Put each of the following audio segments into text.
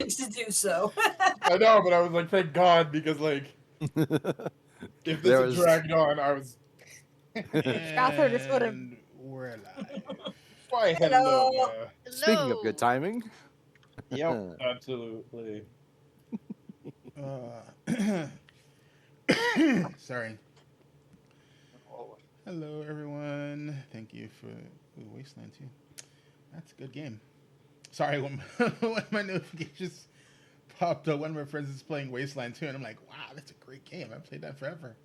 managed to do so. I know, but I was like, thank God, because like, if this had dragged on, I was. Arthur just would have. And we're live. Why, Hello. hello. Speaking of good timing. Yep, absolutely. Sorry. Hello, everyone. Thank you for Wasteland 2. That's a good game. Sorry, when my notifications popped up, one of my friends is playing Wasteland 2, and I'm like, wow, that's a great game. I've played that forever.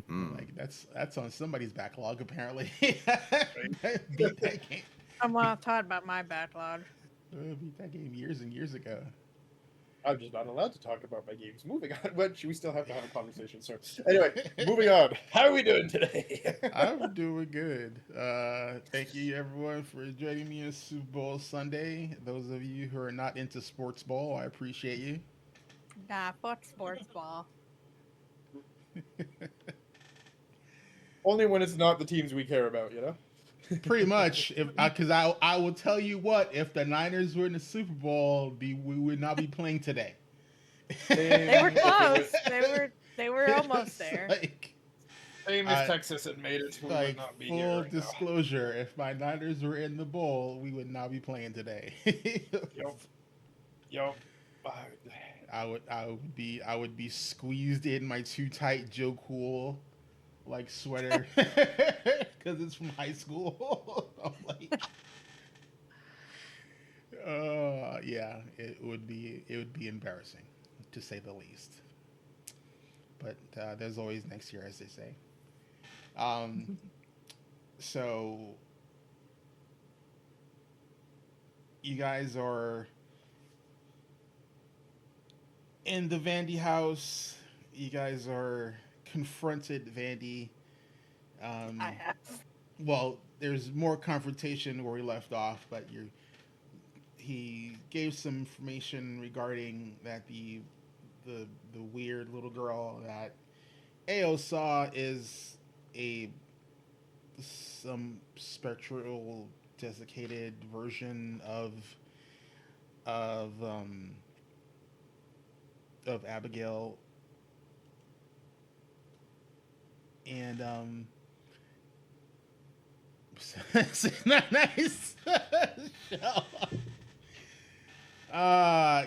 Like that's on somebody's backlog apparently. Beat that game. I'm not talking about my backlog. Beat that game years and years ago. I'm just not allowed to talk about my games. Moving on, but we still have to have a conversation. So anyway, moving on. How are we doing today? I'm doing good. Thank you everyone for joining me on Super Bowl Sunday. Those of you who are not into sports ball, I appreciate you. Nah, fuck sports ball. Only when it's not the teams we care about, you know? Pretty much, because I will tell you what, if the Niners were in the Super Bowl, we would not be playing today. They were close. They were almost there. Like, same as Texas had made it, we would not be here. Full disclosure: if my Niners were in the bowl, we would not be playing today. Yup. I would be squeezed in my too tight Joe Cool like sweater because it's from high school. I'm like, yeah, it would be embarrassing to say the least. But there's always next year, as they say. So you guys are in the Vandy house. You guys are confronted Vandy. I have. Well, there's more confrontation where we left off, but he gave some information regarding that the weird little girl that Ao saw is some spectral desiccated version of Abigail, and not nice.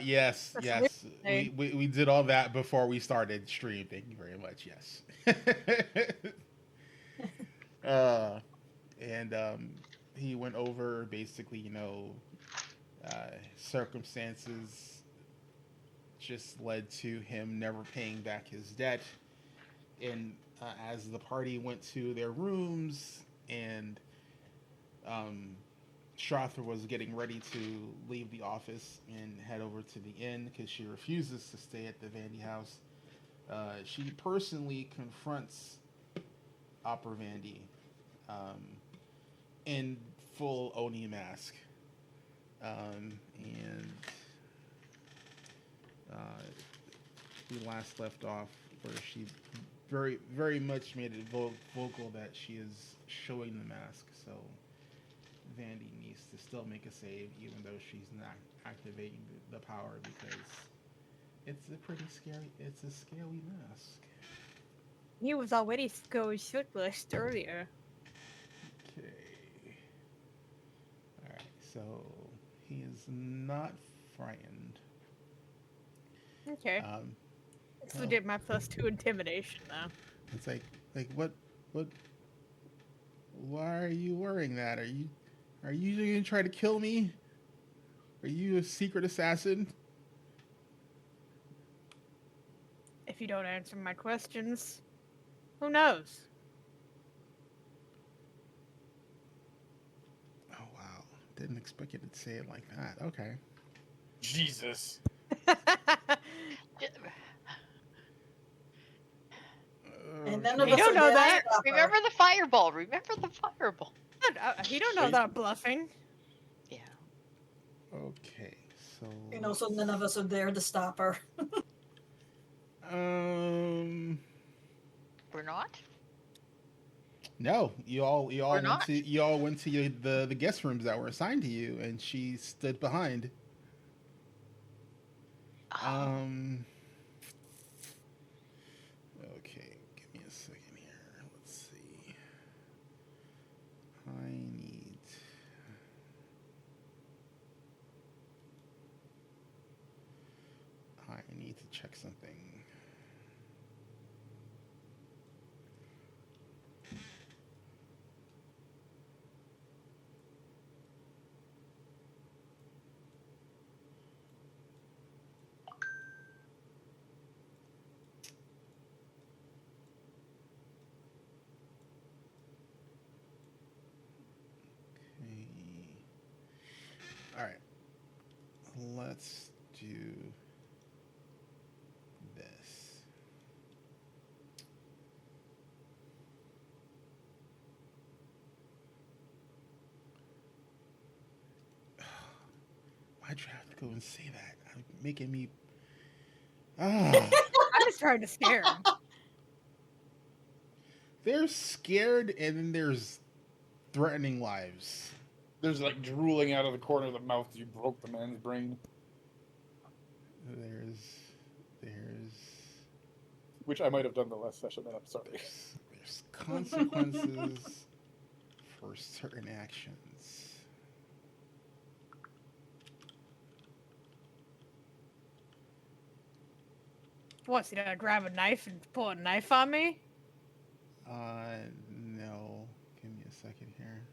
Yes. We did all that before we started stream. Thank you very much. Yes. And he went over basically, circumstances just led to him never paying back his debt. And as the party went to their rooms and Shother was getting ready to leave the office and head over to the inn because she refuses to stay at the Vandy house, she personally confronts Opera Vandy in full Oni mask. And we last left off where she very, very much made it vocal that she is showing the mask. So Vandy needs to still make a save, even though she's not activating the power, because it's a scary mask. He was already shirtless earlier. Okay. Alright, so he is not frightened. Okay. So did my +2 intimidation though. It's like what why are you wearing that? Are you gonna try to kill me? Are you a secret assassin? If you don't answer my questions, who knows? Oh wow. Didn't expect you to say it like that. Okay. Jesus. And none You of us don't are know there that. to stop her. Remember the fireball. Remember the fireball. He don't know that I'm bluffing. Yeah. Okay. So So none of us are there to stop her. We're not? No, you all We're went not? to the guest rooms that were assigned to you, and she stood behind. Okay, give me a second here. Let's see. I need to check something. Okay. All right. Let's do this. Why'd you have to go and say that? Making me. Ah, I just tried to scare him. they're scared, and then there's threatening lives. There's like drooling out of the corner of the mouth as you broke the man's brain. There's Which I might have done the last session, and I'm sorry. there's consequences for certain actions. What's he gonna grab a knife and pull a knife on me? No. Give me a second here.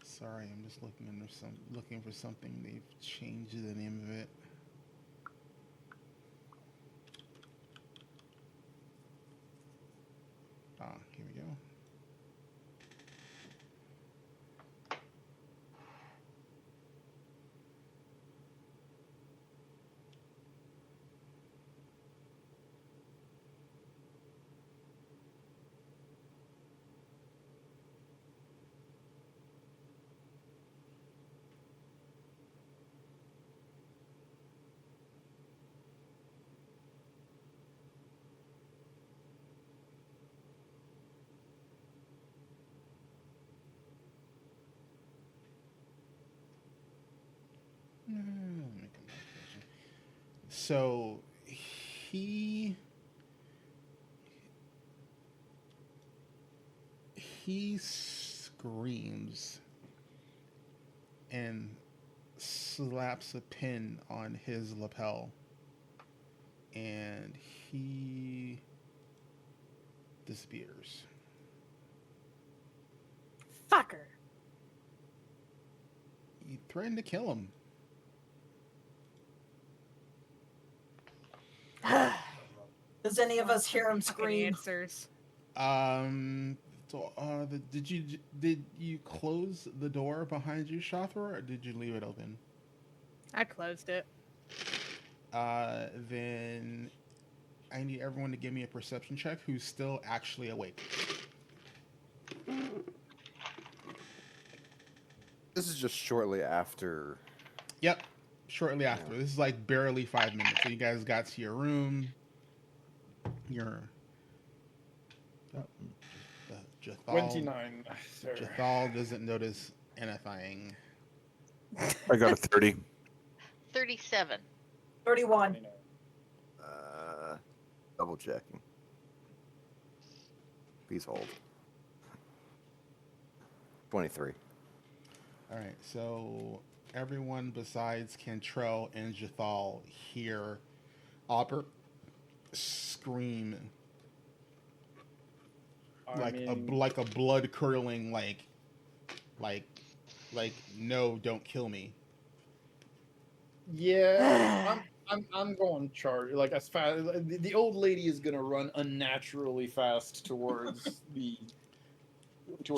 Sorry, I'm just looking for something. They've changed the name of it. Here we go. So he screams and slaps a pin on his lapel, and he disappears. Fucker. You threatened to kill him. Does any of us hear him Fucking scream? answers. Did you close the door behind you, Shathra, or did you leave it open? I closed it. Then I need everyone to give me a perception check who's still actually awake. This is just shortly after. Yep, shortly after. This is like barely 5 minutes. So you guys got to your room. Jathal. 29, sir. Jathal doesn't notice anything. I got a 30. 37. 31. 29. Double checking. Please hold. 23. All right, so everyone besides Cantrell and Jathal hear Opper scream like a blood curdling like no, don't kill me. Yeah, I'm going charge. Like as fast, the old lady is gonna run unnaturally fast towards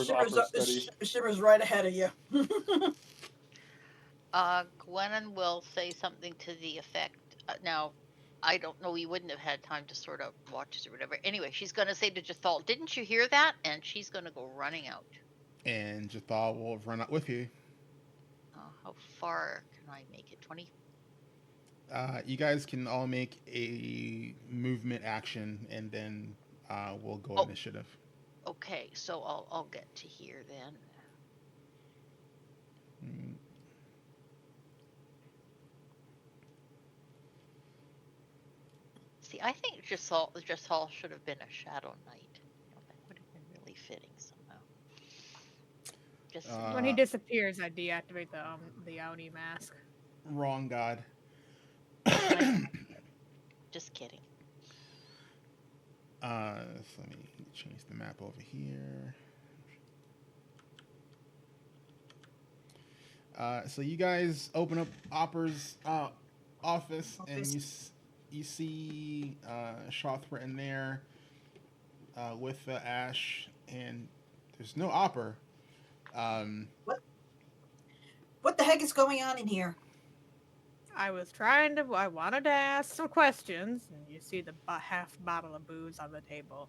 Opera Study. Shimmer's right ahead of you. Gwennon will say something to the effect. Now, I don't know. We wouldn't have had time to sort of watch it or whatever. Anyway, she's going to say to Jathal, "Didn't you hear that?" And she's going to go running out. And Jathal will run out with you. How far can I make it? 20? You guys can all make a movement action, and then we'll go Oh. initiative. Okay, so I'll get to here then. Mm, See, I think Jasal should have been a Shadow Knight. That would have been really fitting somehow. Just When he Uh, disappears, I deactivate the Oni mask. Wrong god. just kidding. So let me change the map over here. So you guys open up Opper's office, and you see Shothra in there with Ash, and there's no Opper. What the heck is going on in here? I wanted to ask some questions, and you see the half bottle of booze on the table.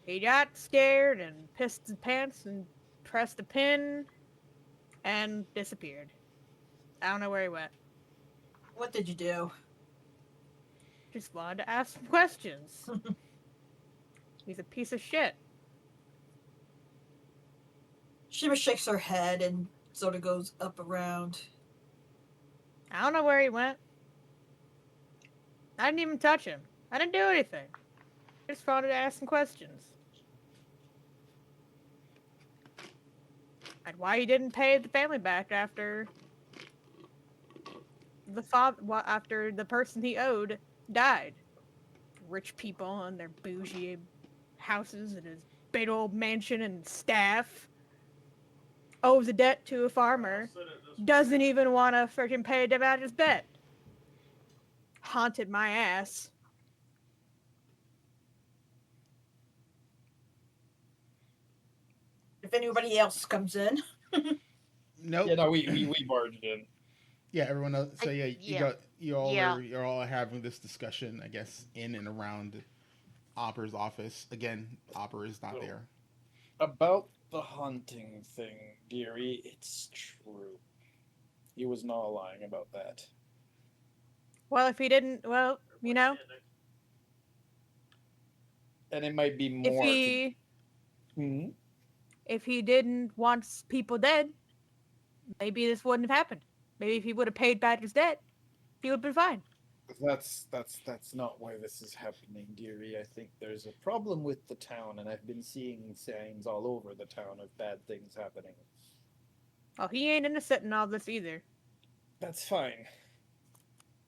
He got scared and pissed his pants and pressed a pin and disappeared. I don't know where he went. What did you do? Just wanted to ask some questions. He's a piece of shit. Shiva shakes her head and sort of goes up around. I don't know where he went. I didn't even touch him. I didn't do anything. I just wanted to ask some questions. And why he didn't pay the family back after after the person he owed died. Rich people and their bougie houses and his big old mansion and staff. Owes a debt to a farmer. Doesn't even want to freaking pay him out his debt. Haunted my ass. If anybody else comes in, Nope. Yeah, no, we barged in. Yeah, everyone else. So yeah, yeah. you're all having this discussion, I guess, in and around Opper's office. Again, Opper is not Oh. there. About the hunting thing, dearie, it's true. He was not lying about that. Well, if he didn't, well, you know, And it might be if more. he Hmm? if he didn't want people dead, maybe this wouldn't have happened. Maybe if he would have paid back his debt, he would have been fine. That's not why this is happening, dearie. I think there's a problem with the town, and I've been seeing signs all over the town of bad things happening. Well, he ain't innocent in all this either. That's fine.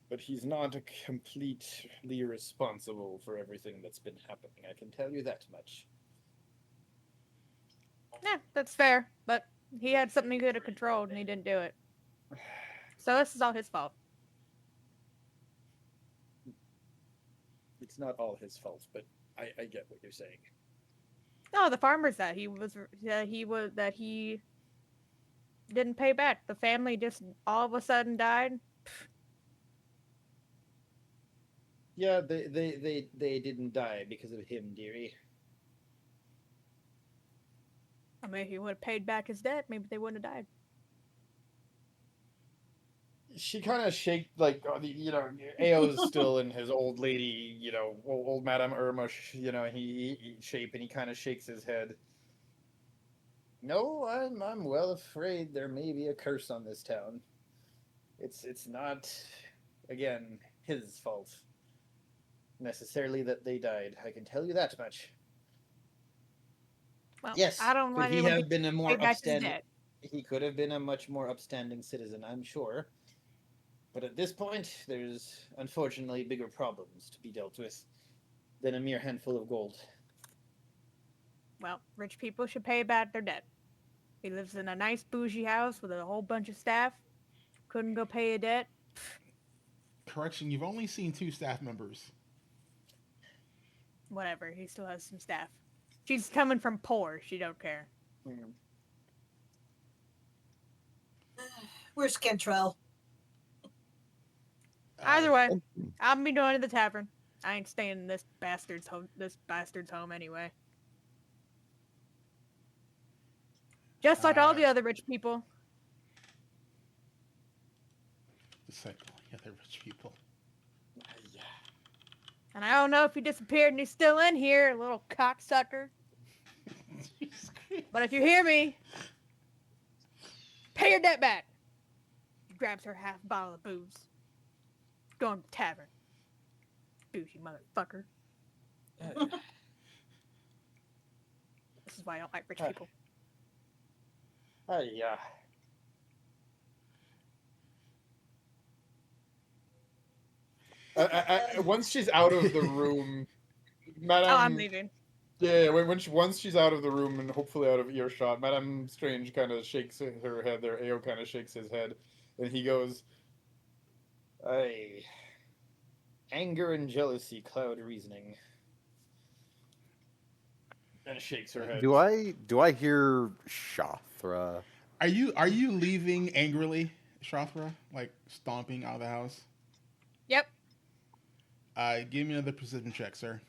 But he's not completely responsible for everything that's been happening. I can tell you that much. Yeah, that's fair. But he had something he could have controlled and he didn't do it. So this is all his fault. It's not all his fault, but I get what you're saying. No, the farmers that he didn't pay back. The family just all of a sudden died. Yeah, they didn't die because of him, dearie. I mean, if he would have paid back his debt, maybe they wouldn't have died. She kind of shaked, like, Ao's still in his old lady, old Madame Irma, he shape, and he kind of shakes his head. No, I'm well afraid there may be a curse on this town. It's not, again, his fault necessarily that they died. I can tell you that much. Well, Yes, I don't could want he anyone have to been a more pay back his upstanding? debt. He could have been a much more upstanding citizen, I'm sure. But at this point, there's unfortunately bigger problems to be dealt with than a mere handful of gold. Well, rich people should pay back their debt. He lives in a nice bougie house with a whole bunch of staff. Couldn't go pay a debt. Correction, you've only seen 2 staff members. Whatever, he still has some staff. She's coming from poor. She don't care. where's Cantrell? Either way, I'm be going to the tavern. I ain't staying in this bastard's home anyway. Just like all the other rich people. Cycle the other rich people. Yeah. And I don't know if he disappeared and he's still in here, little cocksucker. Jesus Christ. But if you hear me, pay your debt back. He grabs her half bottle of booze. Going to the tavern. Bougie motherfucker. This is why I don't like rich people. Yeah. Once she's out of the room, Madame. Oh, I'm leaving. Yeah, once she's out of the room and hopefully out of earshot, Madame Strange kind of shakes her head there. Ao kind of shakes his head, and he goes, Aye. Anger and jealousy cloud reasoning. and shakes her head. Do I hear Shathra? Are you leaving angrily, Shathra? Like stomping out of the house? Yep. Give me another precision check, sir.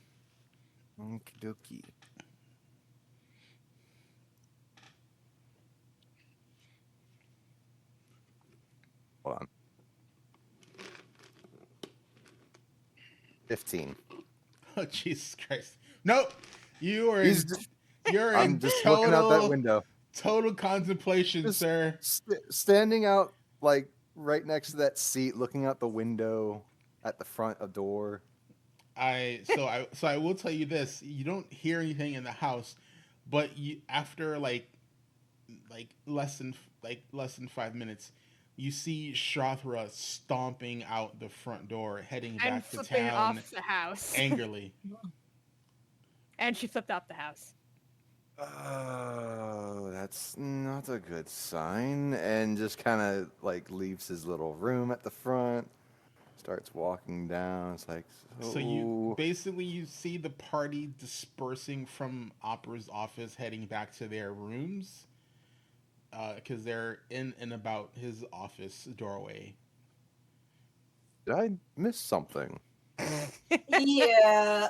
Okie dokie. Hold on. 15. Oh Jesus Christ! Nope. You are. He's just- You're I'm in just total, looking out that window. total contemplation, Just sir. Standing out, like, right next to that seat, looking out the window at the front of door. So I will tell you this: you don't hear anything in the house, but you after like less than 5 minutes, you see Shathra stomping out the front door, heading And back to flipping town off the house. angrily. And she flipped off the house. Oh, that's not a good sign. And just kind of like leaves his little room at the front. Starts walking down. It's like, So you see the party dispersing from Opera's office, heading back to their rooms, because they're in and about his office doorway. did I miss something? Yeah.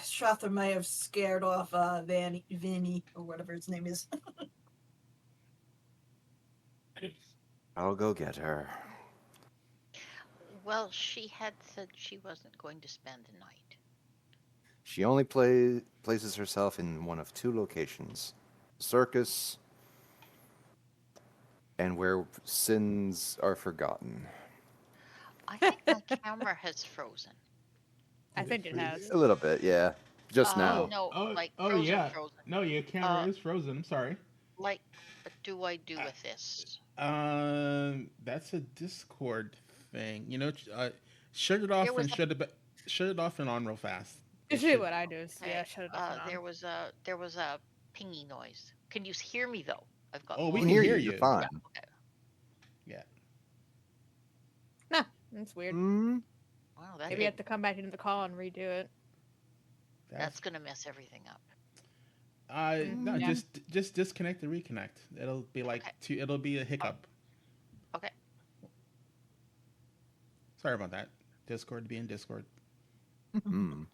Shotha may have scared off Vinny, or whatever his name is. I'll go get her. Well, she had said she wasn't going to spend the night. She only places herself in one of two locations: circus and where sins are forgotten. I think my camera has frozen. I think it has. A little bit, yeah. Just now. No, like oh frozen, yeah. frozen. No, your camera is frozen. I'm sorry. Like, what do I do with this? That's a Discord thing. You know, shut it off There was and a- shut it off and on real fast. It Usually should- what I do is, yeah, Okay, shut it off and on. there was a pinging noise. Can you hear me though? I've got. Oh, We we can can hear hear you. you. Fine. Okay. Yeah. Nah, that's weird. Mm, Wow, that Maybe you have to come back into the call and redo it. that's gonna mess everything up. No, Yeah. just disconnect and reconnect. It'll be like Okay. it'll be a hiccup. Okay. Sorry about that. Discord being Discord. mm.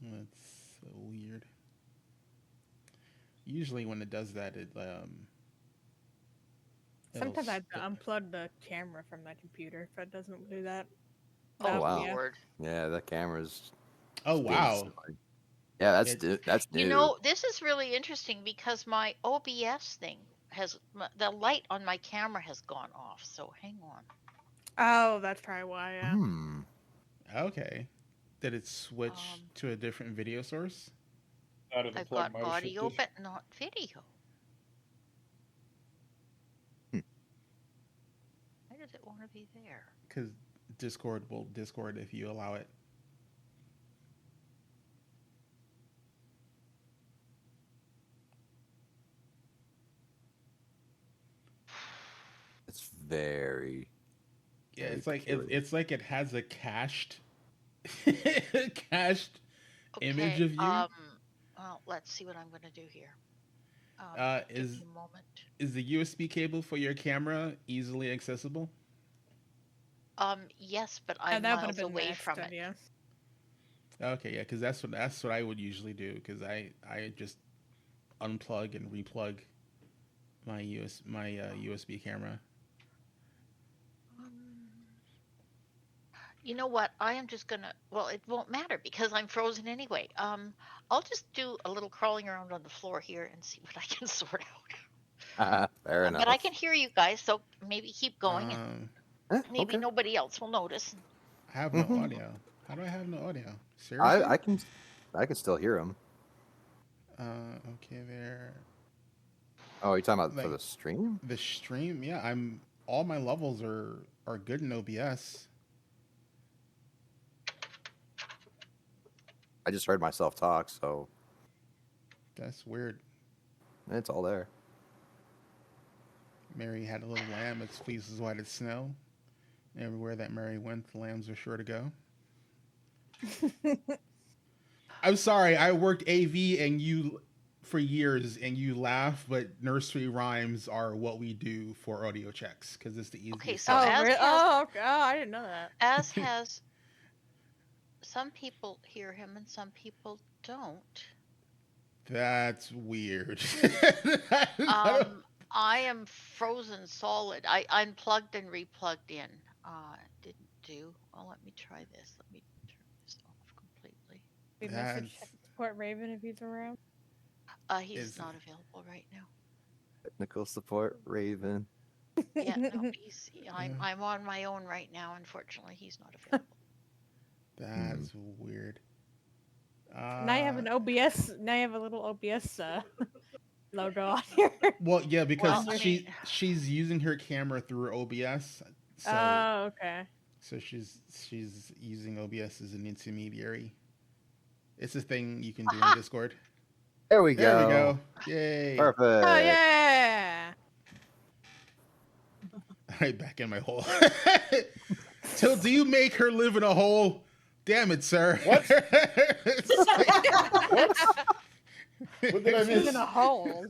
That's so weird. Usually when it does that, Sometimes I have to it'll unplug the camera from my computer if it doesn't do that. Oh, wow. Yeah. Lord. Yeah, that camera's. Oh being wow. silly. Yeah, that's new. You know, this is really interesting because my OBS thing the light on my camera has gone off. So hang on. Oh, that's probably why, yeah. Hmm. Okay. Did it switch Um, to a different video source? Out of the I've plug got mouse audio, shifted. but not video. Hmm. Why does it want to be there? Because Discord will Discord if you allow it. It's very. Yeah, very it's like peculiar. it's like it has a cached cached image of you. Well, let's see what I'm going to do here. Give Is me a moment. is the USB cable for your camera easily accessible? Yes, but Yeah, I'm that would have miles been away next from it. idea. Okay, yeah, because that's what I would usually do. Because I just unplug and replug my USB camera. You know what? I am just gonna. Well, it won't matter because I'm frozen anyway. I'll just do a little crawling around on the floor here and see what I can sort out. Fair enough. But I can hear you guys, so maybe keep going, and maybe Okay. nobody else will notice. I have no Mhm. audio. How do I have no audio? Seriously? I can still hear him. Okay, there. Oh, you talking about for Like- the stream? The stream, yeah, all my levels are good in OBS. I just heard myself talk, so That's weird. it's all there. Mary had a little lamb, its fleece was white as snow. Everywhere that Mary went, the lambs were sure to go. I'm sorry, I worked AV for years, and you laugh, but nursery rhymes are what we do for audio checks because it's the easiest. Okay, so Oh, as really? has- Okay. Oh, I didn't know that. As has some people hear him and some people don't. That's weird. I am frozen solid. I unplugged and replugged in. Didn't do. Well, let me try this. Let me turn this off completely. We That's- message support Raven if he's around. He's Is- not available right now. Technical support, Raven. Yeah, no, I'm on my own right now. Unfortunately, he's not available. That's weird. Now you have an OBS. Now you have a little OBS logo on here. Well, yeah, because Well, I she mean- she's using her camera through OBS. So Oh, okay. so she's using OBS as an intermediary. It's a thing you can do in Discord. There we There go. we go. Yay. Perfect. Oh yeah. Right back in my hole. Till do you make her live in a hole? Damn it, sir. What? It's like- What? What did I She's miss? in a hole.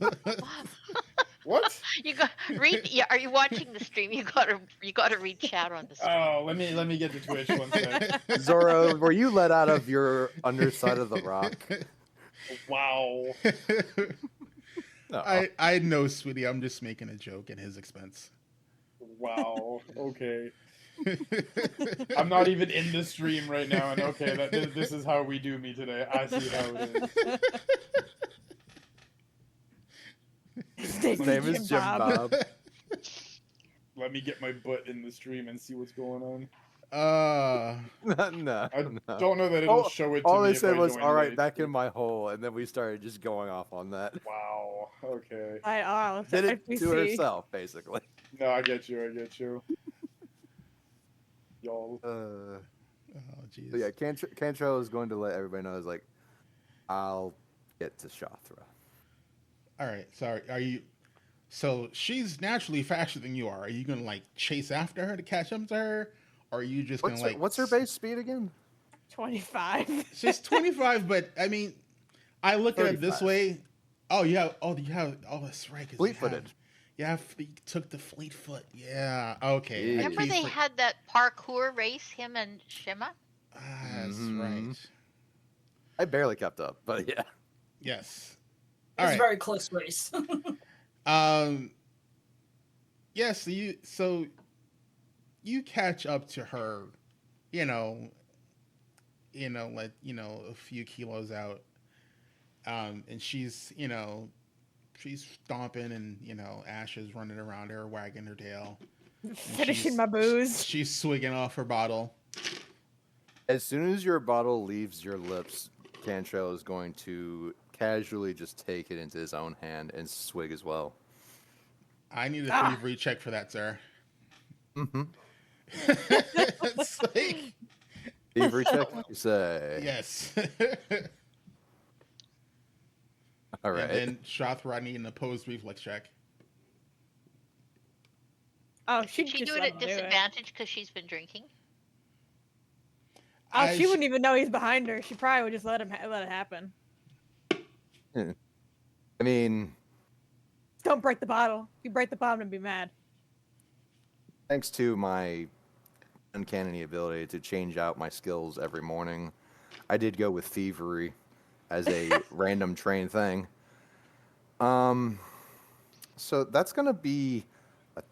What? You got read. Yeah, are you watching the stream? You gotta read chat on the stream. Oh, let me get to Twitch one sec. Zoro, were you let out of your underside of the rock? Wow. No. I know, sweetie. I'm just making a joke at his expense. Wow. Okay. I'm not even in the stream right now, and okay, this is how we do me today. I see how it is. His name is Jim Bob. Let me get my butt in the stream and see what's going on. No. I don't know that it'll show it to All me. they if said I was, join all right, late. back in my hole, and then we started just going off on that. Wow. Okay. Did it to herself, basically. No, I get you. Y'all. Oh, jeez. So yeah, Cantrell is going to let everybody know, is like, I'll get to Shothra. All right. Sorry. Are you? So she's naturally faster than you are. Are you gonna like chase after her to catch up to her, or are you just gonna What's her base speed again? 25. She's 25, but I mean, I look at it this 35. way. Oh, you have. Oh, that's right. 'cause Fleet-footed. You took the fleet foot. Yeah. Okay. Yeah. Remember they had that parkour race, him and Shima? That's Mhm. right. I barely kept up, but yeah. Yes. It's All a right. very close race. Yes. So you catch up to her. Like a few kilos out. And she's she's stomping, and Ash is running around her, wagging her tail. Finishing my booze. She's swigging off her bottle. As soon as your bottle leaves your lips, Cantrell is going to casually just take it into his own hand and swig as well. I need a thievery check for that, sir. Mm-hmm. It's like, Thievery check, you say? yes. All right. And then Shothra, I need an opposed reflex check. Oh, she'd She just do it let at him do it. disadvantage because she's been drinking. Oh, I she sh- wouldn't even know he's behind her. She probably would just let it happen. I mean, Don't break the bottle. If you break the bottle, and be mad. thanks to my uncanny ability to change out my skills every morning, I did go with thievery as a random train thing. So that's gonna be a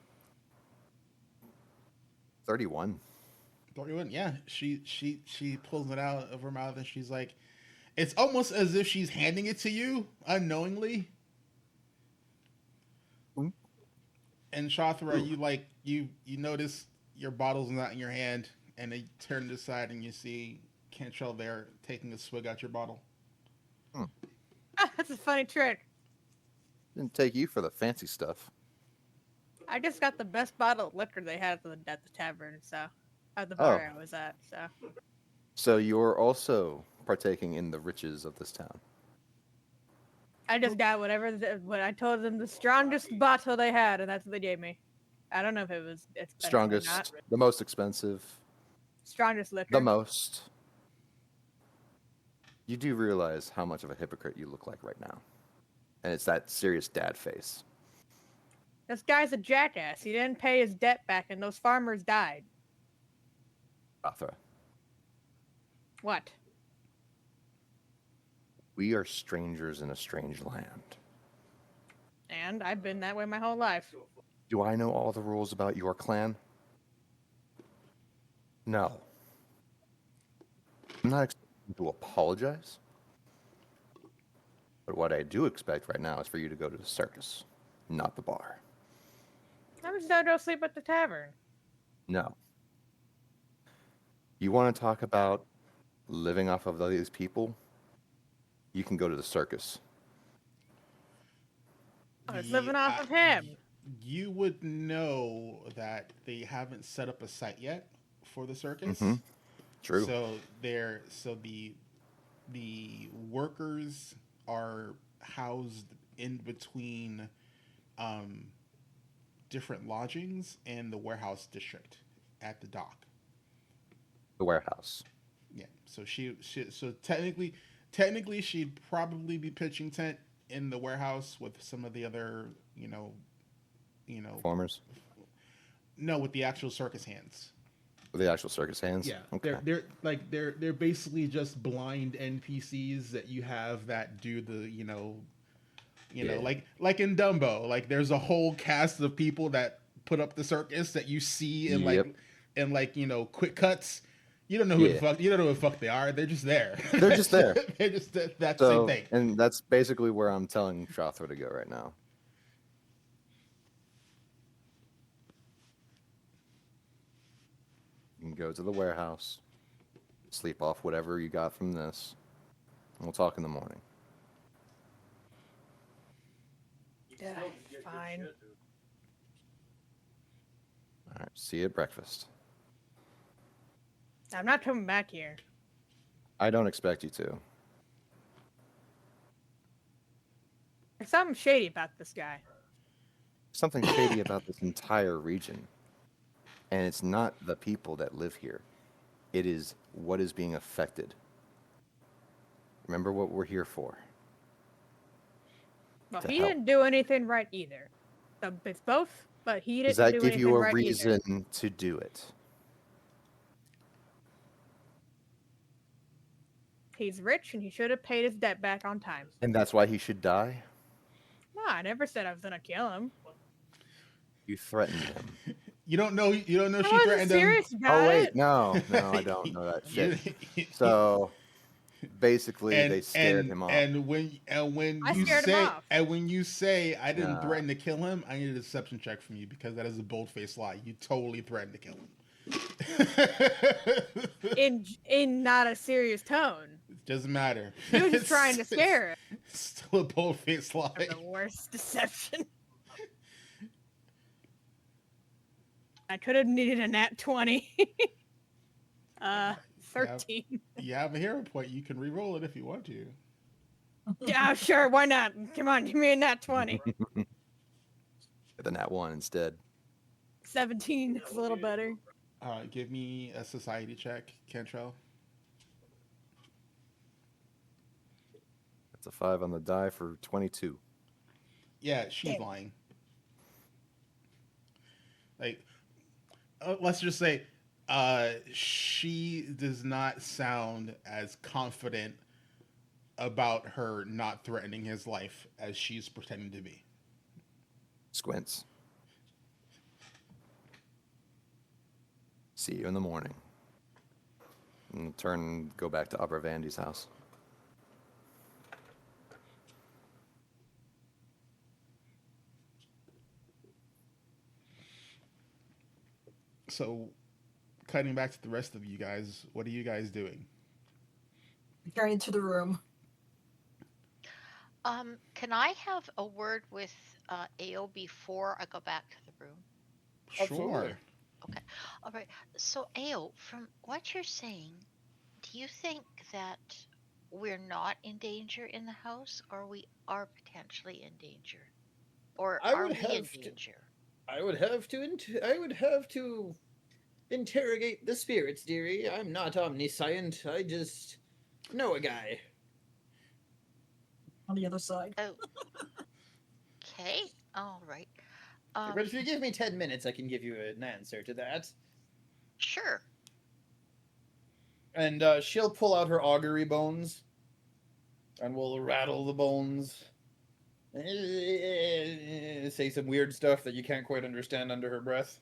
31. 31. Yeah, she pulls it out of her mouth and she's like, it's almost as if she's handing it to you unknowingly. Mm. And Shathra, Ooh. you notice your bottle's not in your hand, and they turn to the side and you see Cantrell there taking a swig out your bottle. That's a funny trick. Didn't take you for the fancy stuff. I just got the best bottle of liquor they had at the tavern, so at the bar I was at. So So you're also partaking in the riches of this town. I just got what I told them the strongest bottle they had, and that's what they gave me. I don't know if it was expensive or Strongest, not. the most expensive, Strongest liquor. the most. You do realize how much of a hypocrite you look like right now. And it's that serious dad face. This guy's a jackass. He didn't pay his debt back, and those farmers died. Arthur, What? we are strangers in a strange land. And I've been that way my whole life. Do I know all the rules about your clan? No. I'm not expecting you to apologize. But what I do expect right now is for you to go to the circus, not the bar. I was gonna go sleep at the tavern. No. You want to talk about living off of these people? You can go to the circus. I was living off of him. You would know that they haven't set up a site yet for the circus. Mhm. True. So the workers are housed in between different lodgings and the warehouse district at the dock. The warehouse. Yeah. So so technically she'd probably be pitching tent in the warehouse with some of the other, Performers. no, with the actual circus hands. The actual circus hands. Yeah, Okay. they're basically just blind NPCs that you have that do the Yeah. like in Dumbo, like there's a whole cast of people that put up the circus that you see in Yep. quick cuts. You don't know who Yeah. the fuck they are. They're just there. They're just there. They're just that So, same thing. and that's basically where I'm telling Shathra to go right now. You can go to the warehouse, sleep off whatever you got from this, and we'll talk in the morning. Yeah, fine. All right. See you at breakfast. I'm not coming back here. I don't expect you to. There's something shady about this guy. Something shady about this entire region. And it's not the people that live here. It is what is being affected. Remember what we're here for. Well, To he help. didn't do anything right either. So it's both, but he didn't Does that do give anything you a right either. reason to do it? He's rich and he should have paid his debt back on time. And that's why he should die? No, I never said I was gonna kill him. You threatened him. You don't know she I wasn't threatened him. serious about Oh, wait. it. No, I don't know that shit. You- So, basically, they scared and, him off. And when I you scared him say off. and when you say I didn't Nah. threaten to kill him, I need a deception check from you because that is a bold-faced lie. You totally threatened to kill him. In not a serious tone. It doesn't matter. He was just trying to scare it. It's still a bold-faced lie. The worst deception. I could have needed a nat 20. 13. You have a hero point. You can re-roll it if you want to. Yeah, sure, why not? Come on, give me a nat 20. Then that one instead. 17 is a little better. Give me a society check, Cantrell. That's a 5 on the die for 22. Yeah, she's lying. Like, let's just say, She does not sound as confident about her not threatening his life as she's pretending to be. Squints. See you in the morning. And go back to Upper Vandy's house. So, cutting back to the rest of you guys, what are you guys doing? Carry into the room. Can I have a word with AO before I go back to the room? Absolutely. Sure. Okay. All right. So AO, from what you're saying, do you think that we're not in danger in the house, or we are potentially in danger, or I are would we in have to. danger? I would have to interrogate the spirits, dearie. I'm not omniscient. I just know a guy. On the other side. Oh, okay. All right. But if you give me 10 minutes, I can give you an answer to that. Sure. And she'll pull out her augury bones, and we'll rattle the bones. Say some weird stuff that you can't quite understand under her breath.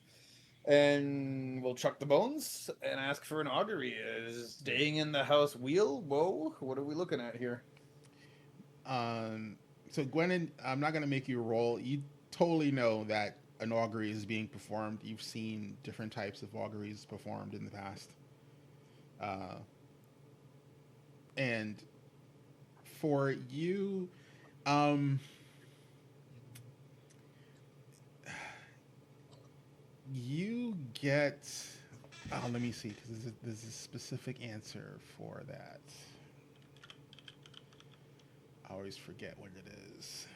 And we'll chuck the bones and ask for an augury. Is staying in the house wheel? Whoa, what are we looking at here? So Gwennon, I'm not gonna make you roll. You totally know that an augury is being performed. You've seen different types of auguries performed in the past. And for you, you get. Oh, let me see, because there's a specific answer for that. I always forget what it is.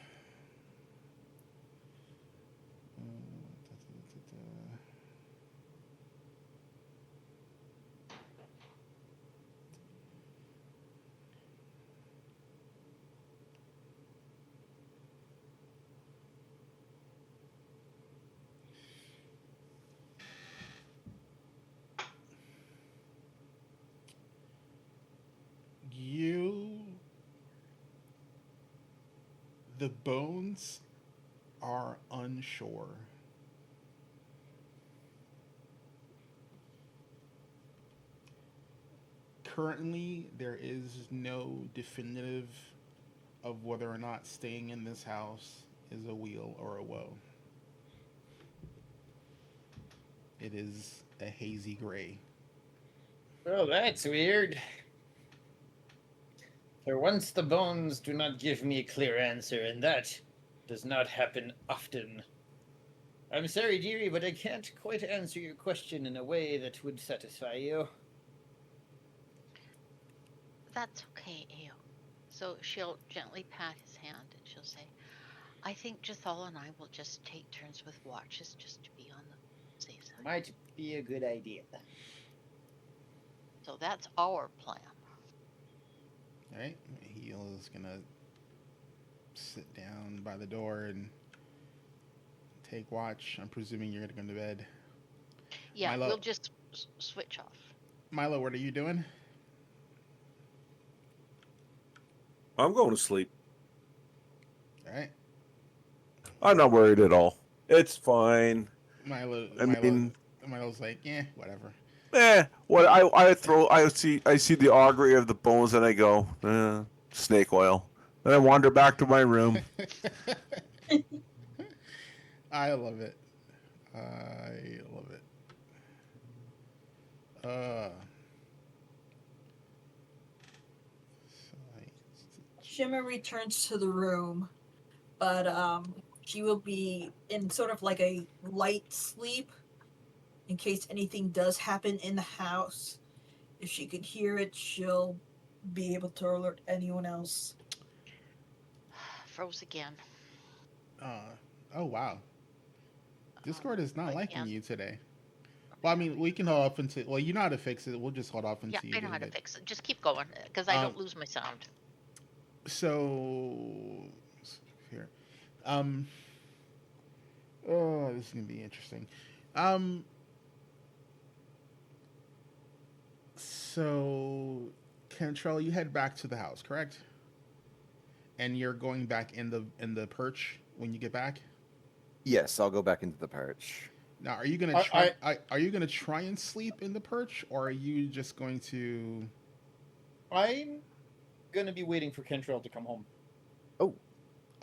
The bones are unsure. Currently, there is no definitive of whether or not staying in this house is a weal or a woe. It is a hazy gray. Well, that's weird. For once, the bones do not give me a clear answer, and that does not happen often. I'm sorry, dearie, but I can't quite answer your question in a way that would satisfy you. That's okay, AO. So she'll gently pat his hand and she'll say, I think Jathal and I will just take turns with watches just to be on the safe side. Might be a good idea. So that's our plan. All right, Heel is gonna sit down by the door and take watch. I'm presuming you're gonna go to bed. Yeah, Milo. we'll just switch off. Milo, what are you doing? I'm going to sleep. All right, I'm not worried at all. It's fine. Milo's like, yeah, whatever. What I see the augury of the bones and I go, snake oil. Then I wander back to my room. I love it. I love it. Shimmer returns to the room, but she will be in sort of like a light sleep in case anything does happen in the house. If she could hear it, she'll be able to alert anyone else. Froze again. Oh wow. Discord is not liking Again. you today. Well, I mean, we can hold off until. Well, you know how to fix it. We'll just hold off until Yeah, you I know do how to it. fix it. Just keep going, because I don't lose my sound. So here, oh, this is gonna be interesting. So, Cantrell, you head back to the house, correct? And you're going back in the perch when you get back. Yes, I'll go back into the perch. Now, are you gonna are you gonna try and sleep in the perch, or are you just going to? I'm gonna be waiting for Kentrell to come home. Oh,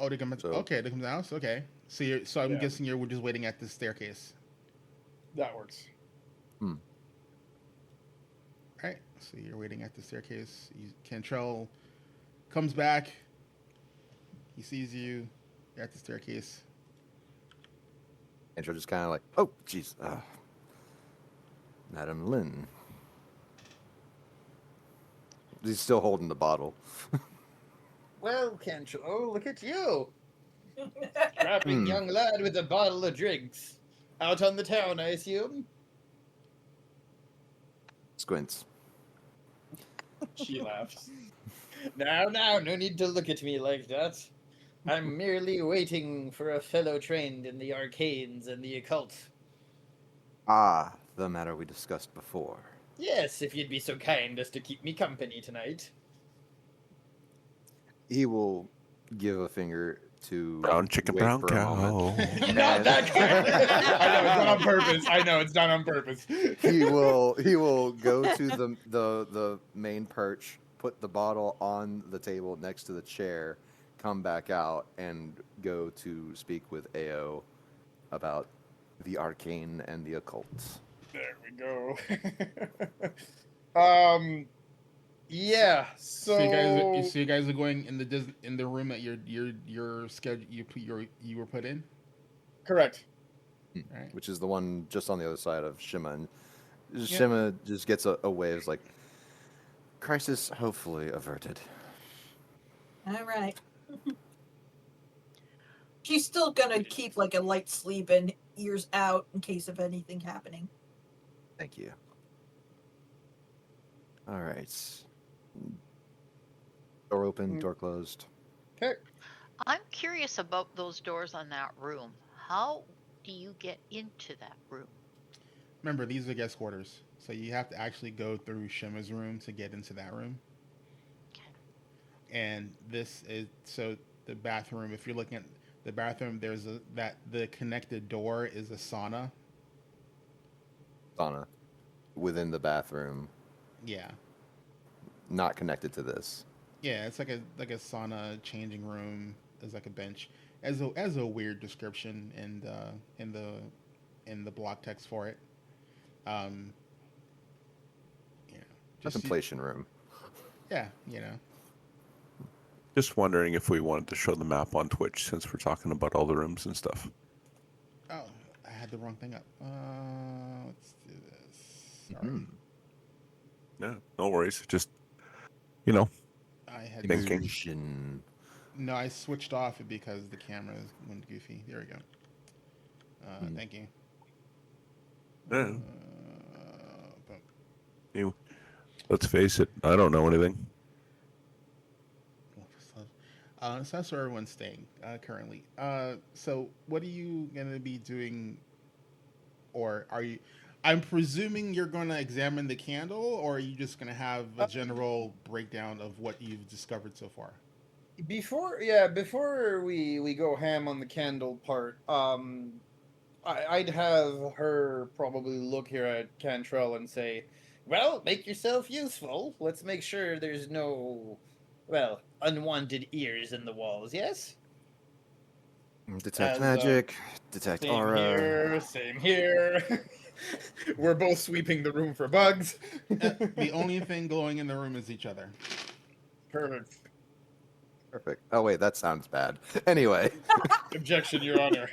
to come. So- Okay, to come to the house. Okay, so I'm Yeah. guessing you're just waiting at the staircase. That works. All right, so you're waiting at the staircase. Cantrell comes back. He sees you. You're at the staircase. And she'll just kind of like, oh, jeez. Madam Lynn. He's still holding the bottle. Well, Kentrell, oh, look at you. Strapping young lad with a bottle of drinks. Out on the town, I assume? Squints. She laughs. Now, no need to look at me like that. I'm merely waiting for a fellow trained in the arcanes and the occult. Ah, the matter we discussed before. Yes, if you'd be so kind as to keep me company tonight. He will give a finger to Brown chicken, wait brown for a moment. cow. Not that I know it's not on purpose. I know it's not on purpose. he will go to the main perch, put the bottle on the table next to the chair, come back out, and go to speak with Ao about the arcane and the occult. There we go. Yeah. So, You guys are going in the room that your schedule you were put in. correct. Right. Which is the one just on the other side of Shima. And Shima just gets a wave like, crisis hopefully averted. All right. She's still gonna keep like a light sleep and ears out in case of anything happening. Thank you. All right. Door open, door closed. Okay. I'm curious about those doors on that room. How do you get into that room? Remember, these are guest quarters, so you have to actually go through Shima's room to get into that room. Okay. And this is so the bathroom. If you're looking at the bathroom, there's the connected door is a sauna. Sauna within the bathroom, Yeah, not connected to this. yeah, it's like a sauna changing room. There's like a bench, as a weird description in the block text for it. Contemplation room. Yeah, you know. Just wondering if we wanted to show the map on Twitch since we're talking about all the rooms and stuff. Oh, I had the wrong thing up. Let's do this. Sorry. Yeah, no worries. Just, I had Thinking. Vision. No, I switched off it because the camera went goofy. There we go. Thank you. Yeah. Boom. Let's face it, I don't know anything. So that's where everyone's staying currently. So what are you going to be doing, or are you? I'm presuming you're going to examine the candle, or are you just going to have a general breakdown of what you've discovered so far? Before we go ham on the candle part, I'd have her probably look here at Cantrell and say, well, make yourself useful. Let's make sure there's no, unwanted ears in the walls, yes? Detect As, magic, detect aura. Same here. We're both sweeping the room for bugs. The only thing glowing in the room is each other. Perfect. Perfect. Oh wait, that sounds bad. Anyway. Objection, Your Honor.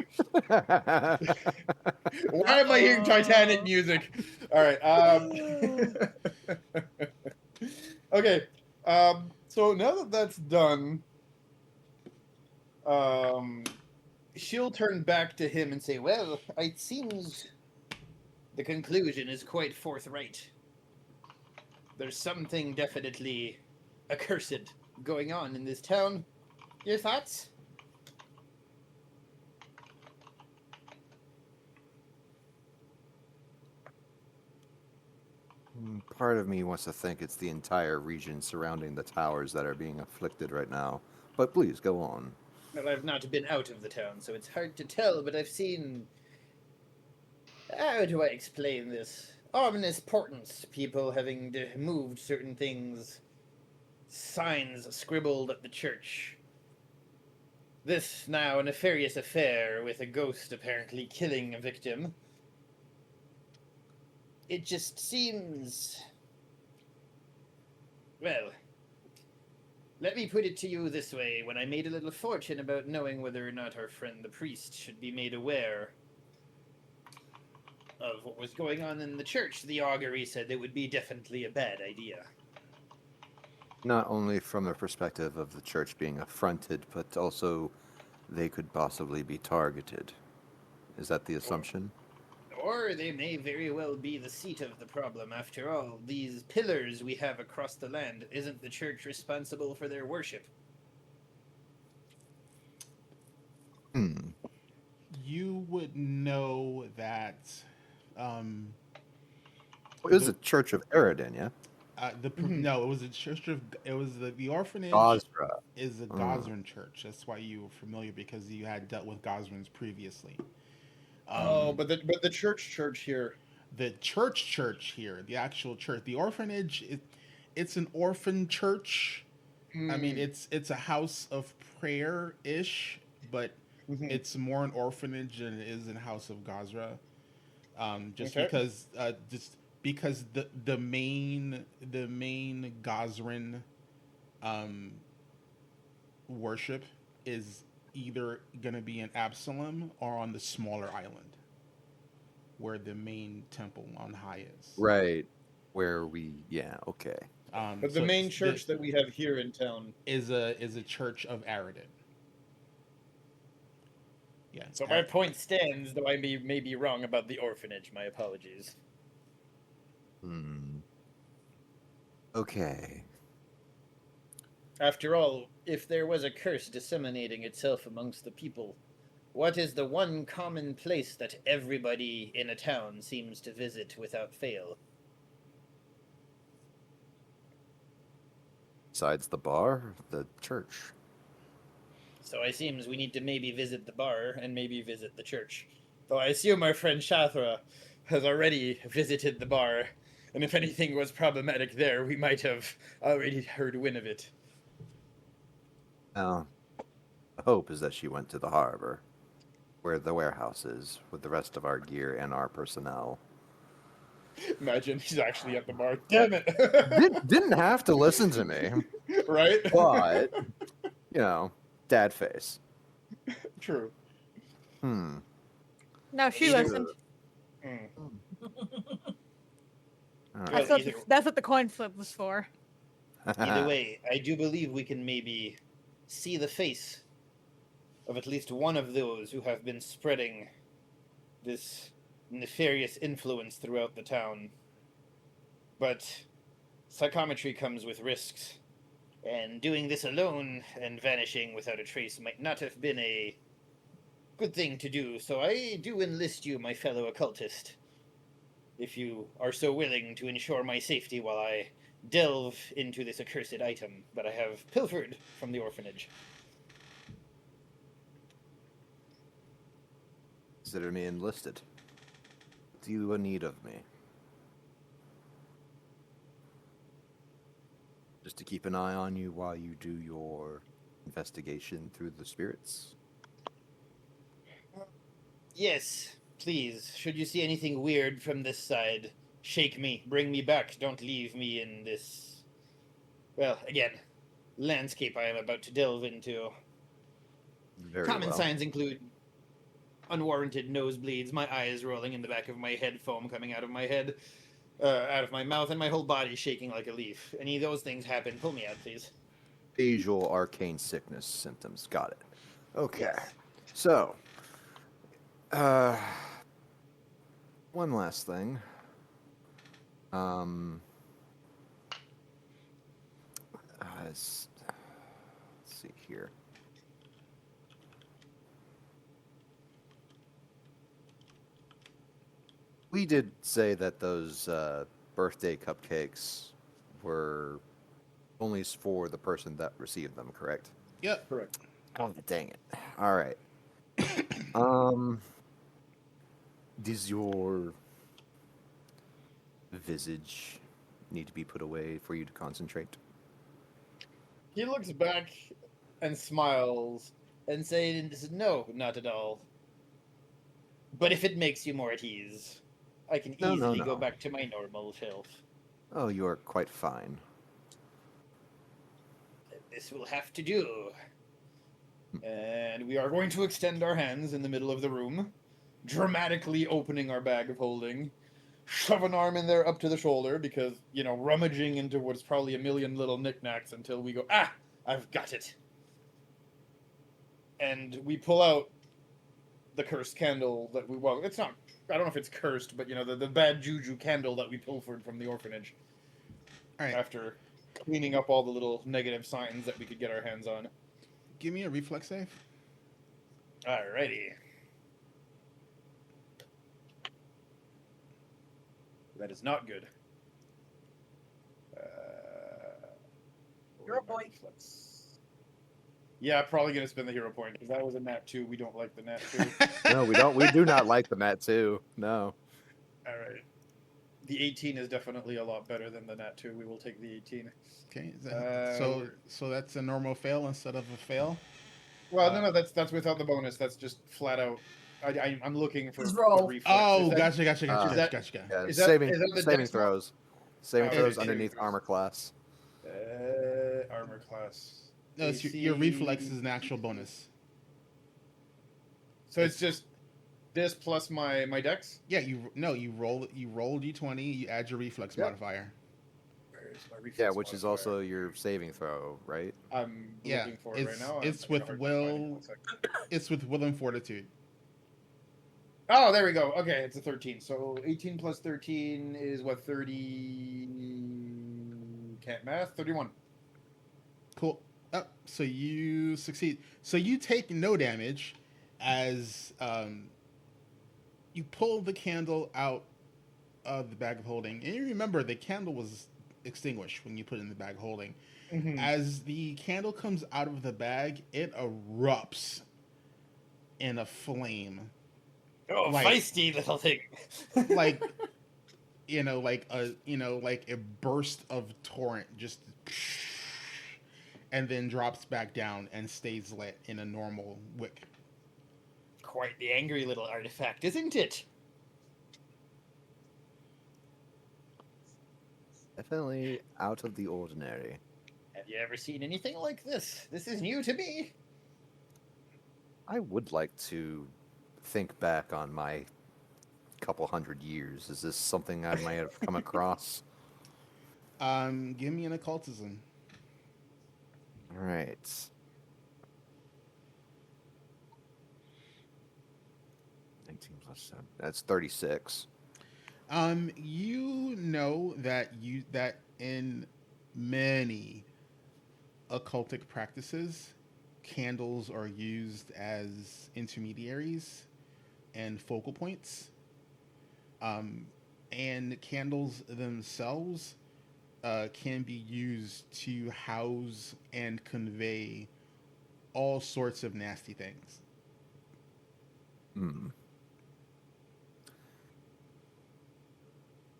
Why am I hearing Titanic music? All right. Okay. So now that that's done, She'll turn back to him and say, well, it seems the conclusion is quite forthright. There's something definitely accursed going on in this town. Your thoughts? Part of me wants to think it's the entire region surrounding the towers that are being afflicted right now. But please, go on. Well, I've not been out of the town, so it's hard to tell, but I've seen. How do I explain this? Ominous portents, people having moved certain things, signs scribbled at the church. This now a nefarious affair with a ghost apparently killing a victim. It just seems. Well, let me put it to you this way. When I made a little fortune about knowing whether or not our friend the priest should be made aware of what was going on in the church, the augury said it would be definitely a bad idea. Not only from the perspective of the church being affronted, but also they could possibly be targeted. Is that the assumption? Or they may very well be the seat of the problem. After all, these pillars we have across the land, isn't the church responsible for their worship? You would know that. It was the Church of Eridan, yeah? No, it was a church of. It was the orphanage. Gosra. Is a Gosran church. That's why you were familiar, because you had dealt with Gosrans previously. But the church here. The church here, the actual church, the orphanage. It's an orphan church. I mean, it's a house of prayer ish, but it's more an orphanage than it is a house of Gosra. Because the main Gosran worship is either gonna be in Absalom or on the smaller island, where the main temple on high is. Right. Okay. But the main church that we have here in town is a church of Aridin. Yeah. So my point stands, though I may be wrong about the orphanage. My apologies. Okay. After all, if there was a curse disseminating itself amongst the people, what is the one common place that everybody in a town seems to visit without fail? Besides the bar, the church. So I seems we need to maybe visit the bar and maybe visit the church. Though I assume our friend Shathra has already visited the bar, and if anything was problematic there, we might have already heard wind of it. Now, the hope is that she went to the harbor, where the warehouse is, with the rest of our gear and our personnel. Imagine he's actually at the bar. Damn it! Didn't have to listen to me, Right? but, dad face. True. No, she Either- listened. All That's right. what, that's what the coin flip was for. Either way, I do believe we can maybe see the face of at least one of those who have been spreading this nefarious influence throughout the town. But psychometry comes with risks, and doing this alone and vanishing without a trace might not have been a good thing to do, so I do enlist you, my fellow occultist, if you are so willing to ensure my safety while I delve into this accursed item that I have pilfered from the orphanage. Consider me enlisted. What do you need of me? Just to keep an eye on you while you do your investigation through the spirits? Yes, please. Should you see anything weird from this side, shake me, bring me back. Don't leave me in this, well, again, landscape I am about to delve into. Very Common well. signs include unwarranted nosebleeds, my eyes rolling in the back of my head, foam coming out of my head, out of my mouth, and my whole body shaking like a leaf. Any of those things happen, pull me out, please. Visual arcane sickness symptoms. Got it. Okay. Yes. So, one last thing. Let's see here. We did say that those birthday cupcakes were only for the person that received them, correct? Yep. Correct. Oh, dang it. All right. Does your visage need to be put away for you to concentrate? He looks back and smiles and says, "No, not at all. But if it makes you more at ease, I can No, easily no, go no. back to my normal self. Oh, you are quite fine. This will have to do." And we are going to extend our hands in the middle of the room, dramatically opening our bag of holding, shove an arm in there up to the shoulder because, rummaging into what's probably a million little knickknacks until we go, I've got it. And we pull out the cursed candle that it's not, I don't know if it's cursed, but, the bad juju candle that we pilfered from the orphanage. All right. After cleaning up all the little negative signs that we could get our hands on. Give me a reflex save. Alrighty. That is not good. Hero point. Yeah, probably gonna spend the hero point because that was a nat 2. We don't like the nat 2. No, we don't. We do not like the Nat 2. No. All right. The 18 is definitely a lot better than the nat 2. We will take the 18. Okay. So that's a normal fail instead of a fail. Well, no, that's without the bonus. That's just flat out. I'm looking for His roll. reflex. Oh, Is that- gotcha. that- Gotcha. Yeah, Is that- saving is that the saving dex throws. Saving Okay, throws saving underneath throws. armor class. Armor class. No, it's your reflex is an actual bonus. So it's just this plus my dex. Yeah, you roll d20, you add your reflex Yep. modifier. Where's my reflex Yeah, which is modifier? also your saving throw, right? I'm Yeah, looking for it right now. it's I'm having a with hard time will. finding it. 1 second. It's with will and fortitude. Oh, there we go. Okay, it's a 13. So 18 plus 13 is what, 30? Can't math. 31. Cool. So you succeed. So you take no damage as you pull the candle out of the bag of holding. And you remember the candle was extinguished when you put it in the bag of holding. Mhm. As the candle comes out of the bag, it erupts in a flame. Oh, Like- feisty little thing. Like like a burst of torrent, just and then drops back down and stays lit in a normal wick. Quite the angry little artifact, isn't it? Definitely out of the ordinary. Have you ever seen anything like this? This is new to me. I would like to think back on my couple hundred years. Is this something I might have come across? Give me an occultism. All right. That's 36. You know that in many occultic practices, candles are used as intermediaries and focal points. And candles themselves can be used to house and convey all sorts of nasty things. Hmm.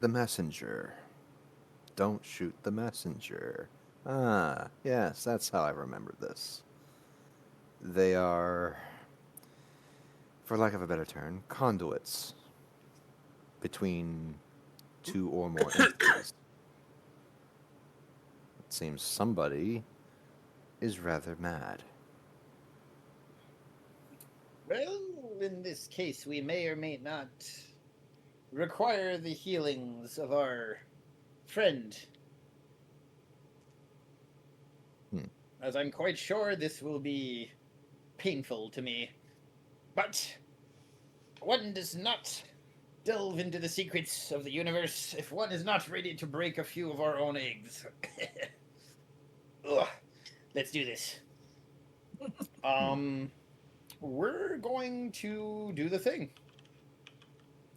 The messenger. Don't shoot the messenger. Ah, yes, that's how I remember this. They are, for lack of a better term, conduits between two or more entities. It seems somebody is rather mad. Well, in this case, we may or may not require the healings of our friend. As I'm quite sure this will be painful to me. But one does not delve into the secrets of the universe if one is not ready to break a few of our own eggs. Ugh. Let's do this. We're going to do the thing.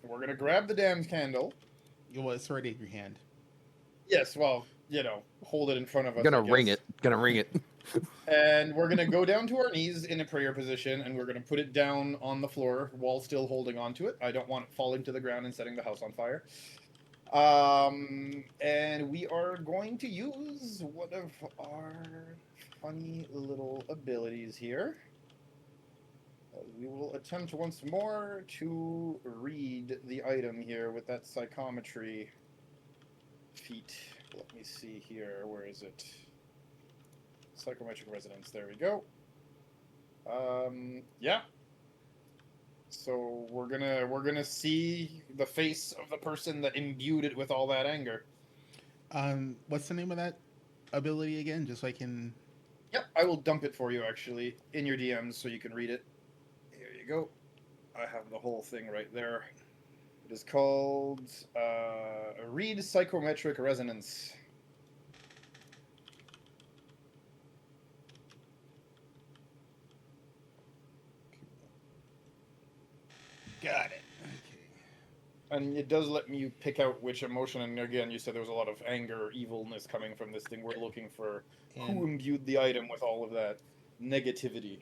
We're going to grab the damn candle. Well, it's already in your hand. Yes, well, hold it in front of us. Gonna I ring guess. it. Gonna ring it. And we're gonna go down to our knees in a prayer position, and we're gonna put it down on the floor while still holding on to it. I don't want it falling to the ground and setting the house on fire. And we are going to use one of our funny little abilities here. We will attempt once more to read the item here with that psychometry feat. Let me see here. Where is it? Psychometric resonance. There we go. Yeah. So we're gonna see the face of the person that imbued it with all that anger. What's the name of that ability again? Just so I can. Yep, I will dump it for you actually in your DMs so you can read it. Here you go. I have the whole thing right there. It is called Read Psychometric Resonance. Got it. Okay. And it does let you pick out which emotion. And again, you said there was a lot of anger, evilness coming from this thing. We're looking for who imbued the item with all of that negativity.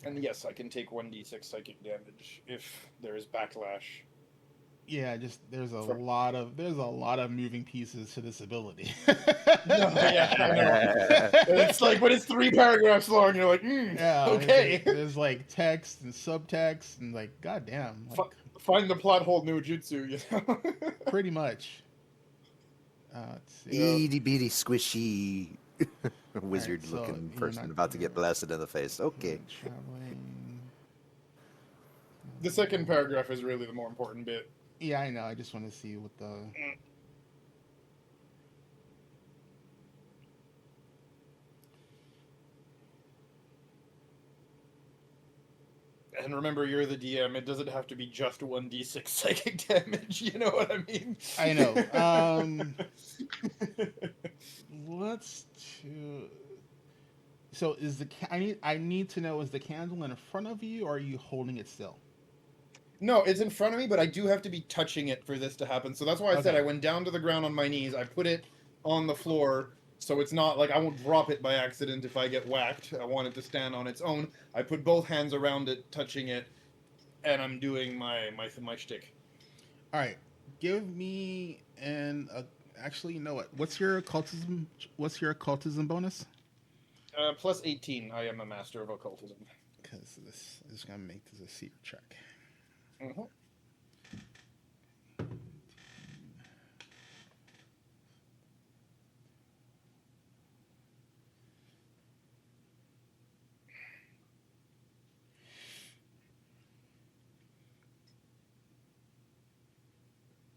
And yes, I can take 1d6 psychic damage if there is backlash. Yeah, just there's a lot of moving pieces to this ability. Yeah, I know. It's like when it's 3 paragraphs long, you're like, Yeah, okay. There's like text and subtext and like, goddamn, like, Find the plot hole no jutsu, pretty much. Let's see. Itty bitty squishy wizard-looking person about to get blasted in the face. Okay. Traveling. The second paragraph is really the more important bit. Yeah, I know. I just want to see what the. And remember, you're the DM. It doesn't have to be just 1d6 psychic damage. You know what I mean? I know. Let's do. So is the I need to know, is the candle in front of you or are you holding it still? No, it's in front of me, but I do have to be touching it for this to happen. So that's why I said I went down to the ground on my knees. I put it on the floor, so it's not like I won't drop it by accident if I get whacked. I want it to stand on its own. I put both hands around it, touching it, and I'm doing my shtick. All right, give me actually, you know what? What's your occultism? What's your occultism bonus? Plus 18. I am a master of occultism. Because this is gonna make this a secret check. Mm-hmm.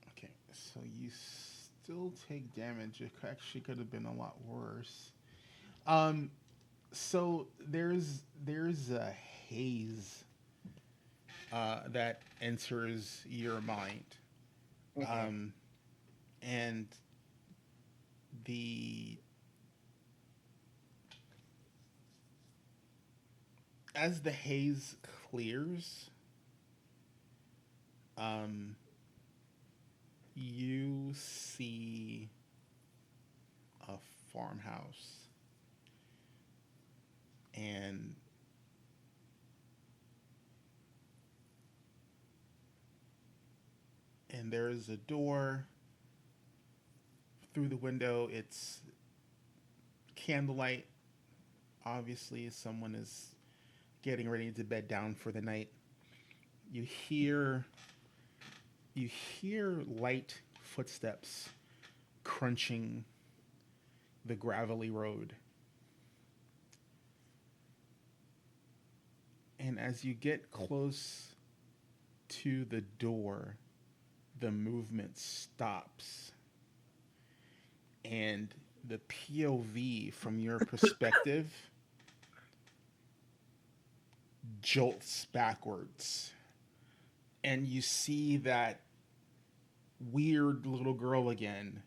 Okay, so you still take damage. It actually could have been a lot worse. So there's a haze that enters your mind, and as the haze clears, you see a farmhouse. And there is a door through the window. It's candlelight. Obviously, someone is getting ready to bed down for the night. You hear light footsteps crunching the gravelly road. And as you get close to the door, the movement stops. And the POV from your perspective jolts backwards. And you see that weird little girl again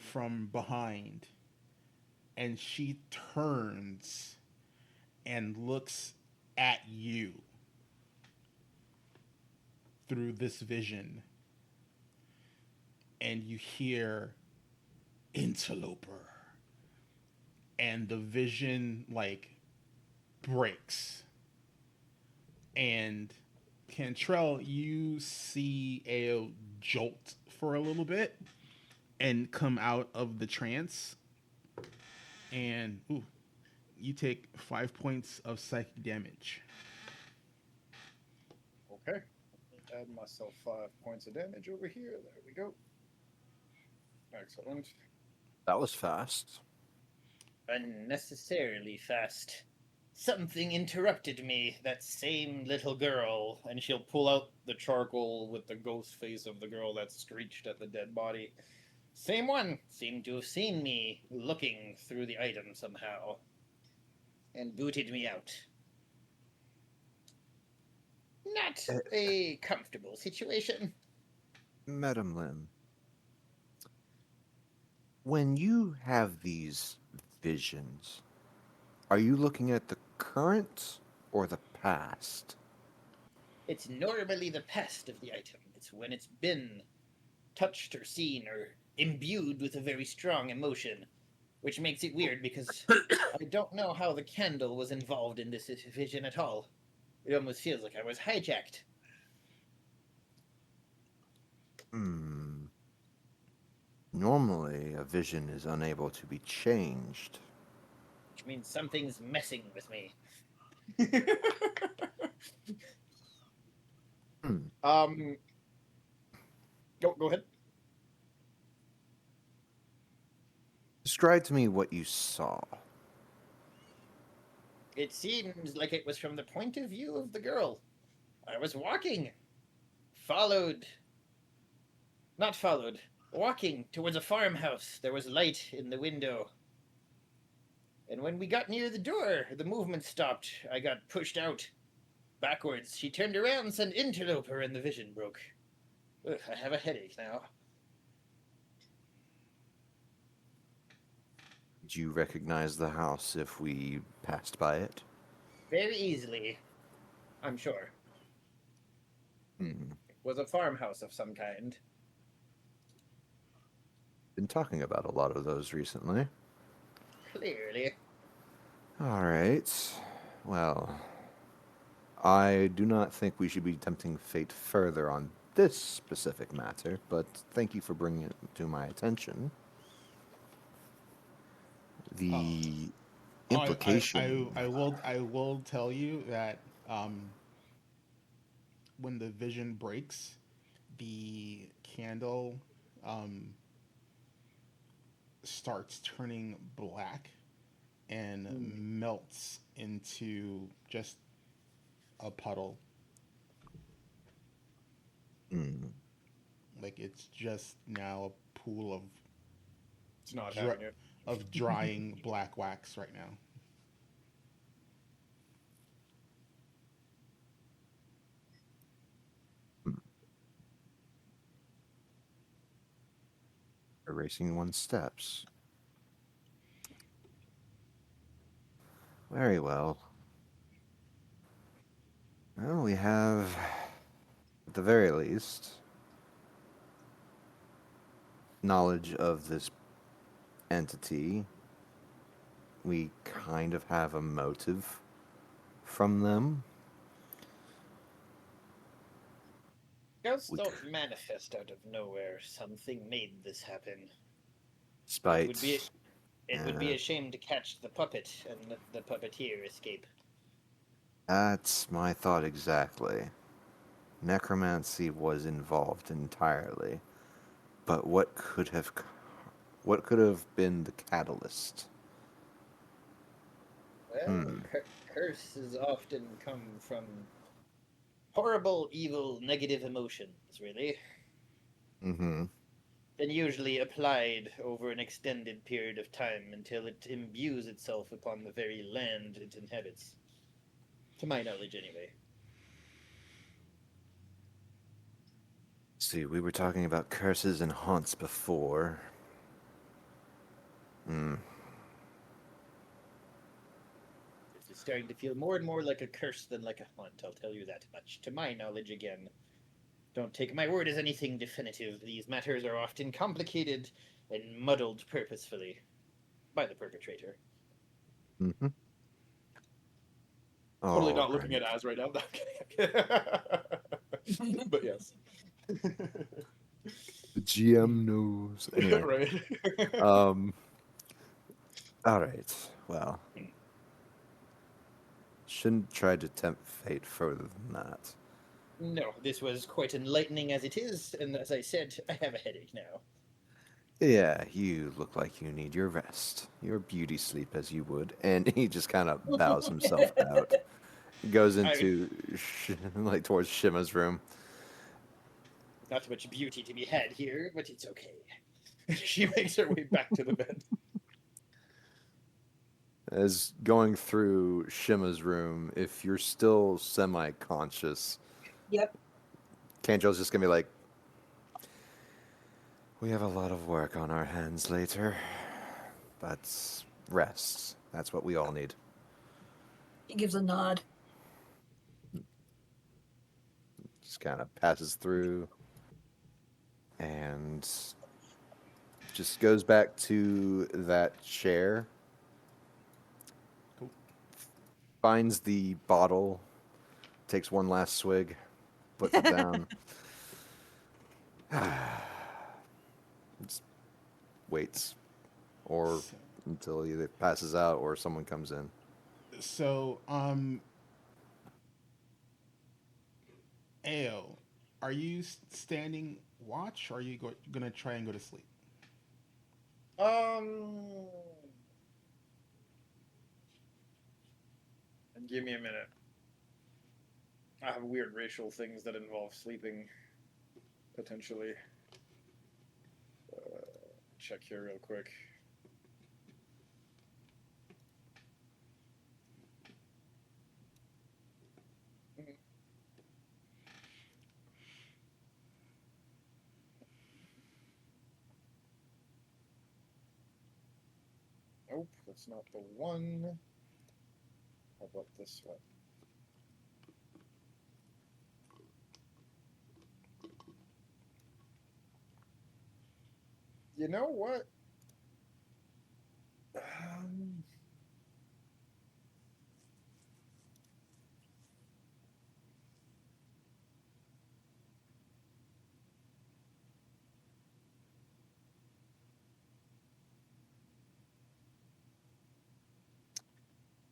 from behind, and she turns and looks at you through this vision, and you hear interloper, and the vision like breaks. And Cantrell, you see Ao jolt for a little bit and come out of the trance, and you take 5 points of psychic damage. Okay. Add myself 5 points of damage over here. There we go. Excellent. That was fast. Unnecessarily fast. Something interrupted me, that same little girl. And she'll pull out the charcoal with the ghost face of the girl that screeched at the dead body. Same one. Seemed to have seen me looking through the item somehow. And booted me out. Not a comfortable situation. Madam Lim, when you have these visions, are you looking at the current or the past? It's normally the past of the item. It's when it's been touched or seen or imbued with a very strong emotion, which makes it weird because I don't know how the candle was involved in this vision at all. It almost feels like I was hijacked. Normally, a vision is unable to be changed. Which means something's messing with me. Go ahead. Describe to me what you saw. It seems like it was from the point of view of the girl. I was walking. Walking towards a farmhouse. There was light in the window. And when we got near the door, the movement stopped. I got pushed out. Backwards. She turned around, sent interloper, and the vision broke. Ugh, I have a headache now. Did you recognize the house if we passed by it? Very easily. I'm sure. It was a farmhouse of some kind. Been talking about a lot of those recently. Clearly. All right. Well, I do not think we should be tempting fate further on this specific matter, but thank you for bringing it to my attention. The implication. I will tell you that when the vision breaks, the candle starts turning black and melts into just a puddle. Like it's just now a pool It's not having it. of drying black wax right now. Erasing one's steps. Very well. Well, we have, at the very least, knowledge of this entity. We kind of have a motive from them. Ghosts don't manifest out of nowhere. Something made this happen. Despite It would be a shame to catch the puppet and let the puppeteer escape. That's my thought exactly. Necromancy was involved entirely, but what could have been the catalyst? Well, curses often come from horrible, evil, negative emotions, really. Mm-hmm. And usually applied over an extended period of time until it imbues itself upon the very land it inhabits. To my knowledge, anyway. See, we were talking about curses and haunts before. Mm. This is starting to feel more and more like a curse than like a haunt, I'll tell you that much. To my knowledge, again. Don't take my word as anything definitive. These matters are often complicated and muddled purposefully by the perpetrator. Mm-hmm. Totally All not looking right. at Az right now. No, I'm kidding. But yes. The GM knows. Anyway. Right. All right. Well, shouldn't try to tempt fate further than that. No, this was quite enlightening as it is, and as I said, I have a headache now. Yeah, you look like you need your rest, your beauty sleep, as you would. And he just kind of bows himself out. Goes into like towards Shima's room. Not much beauty to be had here, but it's okay. She makes her way back to the bed. As going through Shima's room, if you're still semi-conscious, Yep. Kanjo's just gonna be like, "We have a lot of work on our hands later, but rest. That's what we all need." He gives a nod. Just kind of passes through and just goes back to that chair. Cool. Finds the bottle, takes one last swig, puts it down. Just waits, or So, until he either passes out or someone comes in. so Ao, are you standing watch, or are you gonna try and go to sleep? Give me a minute. I have weird racial things that involve sleeping, potentially. Check here real quick. Nope, that's not the one. How about this one? You know what?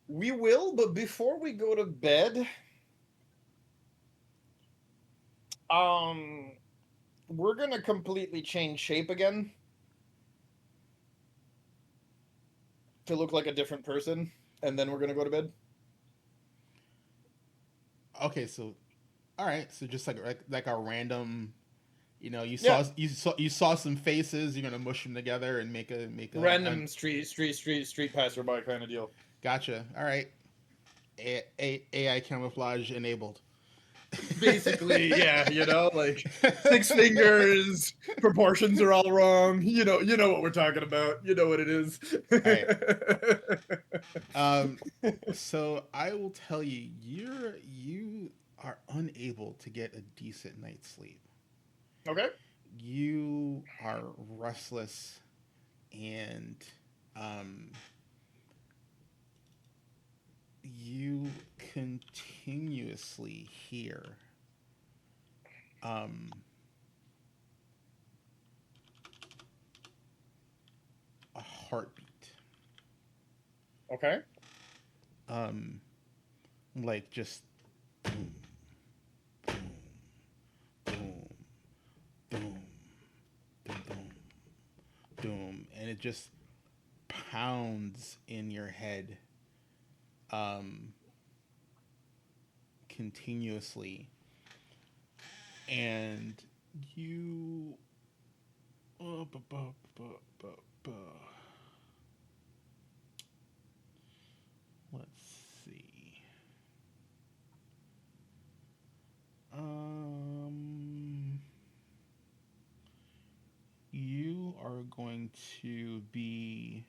We will, but before we go to bed, we're gonna completely change shape again to look like a different person, and then we're gonna go to bed. Okay, so all right, so just like a random, you Yeah, saw some faces. You're gonna mush them together and random street passerby kind of deal. Gotcha. All right, AI camouflage enabled. Basically, yeah, like 6 fingers, proportions are all wrong. You know what we're talking about. You know what it is. Right. So I will tell you, you are unable to get a decent night's sleep. Okay. You are restless, and you continuously hear a heartbeat. Okay. Like just boom, boom, boom, boom, boom, boom, and it just pounds in your head, continuously, and you. Uh, bu- bu- bu- bu- bu- Let's see. You are going to be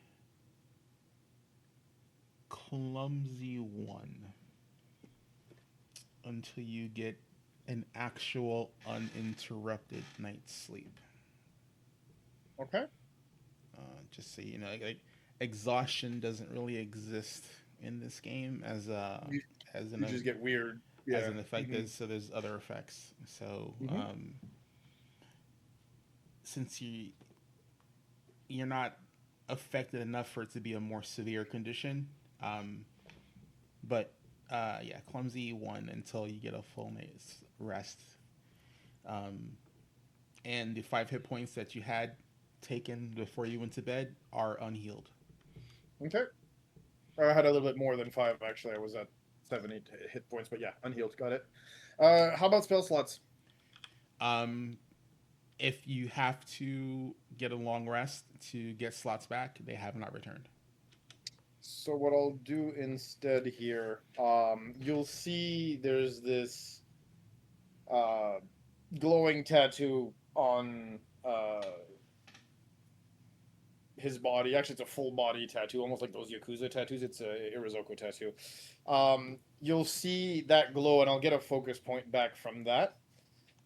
clumsy 1 until you get an actual uninterrupted night's sleep. Okay. Just so you know, like exhaustion doesn't really exist in this game as a You, as you just get weird. Yeah. as an effect. Mhm. So there's other effects. So Mhm. since you're not affected enough for it to be a more severe condition, but yeah, clumsy 1 until you get a full night's rest. Um, and the 5 hit points that you had taken before you went to bed are unhealed. Okay. I had a little bit more than 5, actually. I was at 7, 8 hit points, but yeah, unhealed. Got it. How about spell slots? Um, if you have to get a long rest to get slots back, they have not returned. So what I'll do instead here, you'll see there's this uh, glowing tattoo on his body. Actually, it's a full body tattoo, almost like those Yakuza tattoos. It's a Irizoko tattoo. You'll see that glow, and I'll get a focus point back from that.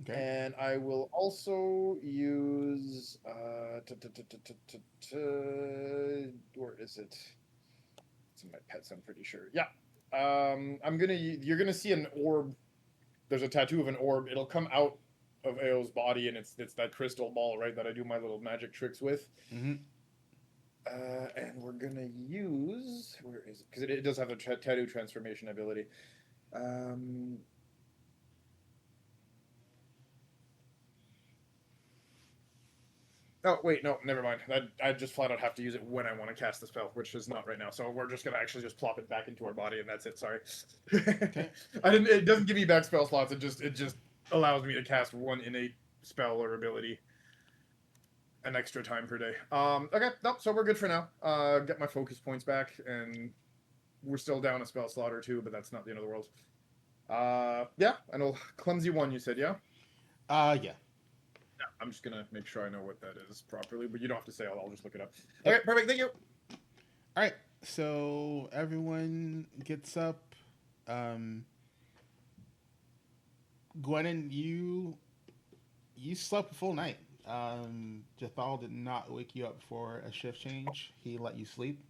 Okay. And I will also use where is it? It's in my pets, I'm pretty sure. Yeah. You're gonna see an orb. There's a tattoo of an orb. It'll come out of Ao's body, and it's that crystal ball, right, that I do my little magic tricks with. Mm-hmm. And we're gonna use, where is it? Because it does have a tattoo transformation ability. Oh wait, no, never mind. I just flat out have to use it when I want to cast the spell, which is not right now. So we're just gonna actually just plop it back into our body, and that's it. Sorry. Okay. I didn't. It doesn't give me back spell slots. It just allows me to cast one innate spell or ability an extra time per day. Okay, no, so we're good for now. Get my focus points back, and we're still down a spell slot or 2, but that's not the end of the world. Yeah, I know. Clumsy 1, you said, yeah? Yeah. Yeah, I'm just gonna make sure I know what that is properly, but you don't have to say. I'll just look it up. Okay, perfect. Thank you. All right. So everyone gets up. Gwennon, you slept a full night. Jathal did not wake you up for a shift change. He let you sleep.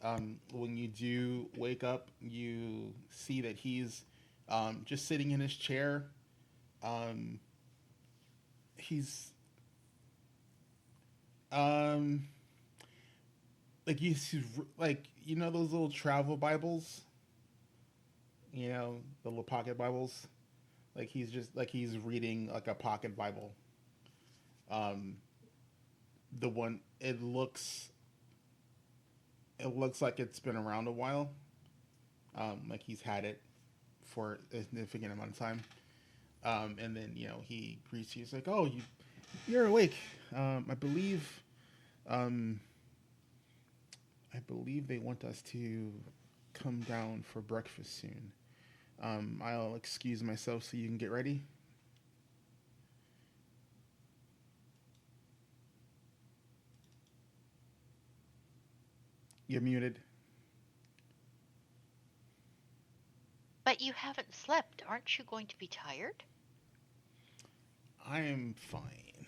When you do wake up, you see that he's just sitting in his chair. He's like he's like those little travel Bibles, the little pocket Bibles. Like he's reading like a pocket Bible. The one it looks like it's been around a while. Like he's had it for a significant amount of time. And then he greets you. He's like, "Oh, you're awake. Um, I believe they want us to come down for breakfast soon. I'll excuse myself so you can get ready." You're muted. But you haven't slept. Aren't you going to be tired? I am fine.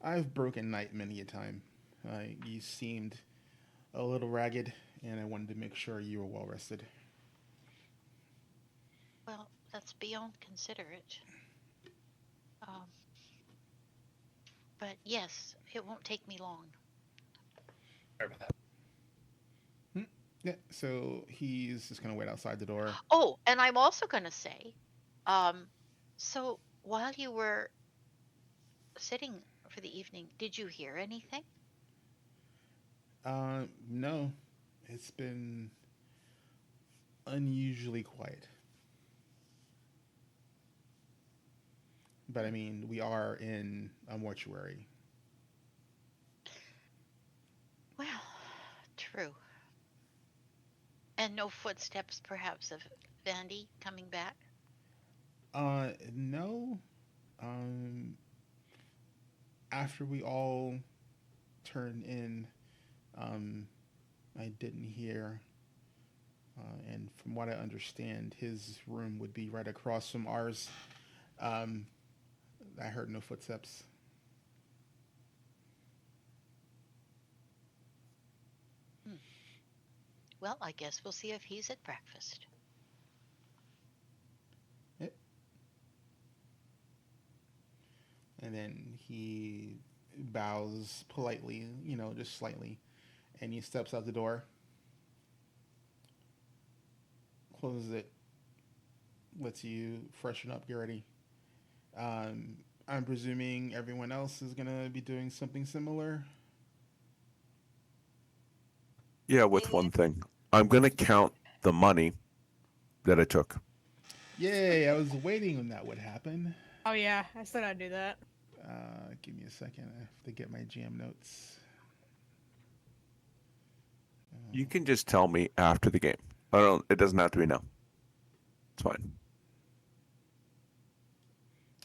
I've broken night many a time. You seemed a little ragged, and I wanted to make sure you were well rested. Well, that's beyond considerate. Um, but yes, it won't take me long. Yeah. So he's just gonna wait outside the door. Oh, and I'm also going to say, so while you were sitting for the evening, did you hear anything? No, it's been unusually quiet. But I mean, we are in a mortuary. Well, true. And no footsteps, perhaps, of Vandy coming back? No. After we all turn in I didn't hear. And from what I understand, his room would be right across from ours. Um, I heard no footsteps. Hmm. Well, I guess we'll see if he's at breakfast. Yep. And then he bows politely, just slightly, and he steps out the door, closes it, lets you freshen up, get ready. Um, I'm presuming everyone else is gonna be doing something similar. Yeah, with one thing. I'm going to count the money that I took. Yay! I was waiting when that would happen. Oh yeah, I said I'd do that. Give me a second. I have to get my jam notes. You can just tell me after the game. It doesn't have to be now. It's fine.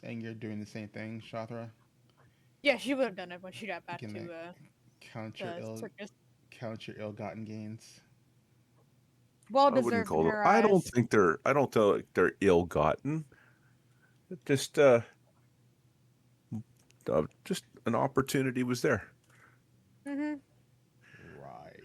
And you're doing the same thing, Shathra. Yeah, she would have done it when she got back Can to count your the circus. count your ill-gotten gains. Well I wouldn't deserved in call them. her I don't eyes. think they're. I don't feel like they're ill-gotten. Just just an opportunity was there. Mm-hmm. Right.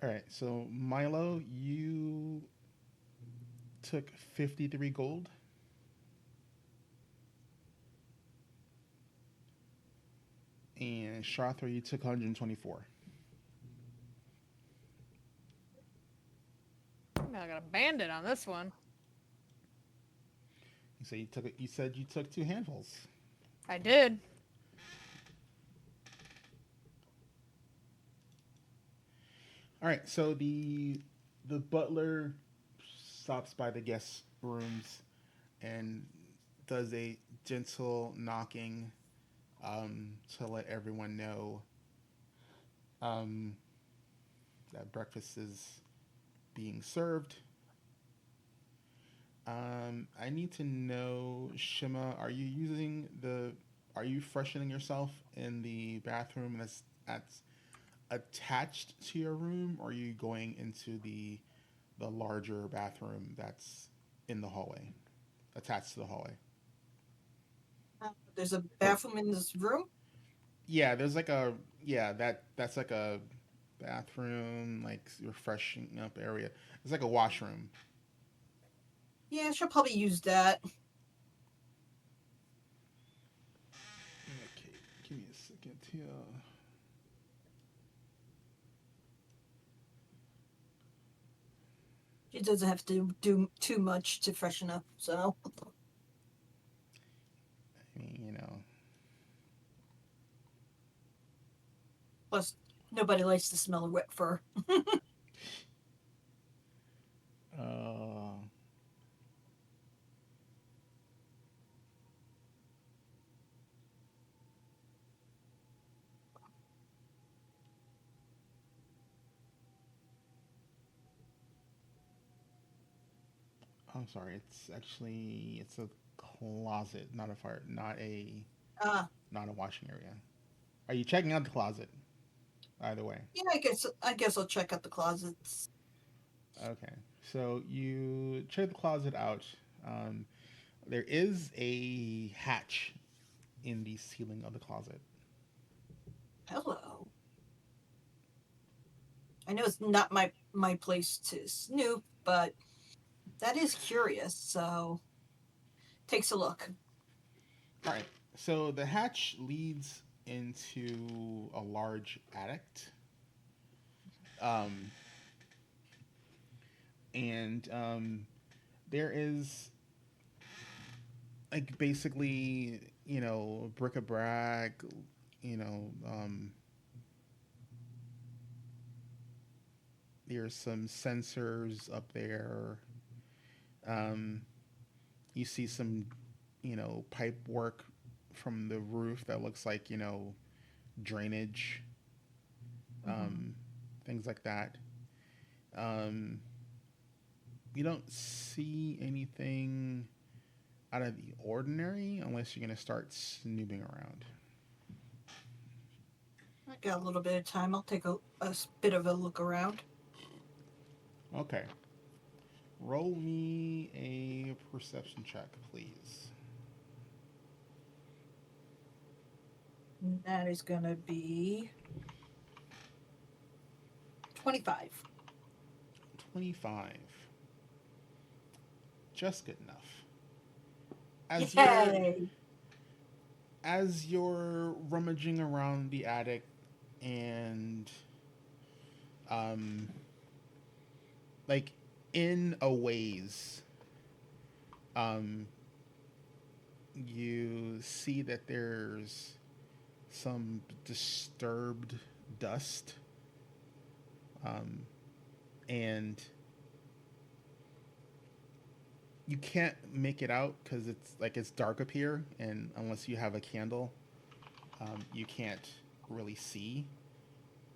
All right. So Milo, you took 53 gold. And Shathra, you took 124. I got a bandit on this one. So you took it. You said you took 2 handfuls. I did. All right. So the butler stops by the guest rooms and does a gentle knocking to let everyone know um, that breakfast is being served. I need to know, Shima, are you freshening yourself in the bathroom that's attached to your room, or are you going into the larger bathroom that's in the hallway, attached to the hallway? There's a bathroom in this room. Yeah, there's like a yeah that's like a bathroom, like refreshing up area. It's like a washroom. Yeah, she'll probably use that. Okay, give me a second here. She doesn't have to do too much to freshen up, so. I mean, Plus, nobody likes the smell of wet fur. uh, I'm sorry. It's a closet, not a fire, Ah, not a washing area. Are you checking out the closet? Either way. yeah, I guess I'll check out the closets. Okay. So you check the closet out. Um, there is a hatch in the ceiling of the closet. Hello. I know it's not my place to snoop, but that is curious, so takes a look. All right. So the hatch leads into a large attic. Um, and there is like basically bric-a-brac, you know um, there's some sensors up there. um, you see some pipe work from the roof that looks like drainage, things like that. You don't see anything out of the ordinary unless you're going to start snooping around. I got a little bit of time. I'll take a bit of a look around. Okay. Roll me a perception check, please. That is going to be 25. 25. Just good enough. Yay! As you're rummaging around the attic and like in a ways you see that there's some disturbed dust and you can't make it out because it's dark up here, and unless you have a candle, you can't really see.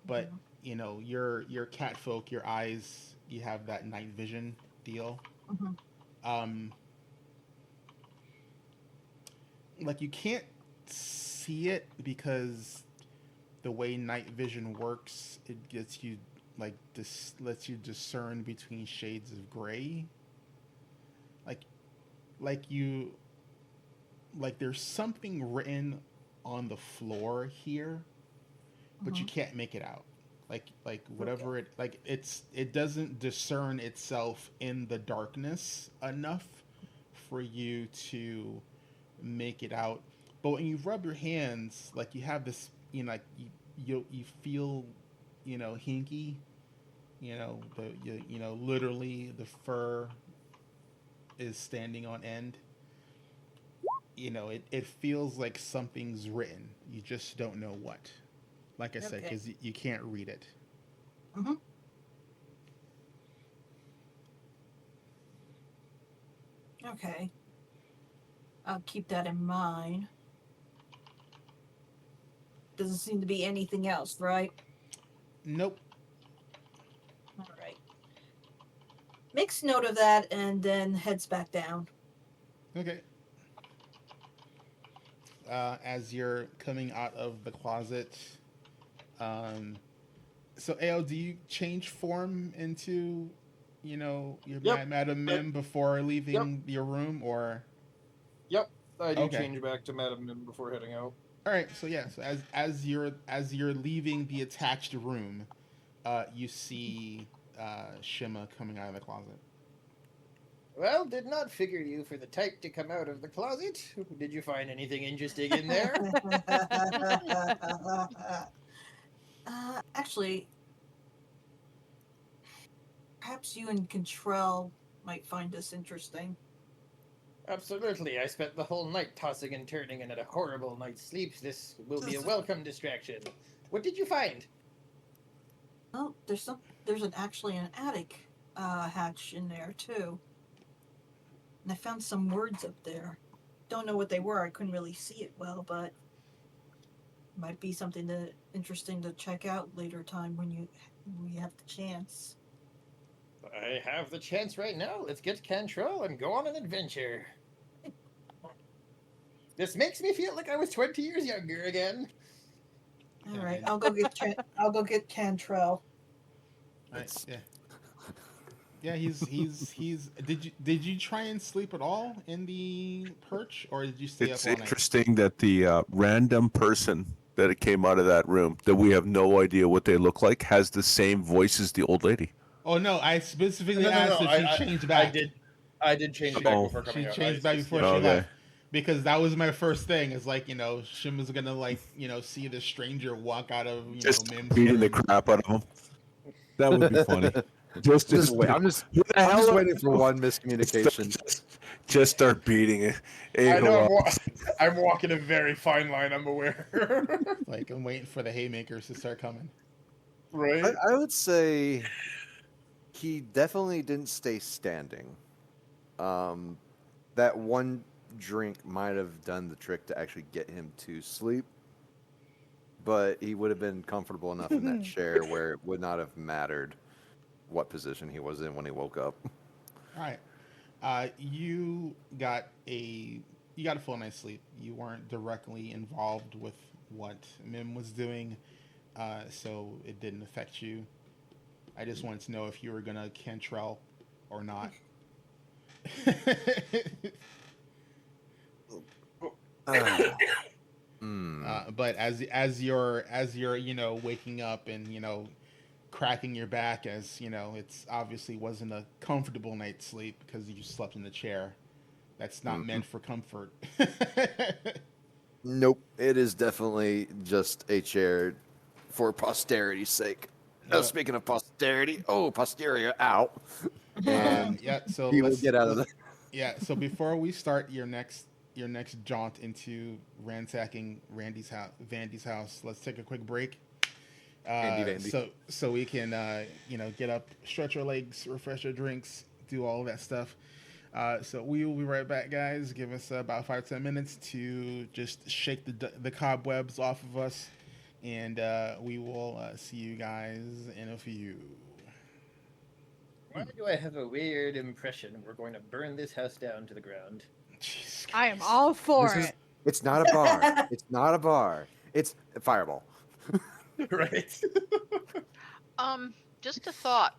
But you know, your cat folk, your eyes, you have that night vision deal. Like you can't see it because the way night vision works, it gets you like this lets you discern between shades of gray. Like there's something written on the floor here, but you can't make it out. Like whatever it doesn't discern itself in the darkness enough for you to make it out. But when you rub your hands, like you have this, you know, like you feel, you know, hinky, you know, literally the fur is standing on end. You know, it feels like something's written. You just don't know what. Like I said, because you can't read it. Okay. I'll keep that in mind. Doesn't seem to be anything else, right? Nope. All right. Makes note of that and then heads back down. Okay. As you're coming out of the closet, so AO, do you change form into, you know, your Madam Mim before leaving your room, or? Yep, I do change back to Madam Mim before heading out. All right, so yeah, so as you're leaving the attached room, you see Shima coming out of the closet. Well, did not figure you for the type to come out of the closet. Did you find anything interesting in there? Actually, perhaps you and Contrell might find this interesting. Absolutely. I spent the whole night tossing and turning and had a horrible night's sleep. This will be a welcome distraction. What did you find? Oh, there's actually an attic hatch in there too. And I found some words up there. Don't know what they were. I couldn't really see it well, but might be something interesting to check out later time when we have the chance. I have the chance right now. Let's get control and go on an adventure. This makes me feel like I was 20 years younger again. All right, I'll go get Cantrell. Right. Yeah. Yeah, he's. Did you try and sleep at all in the perch, or did you stay It's up all night? interesting that the random person that it came out of that room that we have no idea what they look like has the same voice as the old lady. Oh no! I specifically asked if she changed back. I did change back before coming out. She changed back before she left. Because that was my first thing. Is like, you know, Shima's gonna like, you know, see the stranger walk out of, you just know, Mim's beating the room. crap out of him. That would be funny. I'm just waiting for one miscommunication. Just start beating it. I know I'm walking a very fine line. I'm aware. Like I'm waiting for the haymakers to start coming. Right. I would say he definitely didn't stay standing. That one drink might have done the trick to actually get him to sleep. but he would have been comfortable enough in that chair where it would not have mattered what position he was in when he woke up. All right. You got a full night's sleep. You weren't directly involved with what Mim was doing, so it didn't affect you. I just wanted to know if you were gonna Cantrell or not. But as you're waking up and cracking your back, as it's obviously wasn't a comfortable night's sleep because you slept in the chair. That's not meant for comfort. Nope, it is definitely just a chair for posterity's sake. Speaking of posterity, posterior out. And yeah, so he will get out of the. Yeah, so before we start your next jaunt into ransacking Vandy's house, let's take a quick break. Vandy. So we can get up, stretch our legs, refresh our drinks, do all of that stuff. So we will be right back, guys. Give us about 5-10 minutes to just shake the cobwebs off of us, and we will see you guys in a few. Why do I have a weird impression we're going to burn this house down to the ground? Jesus I am Christ. all for This is- it. It's not a bar. It's not a bar. It's a fireball. Right. Just a thought.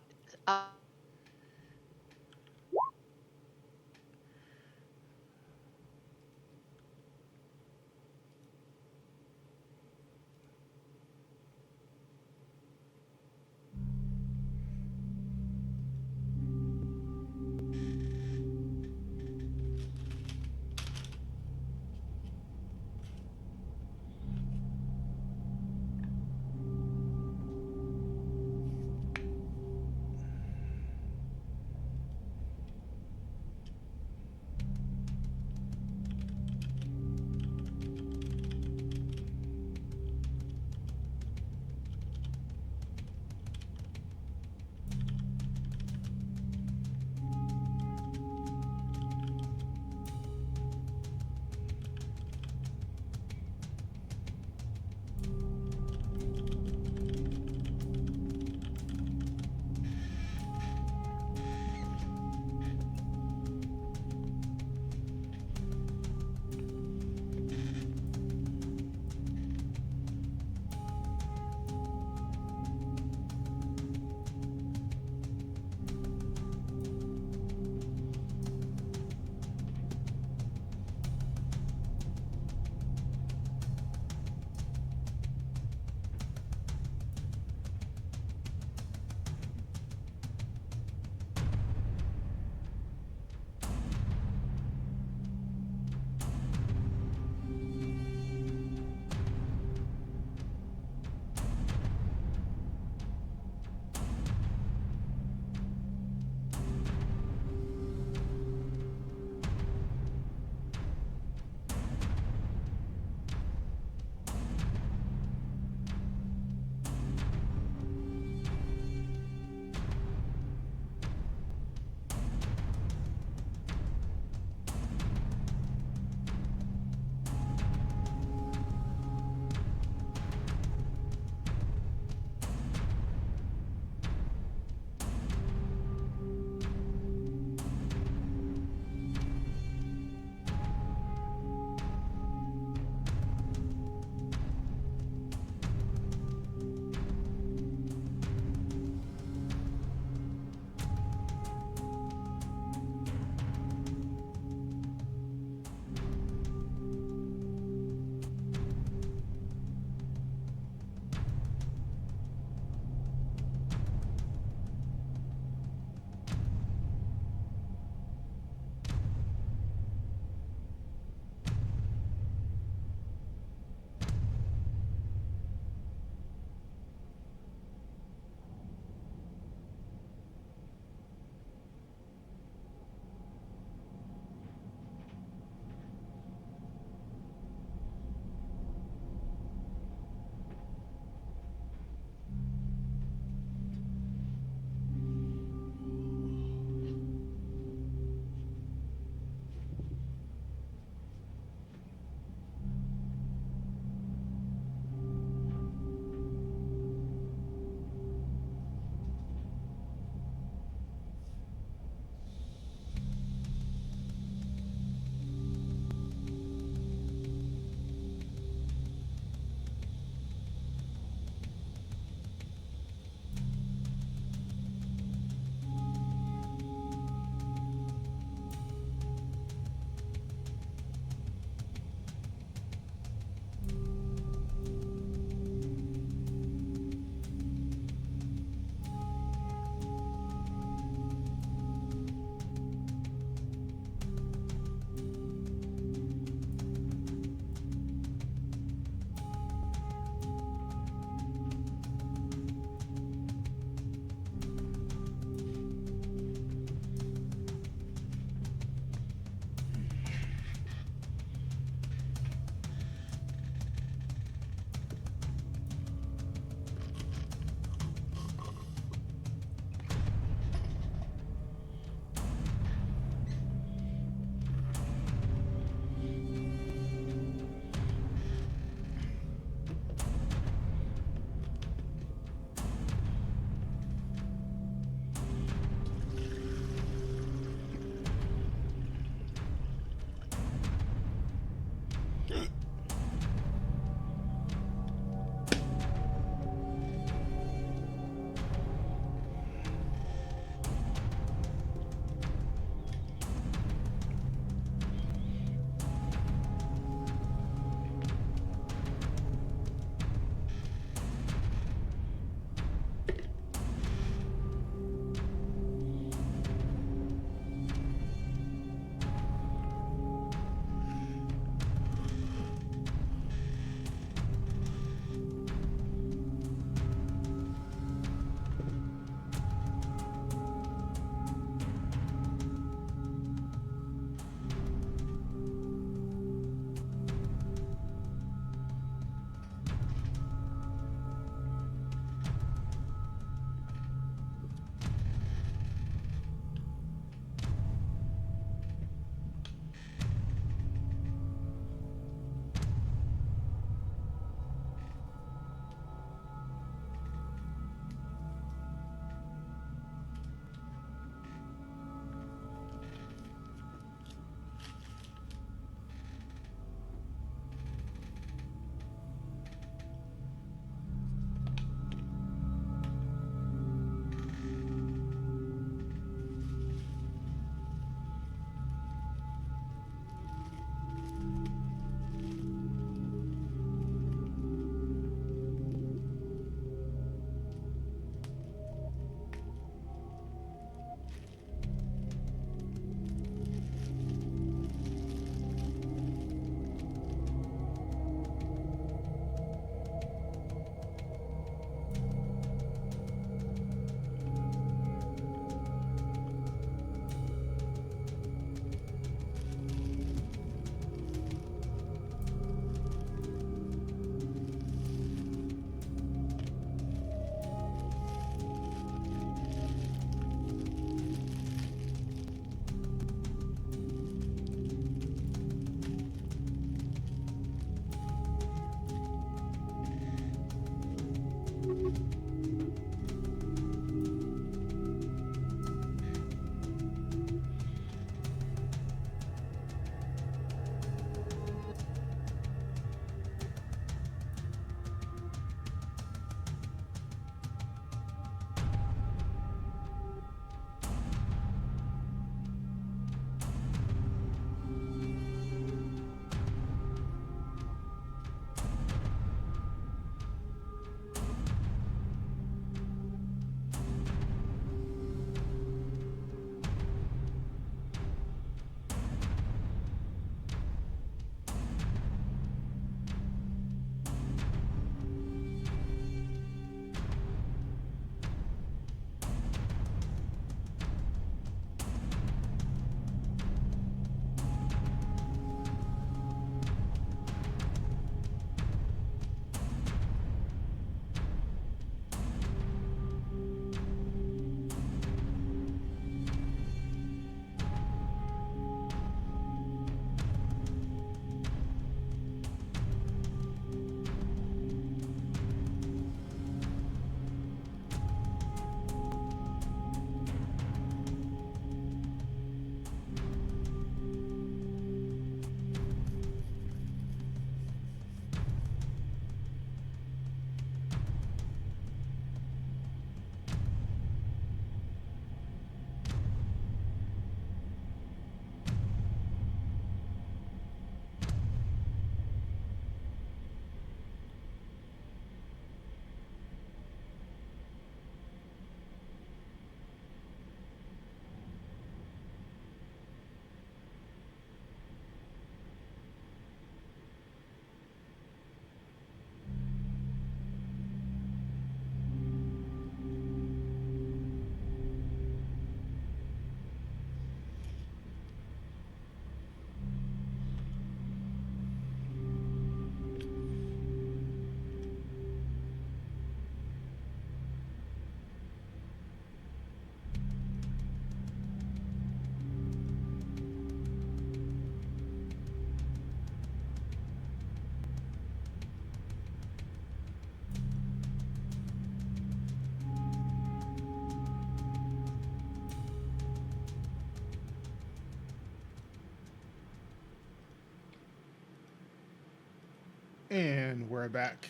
And we're back.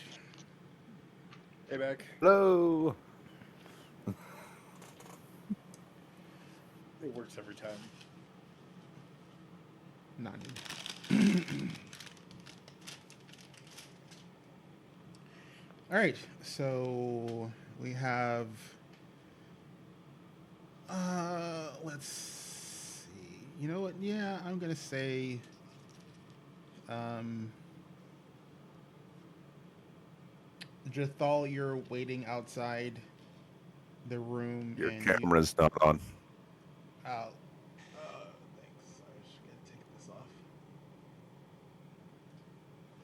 Hey, back. Hello. It works every time. None. All right. So we have. Let's see. You know what? Yeah, I'm gonna say. Um. Jathal, you're waiting outside the room, Your and camera's not on. Thanks. I just gotta take this off.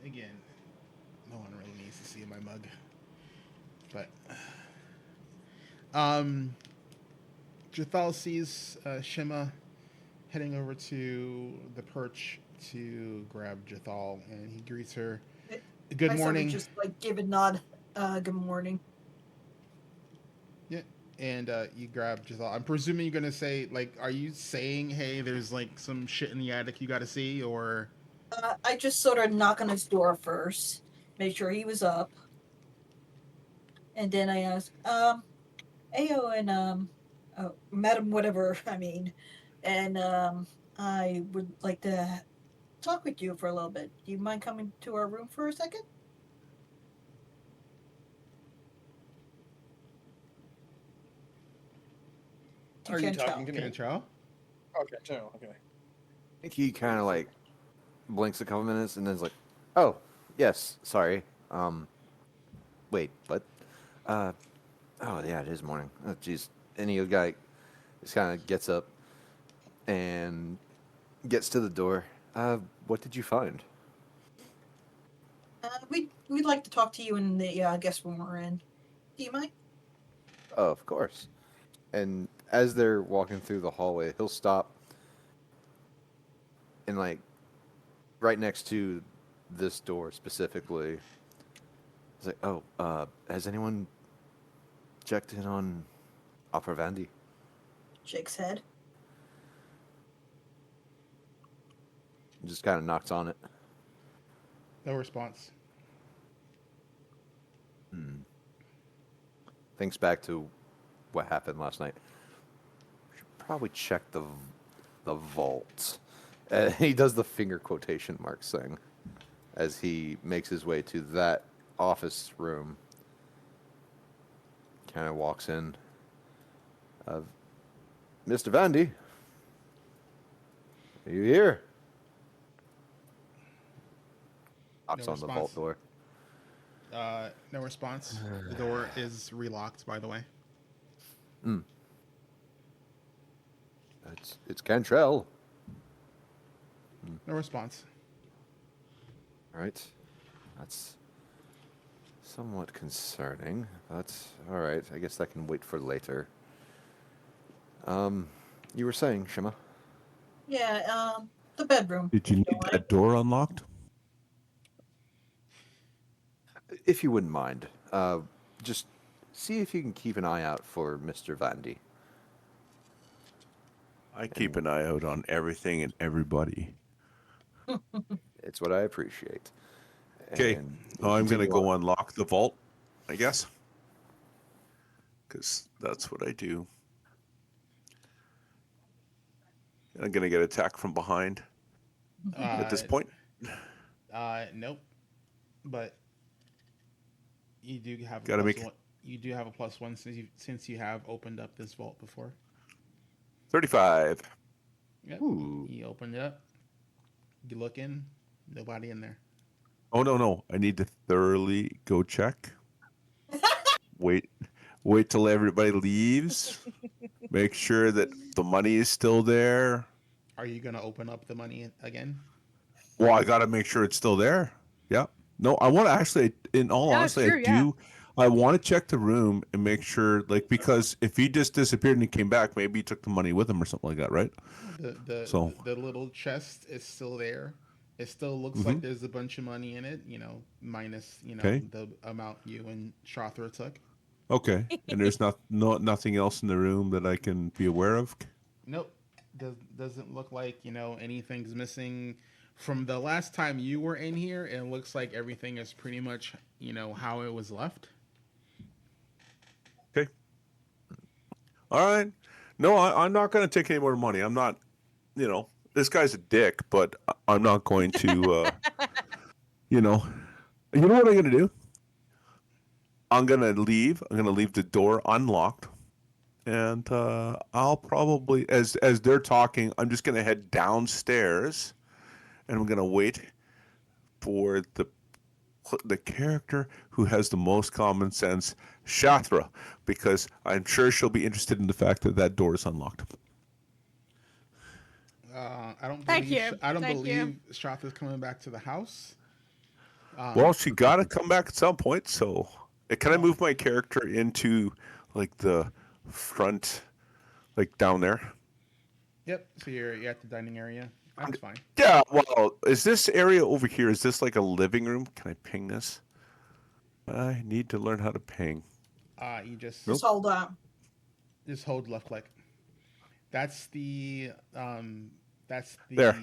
Again, no one really needs to see my mug. But Jathal sees Shima heading over to the perch to grab Jathal, and he greets her. Good I sort of morning. just like give a nod. Good morning. Yeah, and you grab Jathal. I'm presuming you're gonna say, like, are you saying, hey, there's like some shit in the attic you gotta see, or? I just sort of knock on his door first, make sure he was up, and then I ask, Ayo and Madam whatever I mean, and I would like to talk with you for a little bit. Do you mind coming to our room for a second? Are you talking to me? Cantrell? Okay, so, okay. I think he kind of like blinks a couple minutes and then's like, "Oh, yes, sorry. Wait, what? Oh yeah, it is morning. Oh jeez." And the guy just kind of gets up and gets to the door. What did you find? We'd like to talk to you in the guest room we're in. Do you mind? Oh, of course. And as they're walking through the hallway, he'll stop and like right next to this door specifically. He's like, "Oh, has anyone checked in on Opera Vandy?" Shakes head. And just kind of knocks on it. No response. Thinks back to what happened last night. Should probably check the vault. He does the finger quotation marks thing as he makes his way to that office room. Kind of walks in. Mr. Vandy, are you here? Knocks No on the vault response. door. No response. The door is relocked, by the way. It's Cantrell. No response. All right. That's somewhat concerning, but all right. I guess that can wait for later. You were saying, Shima? Yeah, the bedroom. Did you if need don't mind. that door unlocked? If you wouldn't mind, just see if you can keep an eye out for Mr. Vandy. I keep an eye out on everything and everybody. It's what I appreciate. Okay, And I'm gonna continue go on. unlock the vault, I guess, because that's what I do. I'm gonna get attacked from behind at this point. Nope. But you do have a Gotta plus make- one. You do have a +1 since you have opened up this vault before. 35. Yep. Ooh. You opened it up. You look in. Nobody in there. Oh no! I need to thoroughly go check. Wait till everybody leaves. Make sure that the money is still there. Are you gonna open up the money again? Well, I gotta make sure it's still there. Yeah. No, I want to actually. In all Yeah, honesty, sure, I yeah. do. I want to check the room and make sure, like, because if he just disappeared and he came back, maybe he took the money with him or something like that, right? So- The little chest is still there. It still looks Mhm. like there's a bunch of money in it. Minus Okay. the amount you and Shrothra took. Okay. And there's nothing else in the room that I can be aware of. Nope. Doesn't look like anything's missing. From the last time you were in here, it looks like everything is pretty much, how it was left. Okay. All right. No, I'm not going to take any more money. I'm not, this guy's a dick, but I'm not going to, you know what I'm going to do? I'm going to leave. I'm going to leave the door unlocked. And I'll probably, as they're talking, I'm just going to head downstairs, and I'm going to wait for the character who has the most common sense, Shathra, because I'm sure she'll be interested in the fact that that door is unlocked. I don't Thank believe you. I don't Thank you. believe Shathra's coming back to the house. Well, she got to come back at some point, so can I move my character into like the front, like down there? Yep. So you're at the dining area. That's fine. Yeah, well, is this area over here, is this like a living room? Can I ping this? I need to learn how to ping. You just Just hold on. just hold left click. That's the There.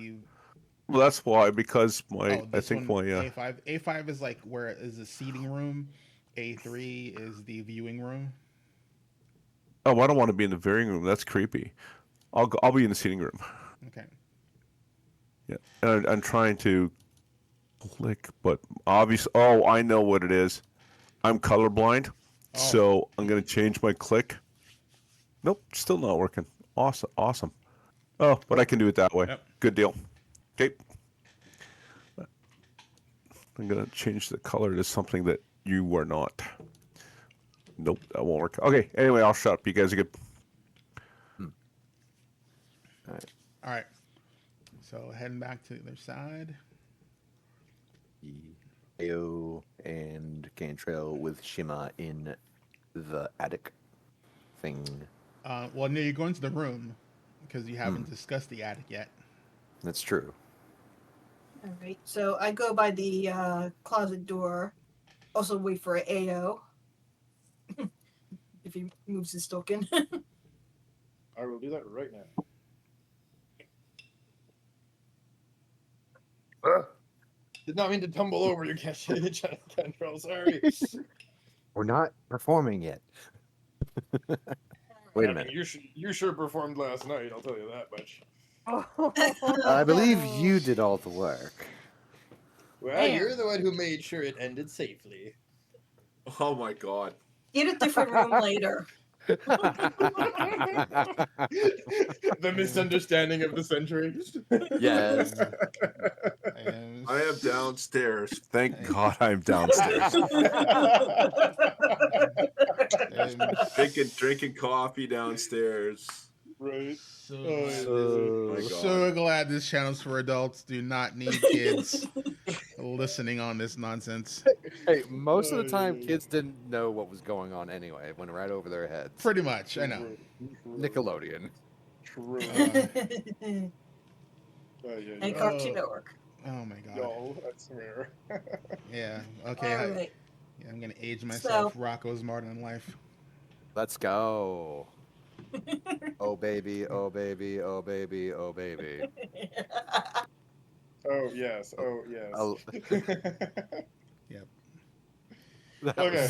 Well, that's why, because I this think one, my A5 is like where is the seating room. A3 is the viewing room. I don't want to be in the viewing room. That's creepy. I'll be in the seating room. Okay. Yeah, and I'm trying to click, but obviously, oh, I know what it is. I'm colorblind, so I'm gonna change my click. Nope, still not working. Awesome. Oh, but I can do it that way. Yep. Good deal. Okay. I'm gonna change the color to something that you are not. Nope, that won't work. Okay. Anyway, I'll shut up. You guys are good. All right. So heading back to the other side. Ao and Cantrell with Shima in the attic thing. Well, no, you're going to the room because you haven't discussed the attic yet. That's true. All right. So I go by the closet door. Also wait for AO. If he moves his token. I will do that right now. Did not mean to tumble over you, Cantrell. Sorry. We're not performing yet. Wait a minute. You sure performed last night. I'll tell you that much. I believe you did all the work. Well, Damn. you're the one who made sure it ended safely. Oh my god. Get a different room later. The misunderstanding of the century. Yes. I am downstairs. Thank God I'm downstairs. drinking coffee downstairs. Right. So glad this channel's for adults. Do not need kids listening on this nonsense. Hey, most of the time, kids didn't know what was going on anyway. It went right over their heads. Pretty much, I know. Nickelodeon. True. And Cartoon Network. Oh my god. Yo, that's rare. Yeah. Okay. All right. Yeah, I'm gonna age myself. So- Rocco's Modern Life. Let's go. Oh baby, oh baby, oh baby, oh baby. Oh yes. Oh yes. Oh. Yep. Okay.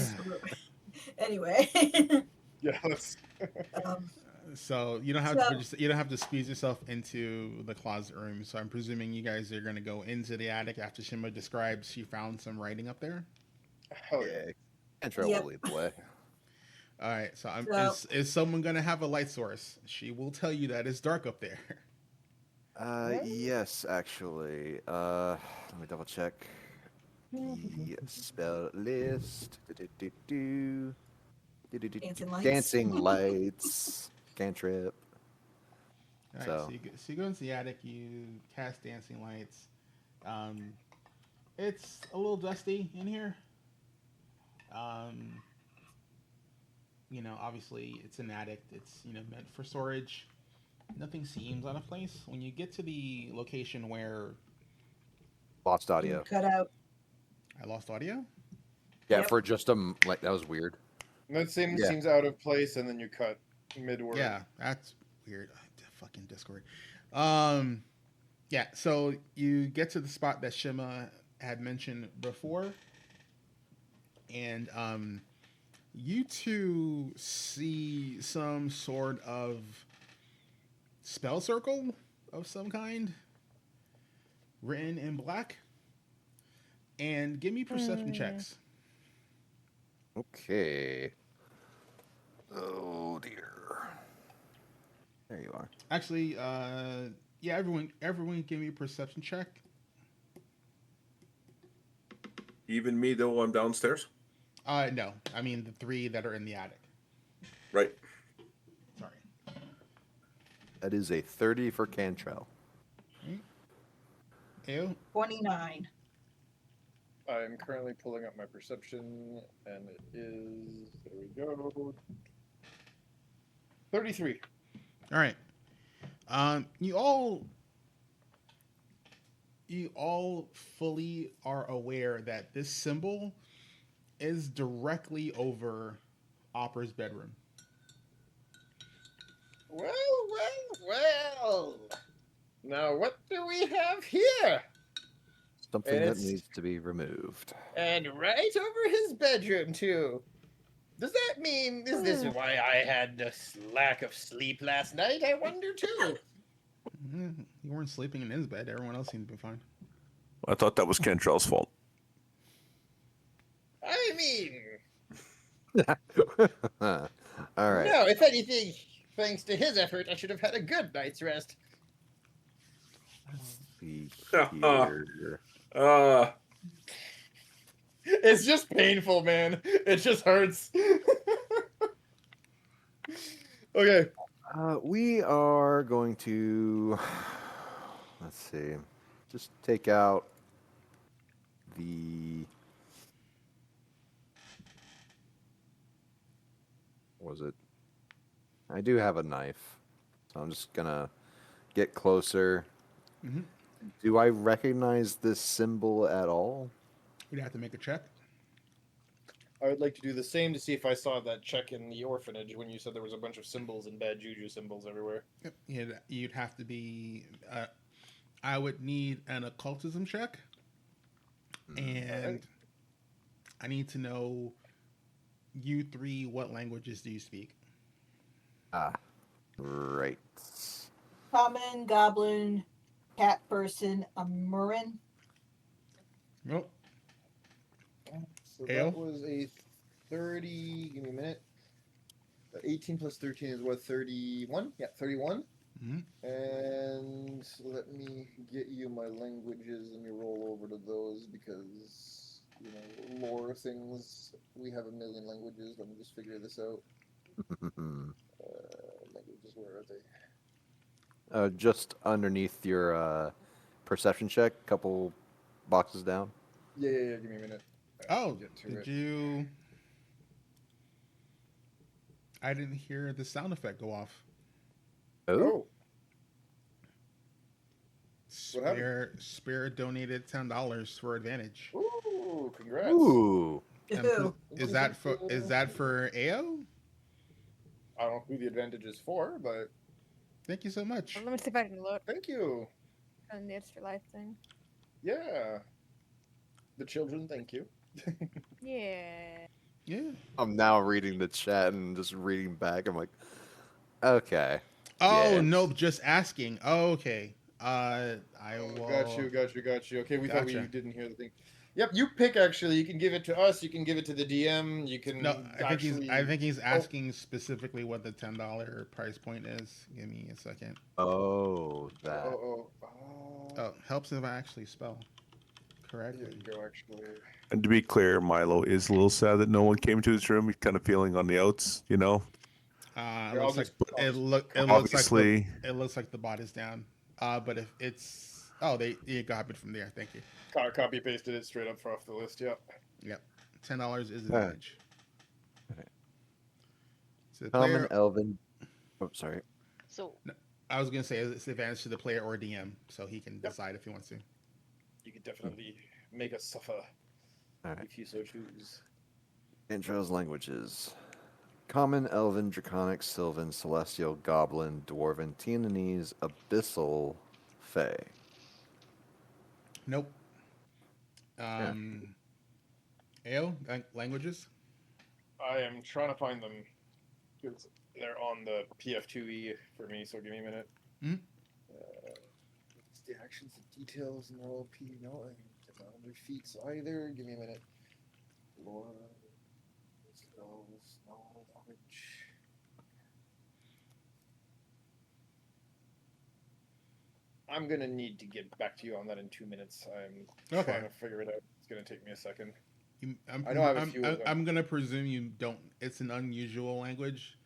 Anyway. Yeah. Let's. So you don't have you don't have to squeeze yourself into the closet room. So I'm presuming you guys are gonna go into the attic after Shima describes she found some writing up there. Hell yeah. Yeah. Cantrell Yep. will lead the way. All right. So So- is someone gonna have a light source? She will tell you that it's dark up there. Yes, actually. Let me double check. Yes, spell list. Do-do-do-do. Do-do-do-do. Dancing lights. Dancing lights. Cantrip. All right, So- so you go into the attic, you cast dancing lights. It's a little dusty in here. Obviously it's an attic. It's meant for storage. Nothing seems out of place. When you get to the location where Lost audio. Cut out. I lost audio, Yeah, Yep. for just like that was weird. That seems Yeah. seems out of place, and then you cut mid-word. yeah, that's weird. Fucking Discord. Yeah, so you get to the spot that Shima had mentioned before, and you two see some sort of spell circle of some kind written in black. And give me perception checks. Okay. Oh dear. There you are. Actually, yeah, everyone, give me a perception check. Even me, though I'm downstairs. No, I mean the 3 that are in the attic. Right. Sorry. That is a 30 for Cantrell. Ew. 29. I'm currently pulling up my perception, and it is, there we go, 33. All right. You all fully are aware that this symbol is directly over Opera's bedroom. Well. Now, what do we have here? Something And that it's- needs to be removed. And right over his bedroom, too. Does that mean, is this why I had this lack of sleep last night? I wonder, too. You weren't sleeping in his bed. Everyone else seemed to be fine. I thought that was Cantrell's fault. I mean, All right. no, if anything, thanks to his effort, I should have had a good night's rest. See here. It's just painful, man. It just hurts. Okay. We are going to, let's see, just take out the, what was it? I do have a knife, so I'm just gonna get closer. Mhm. Do I recognize this symbol at all? We'd have to make a check. I would like to do the same to see if I saw that check in the orphanage when you said there was a bunch of symbols and bad juju symbols everywhere. Yep. You'd have to be. I would need an occultism check, and Alright. I need to know you 3 what languages do you speak? Right. Common, goblin, cat person, a Murin. Nope. So Ale? that was a 30. Give me a minute. 18 plus 13 is what, 31? Yeah, 31. Mhm. And let me get you my languages. Let me roll over to those because, lore things. We have a million languages. Let me just figure this out. Languages, where are they? Just underneath your perception check, couple boxes down. Yeah. Give me a minute. Oh, Get to did it. you? I didn't hear the sound effect go off. Oh, What Spare donated $10 for advantage. ooh, congrats. Ooh. And Ew. is that for AO? I don't know who the advantage is for, but Thank you so much. Let me see if I can look thank you. on the extra life thing. Yeah. The children, thank you. Yeah. Yeah. I'm now reading the chat and just reading back. I'm like, okay. Oh Yes. nope, just asking. Oh, okay. I will. Got you. Okay, we thought we Gotcha. didn't hear the thing. Yep, you pick actually. You can give it to us. You can give it to the DM. You can No, actually. I think he's asking specifically what the $10 price point is. Give me a second. Oh, that. Oh, helps if I actually spell Here correctly. you go. Actually, And to be clear, Milo is a little sad that no one came to his room. He's kind of feeling on the outs, Here, It I'll looks like just- it looks like Obviously, it looks like the bot is down. But if it's they got it from there. Thank you. copy pasted it straight up off the list. Yep. Yep, $10 is Alright. advantage. So the Common player, Elven. Oh, sorry. So I was gonna say it's advantage to the player or DM, so he can decide if he wants to. You can definitely make us suffer Alright. if you so choose. Intros languages. Common, Elven, Draconic, Sylvan, Celestial, Goblin, Dwarven, Tianese, Abyssal, Fey. Nope. Languages? I am trying to find them. Because they're on the PF2E for me, so give me a minute. Mhm. It's the actions, the details, no P, no, I get my other feats either. Give me a minute. Lore, skills, knowledge. I'm gonna need to get back to you on that in 2 minutes. I'm Okay. trying to figure it out. It's gonna take me a second. I'm, I know I have a few of them. I'm gonna presume you don't. It's an unusual language.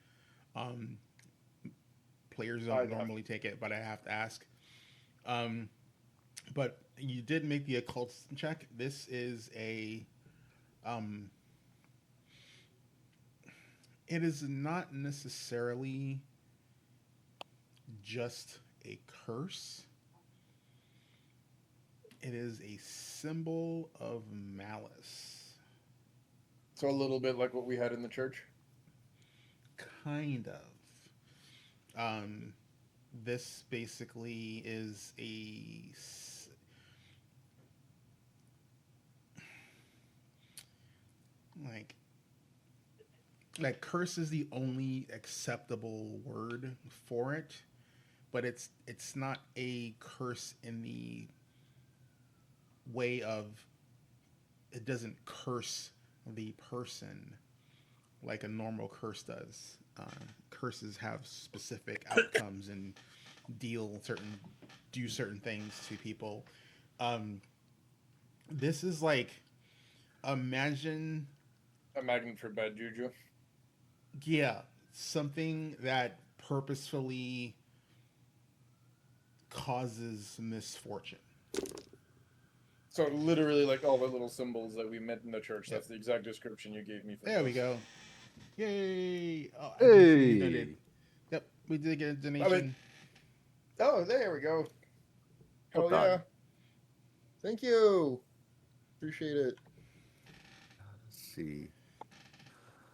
Um, Players don't normally take it, but I have to ask. But you did make the occult check. This is a. It is not necessarily just a curse. It is a symbol of malice. So a little bit like what we had in the church. Kind of. This basically is like curse is the only acceptable word for it, but it's not a curse in the way of it doesn't curse the person like a normal curse does. Curses have specific outcomes and do certain things to people. This is like imagine A magnet for bad juju. something that purposefully causes misfortune. So literally like all the little symbols that we met in the church. That's the exact description you gave me. For There we this. go. Yay! Oh, Hey! Yep, we did get a donation. Oh, there we go. Hell Well done. yeah. Thank you. Appreciate it. Let's see.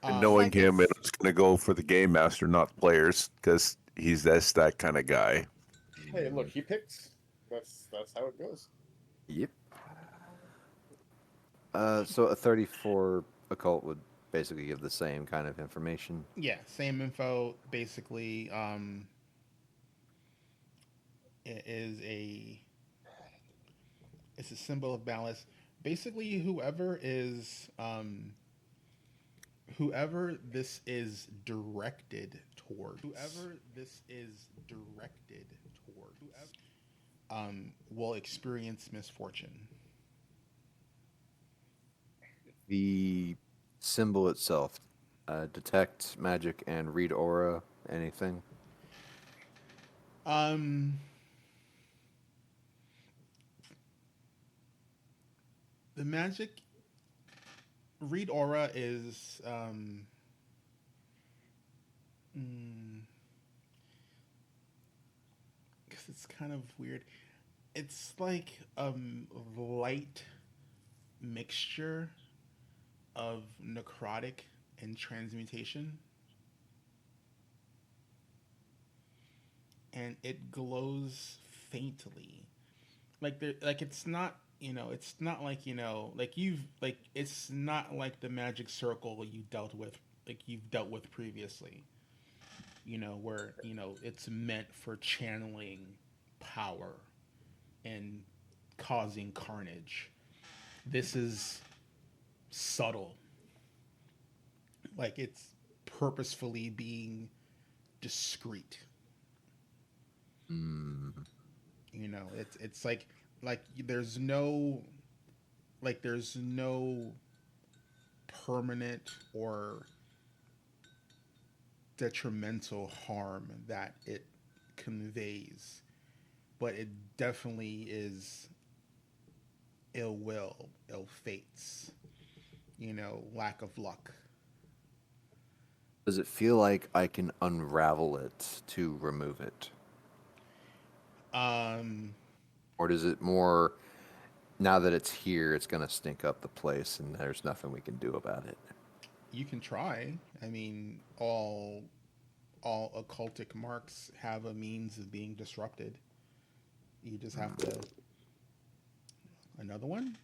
And knowing Like him, it's- it's going to go for the game master, not the players, because he's that kind of guy. Hey, look, he picks. That's how it goes. Yep. So a 34 occult would basically give the same kind of information. Yeah, same info. Basically, it is it's a symbol of balance. Basically, whoever this is directed toward, will experience misfortune. The symbol itself, detect magic and read aura, anything? The magic read aura is because it's kind of weird. It's like a light mixture of necrotic and transmutation, and it glows faintly. Like it's not it's not like it's not like the magic circle you've dealt with previously. Where it's meant for channeling power and causing carnage. This is subtle. Like it's purposefully being discreet. It's like there's no permanent or detrimental harm that it conveys, but it definitely is ill will, ill fates, lack of luck. Does it feel like I can unravel it to remove it? Or does it more, now that it's here, it's going to stink up the place and there's nothing we can do about it? You can try. I mean, all occultic marks have a means of being disrupted. You just have to Another one?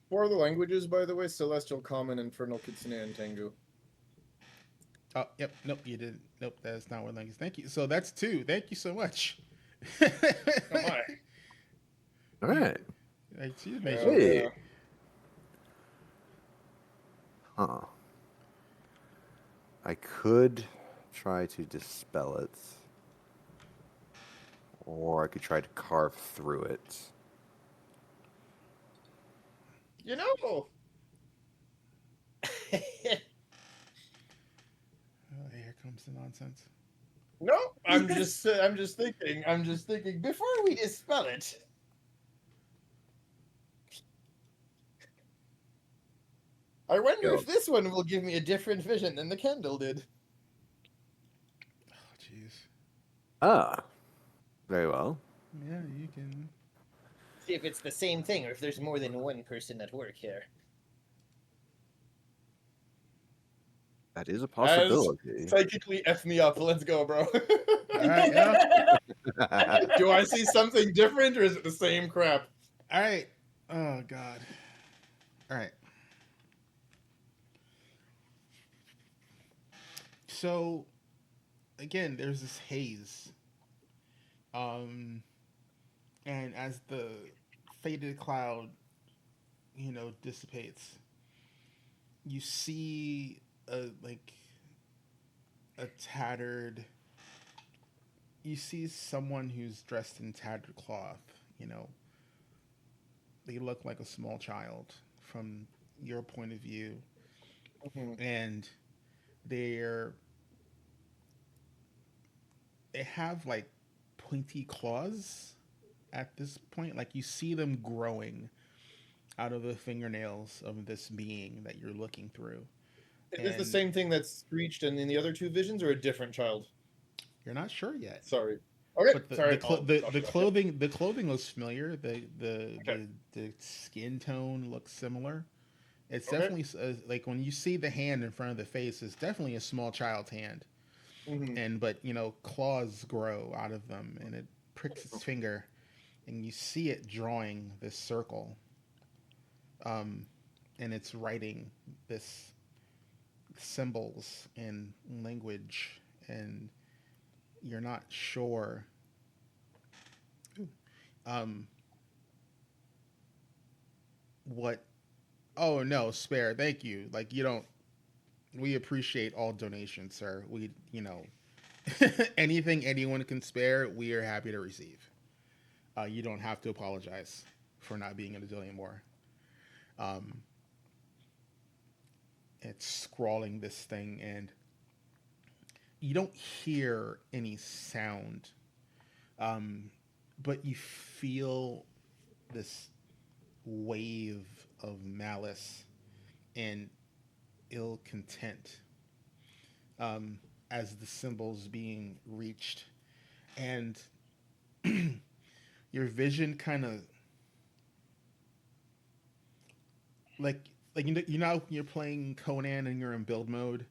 For the languages, by the way, Celestial, Common, Infernal, Kitsune, and Tengu. Oh, yep. Nope, you didn't. Nope, that's not what language. Thank you. So that's 2. Thank you so much. Oh my. All right. Like, she Yeah, made Hey. yeah. Huh. I could try to dispel it, or I could try to carve through it. You know. Oh, here comes the nonsense. No, I'm just thinking. Before we dispel it, I wonder Go. if this one will give me a different vision than the candle did. Oh, jeez. Ah. Very well. Yeah, you can. See if it's the same thing or if there's more than one person at work here. That is a As possibility. psychically F me up. Let's go, bro. All right, yeah. Do I see something different or is it the same crap? All right. Oh, God. All right. So, again, there's this haze. And as the faded cloud, dissipates, you see a tattered. You see someone who's dressed in tattered cloth. They look like a small child from your point of view, and they're they have like pointy claws at this point. Like you see them growing out of the fingernails of this being that you're looking through. Is this the And same thing that's screeched in the other 2 visions or a different child? you're not sure yet. Sorry. Okay, But sorry. the clothing looks familiar. The skin tone looks similar. It's Okay. definitely like when you see the hand in front of the face, it's definitely a small child's hand. Mhm. But claws grow out of them, and it pricks its finger, and you see it drawing this circle. And it's writing this symbols and language, and you're not sure what. Oh no, spare. Thank you. Like you don't. We appreciate all donations, sir. We anything anyone can spare, we are happy to receive. You don't have to apologize for not being able to donate more. It's scrawling this thing, and you don't hear any sound, but you feel this wave of malice and ill content as the symbols being reached, and your vision kind of like when you're playing Conan and you're in build mode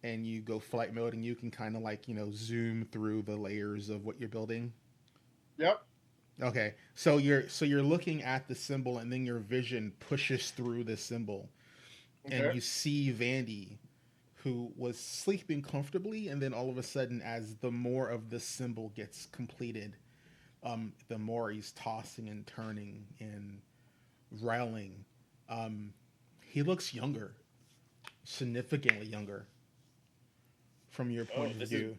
and you go flight mode and you can kind of zoom through the layers of what you're building. Yep. Okay, so you're looking at the symbol and then your vision pushes through the symbol, and you see Vandy, who was sleeping comfortably, and then all of a sudden, as the more of the symbol gets completed, the more he's tossing and turning and riling. He looks younger, significantly younger, from your point of view.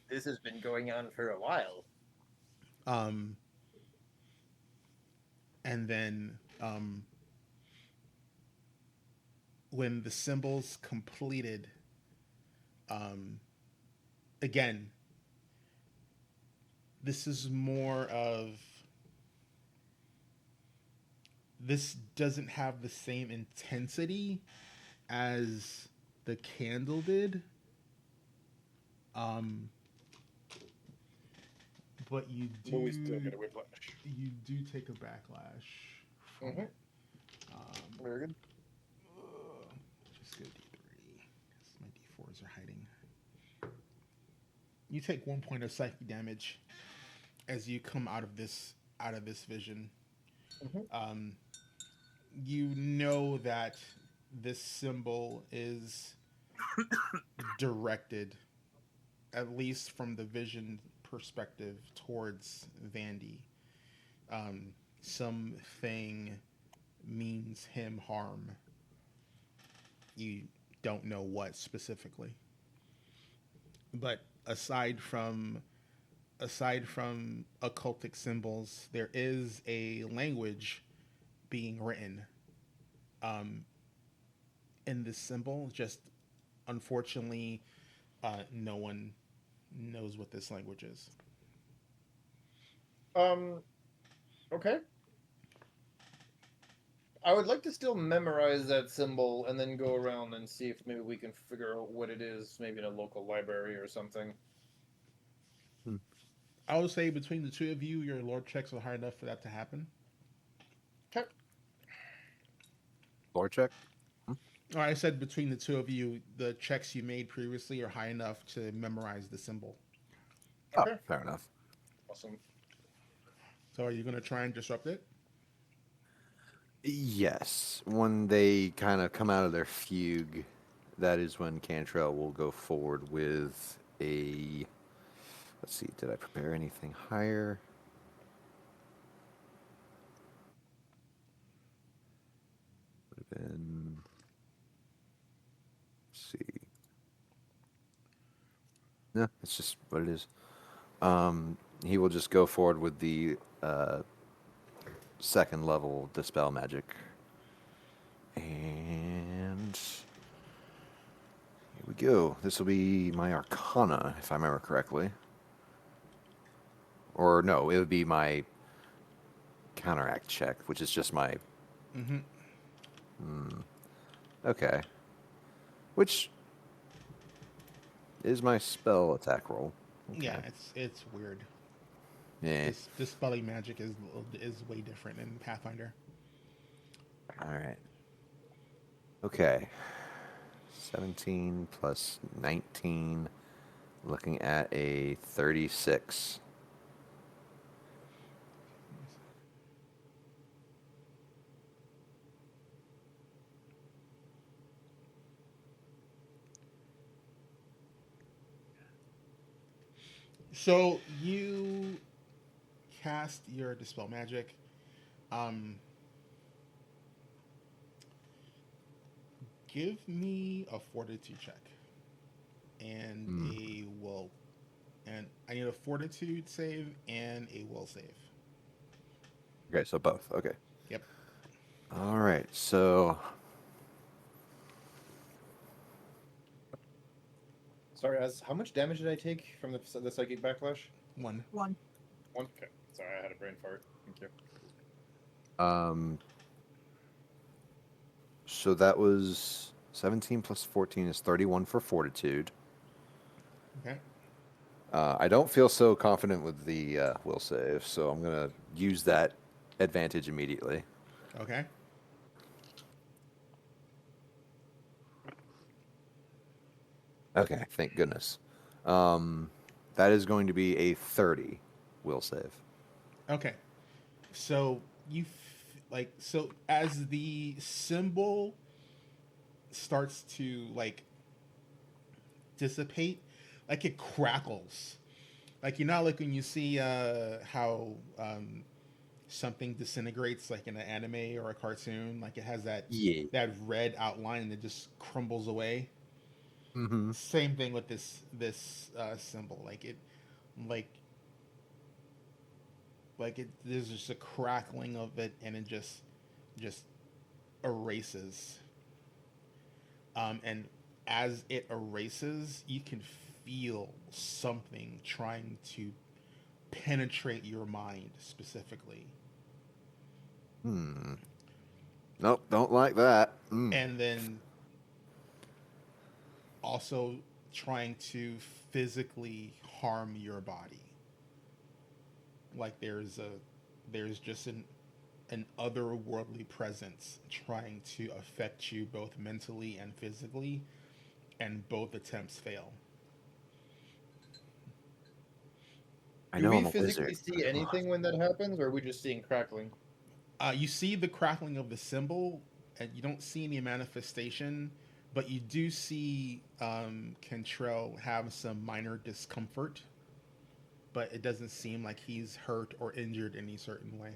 This has been going on for a while. And then when the symbol's completed, again, this is more of this doesn't have the same intensity as the candle did. But you But we still do get a whiplash. take a backlash from it. Very good. Just go D3 because my D4s are hiding. You take 1 point of psychic damage as you come out of this vision. Mhm. You know that this symbol is directed, at least from the vision perspective, towards Vandy. Um, something means him harm. You don't know what specifically, but aside from occultic symbols, there is a language being written um, in this symbol. Just unfortunately, no one knows what this language is. Um. Okay. I would like to still memorize that symbol and then go around and see if maybe we can figure out what it is, maybe in a local library or something. I would say between the two of you, your lore checks are high enough for that to happen. Okay. Lore check. Or I said between the two of you, the checks you made previously are high enough to memorize the symbol. Oh, Okay. fair enough. Awesome. So are you going to try and disrupt it? Yes, when they kind of come out of their fugue, that is when Cantrell will go forward with a. Let's see, did I prepare anything higher? Would have been. Let's see. No, it's just what it is. He will just go forward with the second level dispel magic, and here we go. This will be my Arcana, if I remember correctly. Or no, it would be my counteract check, which is just my. Mm-hmm. Okay. Which is my spell attack roll. Okay. Yeah, it's weird. Yeah. This dispelling magic is way different in Pathfinder. All right. Okay. 17 plus 19. Looking at a 36. So you cast your dispel magic. Um, give me a fortitude check and a will, and I need a fortitude save and a will save. Okay, so both. Okay. Yep. All right. So Sorry, how much damage did I take from the psychic backlash? 1. 1. One. Okay. Sorry, I had a brain fart. Thank you. so that was 17 plus 14 is 31 for fortitude. Okay. I don't feel so confident with the will save, so I'm gonna use that advantage immediately. Okay. Okay, thank goodness. That is going to be a 30 will save. Okay. So so as the symbol starts to dissipate, it crackles. Like when you see how something disintegrates in an anime or a cartoon, it has Yeah. that red outline and it just crumbles away. Mm-hmm. Same thing with this symbol. There's just a crackling of it and it just erases. And as it erases, you can feel something trying to penetrate your mind specifically. Nope, don't like that. And then also trying to physically harm your body. There's just an otherworldly presence trying to affect you both mentally and physically, and both attempts fail. I Do know we I'm a physically wizard. see anything when that happens, or are we just seeing crackling? You see the crackling of the symbol, and you don't see any manifestation, but you do see Cantrell have some minor discomfort, but it doesn't seem like he's hurt or injured any certain way.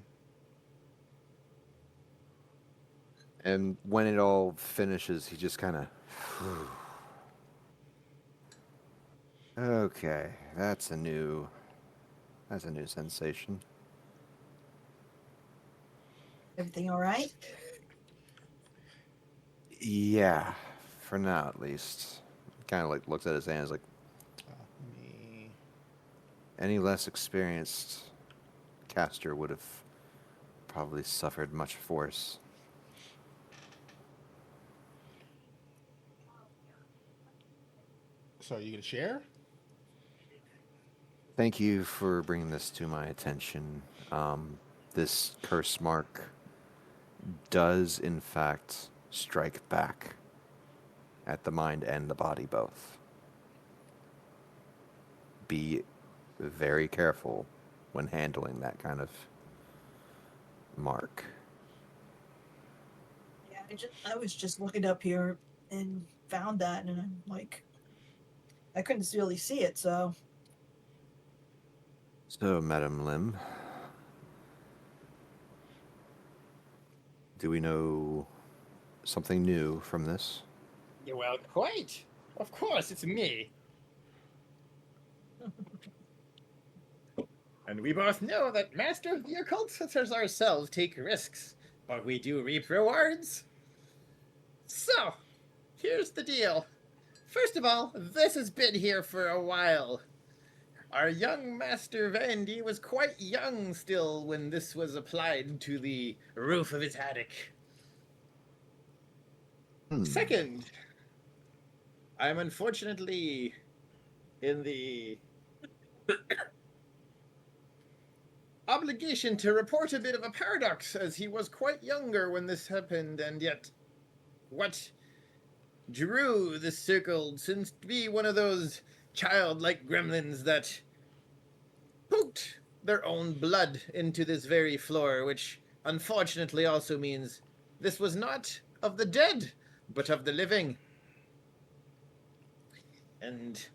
And when it all finishes, he just kind of. Okay, that's a new sensation. Everything all right? Yeah, for now at least. Kind of like looks at his hands like Me. any less experienced caster would have probably suffered much worse. So, are you gonna share? Thank you for bringing this to my attention. This curse mark does, in fact, strike back at the mind and the body both. Be very careful when handling that kind of mark. Yeah, I was just looking up here and found that, and I'm like, I couldn't really see it, so. So, Madam Lim, do we know something new from this? Well, quite. Of course, it's me. And we both know that Master of the Occult such as ourselves take risks, but we do reap rewards. So, here's the deal. First of all, this has been here for a while. Our young Master Vandy was quite young still when this was applied to the roof of his attic. Second, I'm unfortunately in the obligation to report a bit of a paradox, as he was quite younger when this happened, and yet what drew this circle seems to be one of those childlike gremlins that poked their own blood into this very floor, which unfortunately also means this was not of the dead, but of the living. And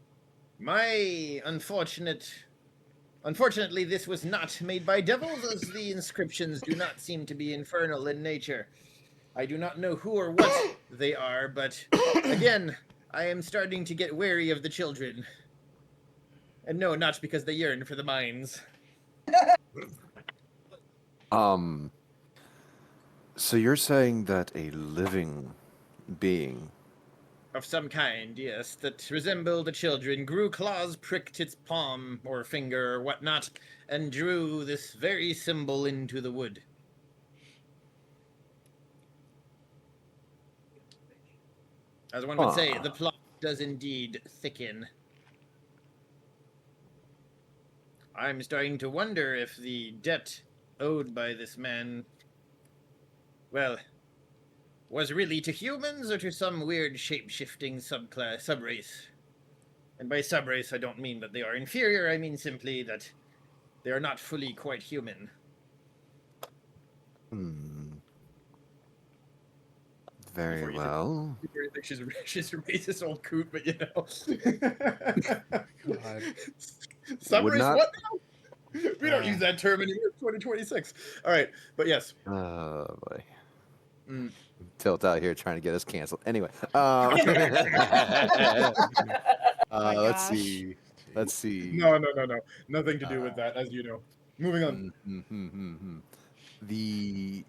my unfortunately, this was not made by devils, as the inscriptions do not seem to be infernal in nature. I do not know who or what they are, but again, I am starting to get wary of the children. And no, not because they yearn for the mines. So you're saying that a living being Of some kind, yes, that resembled the children, grew claws, pricked its palm or finger or whatnot, and drew this very symbol into the wood. As one would say, the plot does indeed thicken. I'm starting to wonder if the debt owed by this man, well, was really to humans or to some weird shape-shifting subrace. And by subrace, I don't mean that they are inferior, I mean simply that they are not fully quite human. Very well. She's a racist old coot, but you know. Subrace, not- what now? We don't use that term anymore. 2026. All right, but yes. Oh boy. Mm. Tilt out here trying to get us canceled. Anyway, My let's gosh. see. Let's see. No. Nothing to do with that, as you know. Moving on. The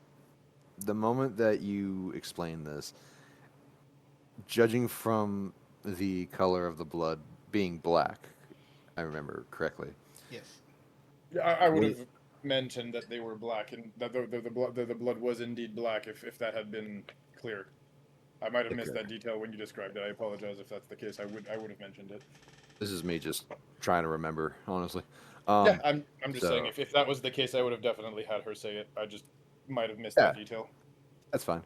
moment that you explain this, judging from the color of the blood being black, I remember correctly. Yes. I would have mentioned that they were black and that the blood was indeed black if that had been clear. I might have missed that detail when you described it. I apologize if that's the case. I would have mentioned it. This is me just trying to remember, honestly. Yeah, I'm just saying if that was the case, I would have definitely had her say it. I just might have missed that detail. That's fine.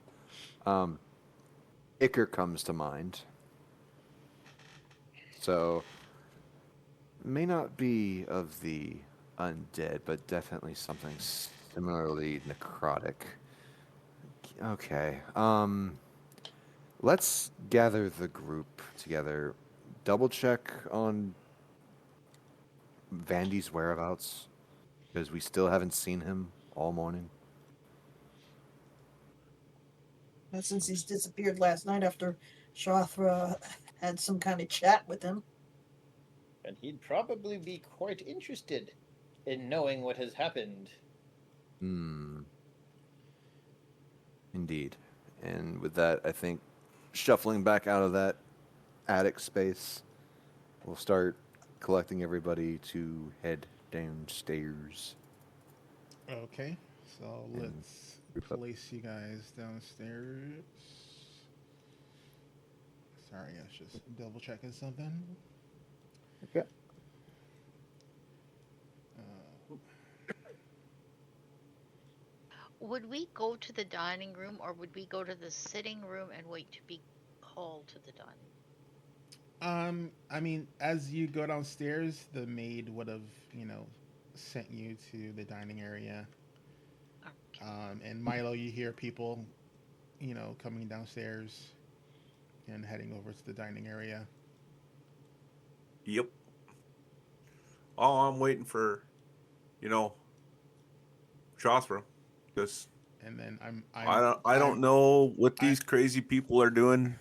Iker comes to mind. So, may not be of the undead, but definitely something similarly necrotic. Okay. Let's gather the group together. Double check on Vandy's whereabouts because we still haven't seen him all morning. Since he's disappeared last night after Shothra had some kind of chat with him. And he'd probably be quite interested in knowing what has happened. Indeed. And with that, I think shuffling back out of that attic space, we'll start collecting everybody to head downstairs. Okay, so let's group up. place you guys downstairs. Sorry, I was just double checking something. Okay. Would we go to the dining room or would we go to the sitting room and wait to be called to the dining room? I mean, as you go downstairs, the maid would have, sent you to the dining area. Okay. And Milo, you hear people, coming downstairs and heading over to the dining area. Yep. Oh, I'm waiting for, Jothra. Because And then I don't know what these crazy people are doing.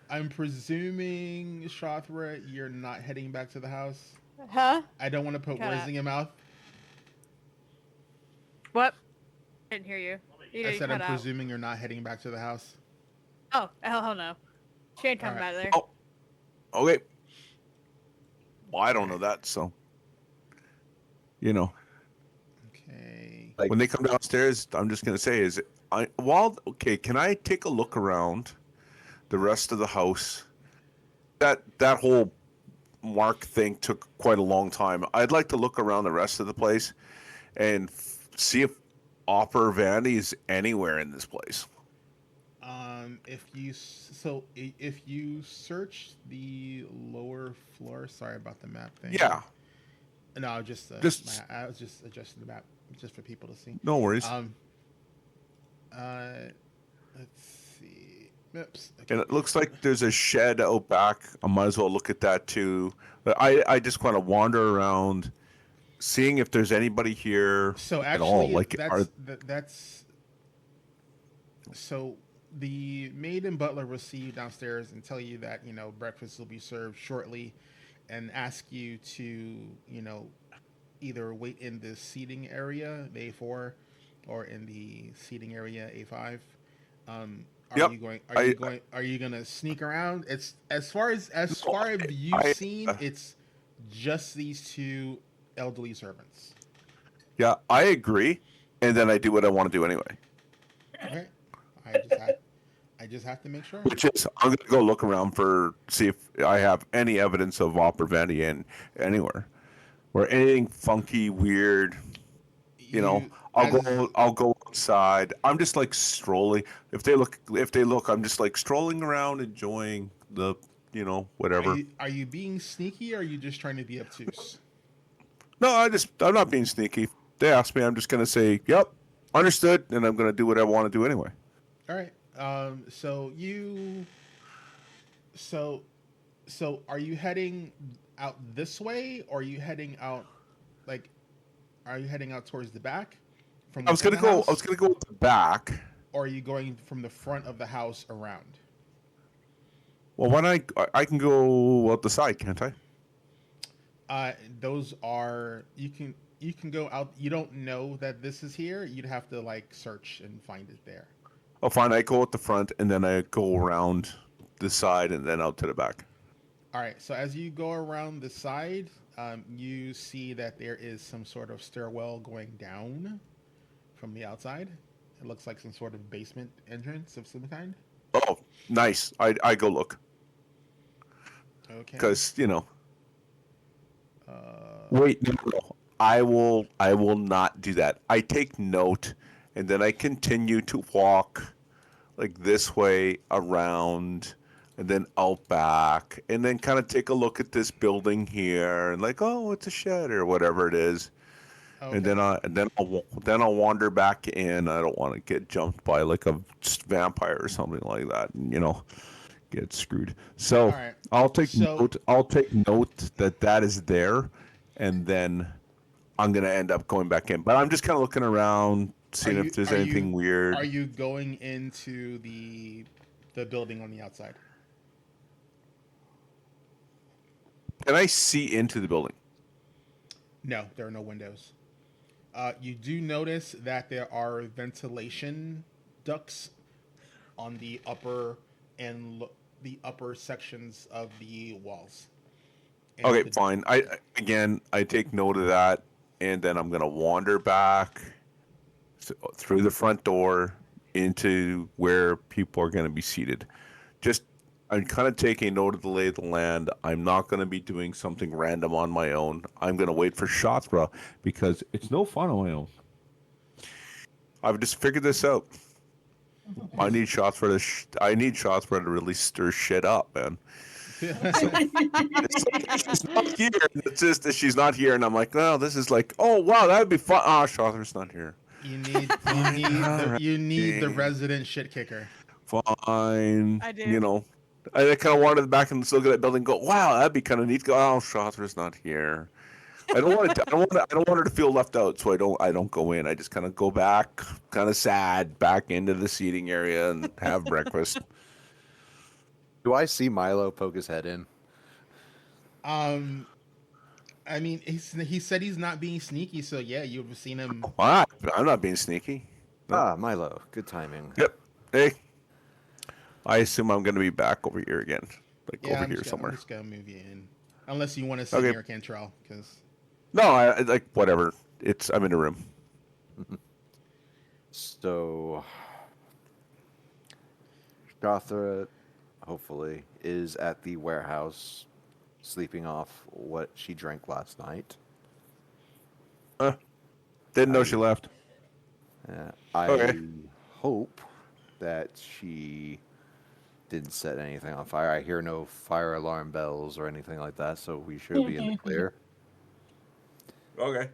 I'm presuming, Shothra, you're not heading back to the house. Huh? I don't want to put words in your mouth. What? Didn't hear you. I said I'm presuming you're not heading back to the house. Oh, hell no. She ain't coming Alright. back there. Oh, okay. Well, I don't know that, so Okay. Like, when they come downstairs, I'm just gonna say, can I take a look around the rest of the house? That whole mark thing took quite a long time. I'd like to look around the rest of the place and see if Opera Vandy is anywhere in this place. If you search the lower floor, sorry about the map thing. Yeah. No, I was just adjusting the map just for people to see. No worries. Let's see. Oops. Okay. And it looks like there's a shed out back. I might as well look at that too. But I just want to wander around, seeing if there's anybody here So at all. actually, Like, so the maid and butler will see you downstairs and tell you that breakfast will be served shortly, and ask you to either wait in the seating area A4 or in the seating area A5. Yep. Are you going to sneak around? It's as far as you've seen, it's just these two elderly servants. Yeah, I agree. And then I do what I want to do anyway. Okay. I just have to make sure. Which is, I'm going to go look around see if I have any evidence of Opera Vandy anywhere. Or anything funky, weird. I'll go outside. I'm just like strolling. If they look, I'm just like strolling around, enjoying the, whatever. Are you being sneaky, or are you just trying to be obtuse? No, I'm not being sneaky. If they ask me, I'm just gonna say, "Yep, understood," and I'm gonna do what I want to do anyway. All right. So are you heading out this way, or are you heading out towards the back? I was gonna go at the back. Or are you going from the front of the house around? Well, when I can go out the side, can't I? Those are you can go out. You don't know that this is here. You'd have to search and find it there. Oh, fine. I go at the front, and then I go around the side, and then out to the back. All right. So as you go around the side, you see that there is some sort of stairwell going down from the outside. It looks like some sort of basement entrance of some kind. Oh, nice. I go look. Okay. Because Wait, no. I will not do that. I take note, and then I continue to walk like this way around, and then out back, and then kind of take a look at this building here, and oh, it's a shed or whatever it is. and then I'll wander back in. I don't want to get jumped by like a vampire or something like that, and get screwed. So All right. I'll take So- note. I'll take note that is there, and then I'm gonna end up going back in. But I'm just kind of looking around, seeing if there's anything weird. Are you going into the building on the outside? Can I see into the building? No, there are no windows. You do notice that there are ventilation ducts on the upper the upper sections of the walls. And Okay, fine. I take note of that, and then I'm gonna wander back through the front door into where people are gonna be seated. I'm kind of taking note of the lay of the land. I'm not going to be doing something random on my own. I'm going to wait for Shothra because it's no fun on my own. I've just figured this out. I need Shothra to really stir shit up, man. It's like she's not here. It's just that she's not here, and I'm like, oh, this is like, oh wow, that'd be fun. Oh, Shothra's not here. You need the resident shit kicker. Fine. I do. I kind of wanted back and look at that building and go, wow, that'd be kind of neat. Go, oh, Shothra's not here. I don't want her to feel left out, so I don't go in. I just kind of go back, kind of sad, back into the seating area and have breakfast. Do I see Milo poke his head in? I mean, he said he's not being sneaky, so yeah, you've seen him. What? I'm not being sneaky. No. Ah, Milo, good timing. Yep. Hey. I assume I'm going to be back over here again, Yeah, over here somewhere. I'm just gonna move you in, unless you want to sit Okay. near Cantrell, because. No, I like whatever. I'm in a room. So, Gothra, hopefully, is at the warehouse, sleeping off what she drank last night. Didn't know she left. I Okay. hope that she didn't set anything on fire. I hear no fire alarm bells or anything like that, so we should be in the clear. Okay.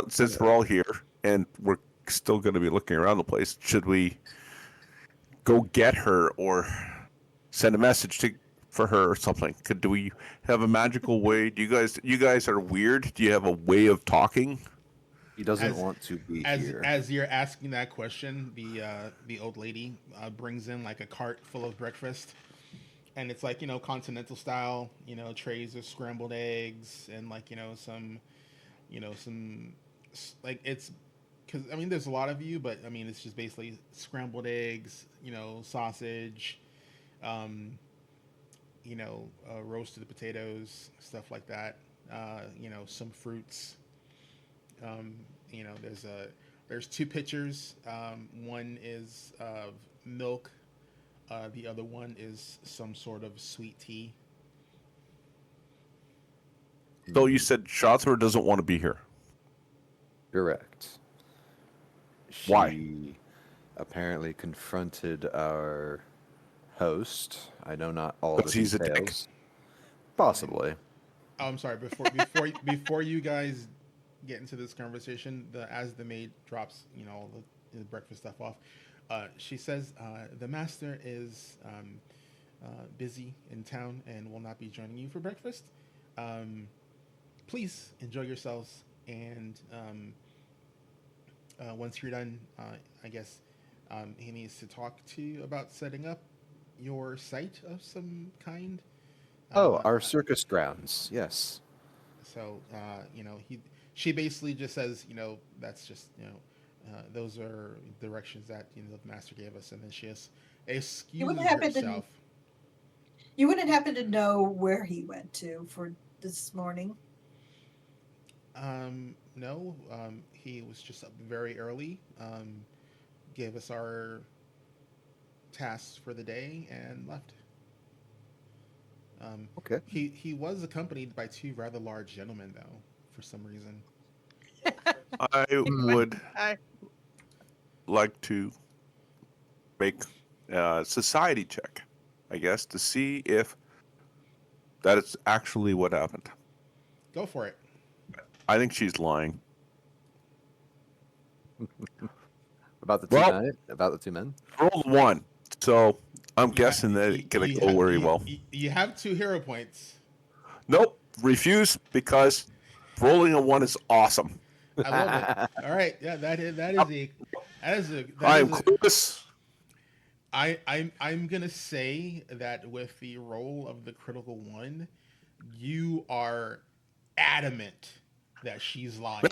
Since we're all here and we're still going to be looking around the place, should we go get her or send a message for her or something? Do we have a magical way? Do you guys are weird? Do you have a way of talking? He doesn't want to be here. As you're asking that question, the old lady brings in like a cart full of breakfast, and it's like continental style, trays of scrambled eggs and like some like it's because I mean there's a lot of you, but I mean it's just basically scrambled eggs, sausage, roasted potatoes, stuff like that, some fruits. There's two pitchers. One is of milk. The other one is some sort of sweet tea. So you said Shothra doesn't want to be here. Correct. Why? She apparently confronted our host. I know not all the Because he's a dick. details. Possibly. Oh, I'm sorry. Before you guys get into this conversation, as the maid drops all the breakfast stuff off, she says the master is busy in town and will not be joining you for breakfast. Please enjoy yourselves, and once you're done, I guess he needs to talk to you about setting up your site of some kind. Our circus grounds. Yes. So she basically just says, that's just those are directions that the master gave us, and then she has excuses herself. You wouldn't happen to know where he went to for this morning? No. He was just up very early. Gave us our tasks for the day and left. Okay. He was accompanied by two rather large gentlemen, though, for some reason. I would like to make a society check, I guess, to see if that is actually what happened. Go for it. I think she's lying. About the two Well- men? About the two men? Rolled 1, so I'm guessing that it's gonna go very well. You have 2 hero points. Nope, refuse because rolling a 1 is awesome. I love it. All right, yeah, that is I'm clueless. I'm gonna say that with the roll of the critical 1, you are adamant that she's lying.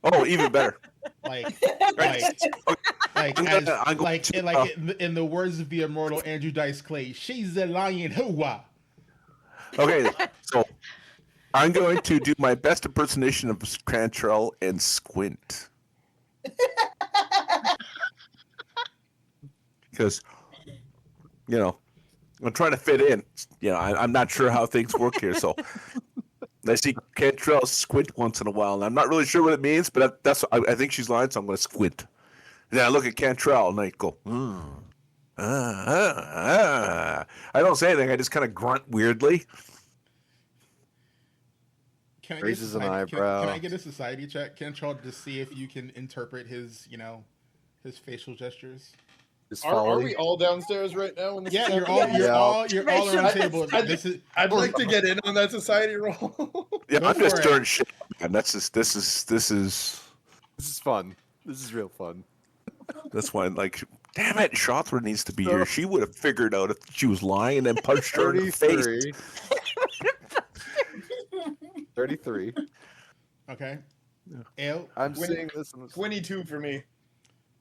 Oh, even better. Like, Right. I'm going to, in the words of the immortal Andrew Dice Clay, she's a lying hooah. Okay, so I'm going to do my best impersonation of Cantrell and squint. Because, I'm trying to fit in. I'm not sure how things work here, so I see Cantrell squint once in a while, and I'm not really sure what it means, but I think she's lying, so I'm going to squint. And then I look at Cantrell, and I go, I don't say anything. I just kind of grunt weirdly. Can I Raises an can eyebrow. I get a society check, Cantrell, to see if you can interpret his facial gestures? Is Are folly? we all downstairs right now? When this Yeah, is you're happening? all around the table. I'd like to get in on that society roll. Yeah, Go I'm just for it. stirring shit up, man. This is This is fun. This is real fun. that's why, damn it, Shothra needs to be here. She would have figured out if she was lying and then punched her in the face. 33. Okay. Ale, I'm When- seeing this. In 22 for me.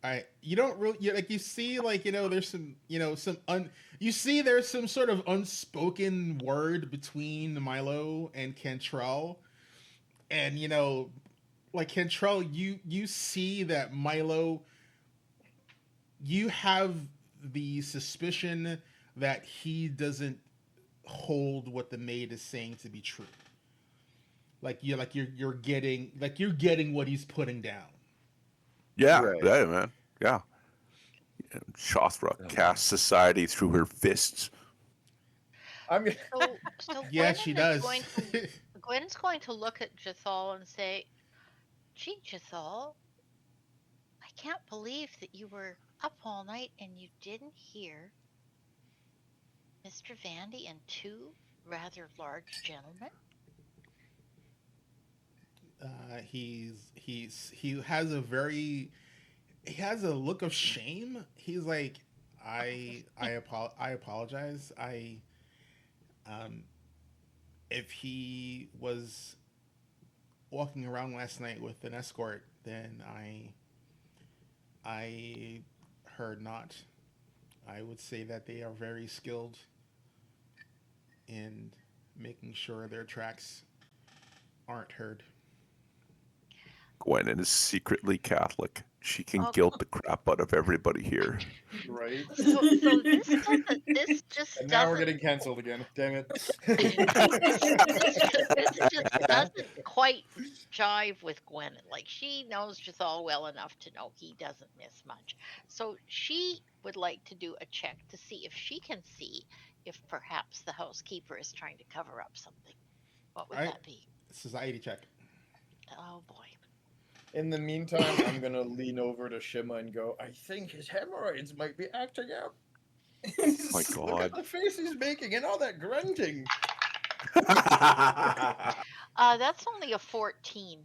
all right. You don't really you see there's some you see there's some sort of unspoken word between Milo and Cantrell, and Cantrell, you see that Milo, you have the suspicion that he doesn't hold what the maid is saying to be true. You're getting what he's putting down. Yeah, Right. yeah, man. Yeah. Shothra casts society through her fists. I'm So Yeah, Gwen she is does. Gwen's going to look at Jethal and say, "Gee, Jethal, I can't believe that you were up all night and you didn't hear Mr. Vandy and 2 rather large gentlemen." He has a look of shame. He's like, I apologize. If he was walking around last night with an escort, then I heard not. I would say that they are very skilled in making sure their tracks aren't heard. Gwen is secretly Catholic. She can Oh. guilt the crap out of everybody here. right. So this just And now we're doesn't getting canceled again. Damn it. this just doesn't quite jive with Gwen. Like, she knows Jethal well enough to know he doesn't miss much. So she would like to do a check to see if she can see if perhaps the housekeeper is trying to cover up something. What would Alright. that be? Society check. Oh boy. In the meantime, I'm gonna lean over to Shima and go, I think his hemorrhoids might be acting out. My Look at God. the face he's making and all that grunting. That's only a 14.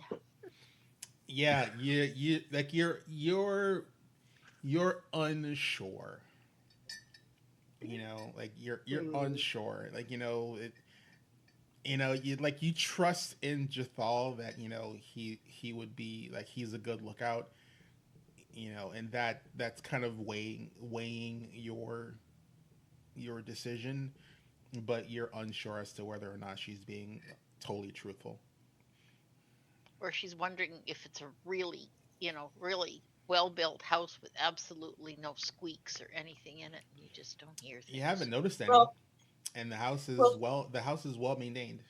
Yeah, you like you're unsure. You're unsure. You trust in Jethal that he would be like, he's a good lookout. And that's kind of weighing your decision, but you're unsure as to whether or not she's being totally truthful. Or she's wondering if it's a really, really well-built house with absolutely no squeaks or anything in it. You just don't hear things. You haven't noticed any, Well- and the house is well- well maintained.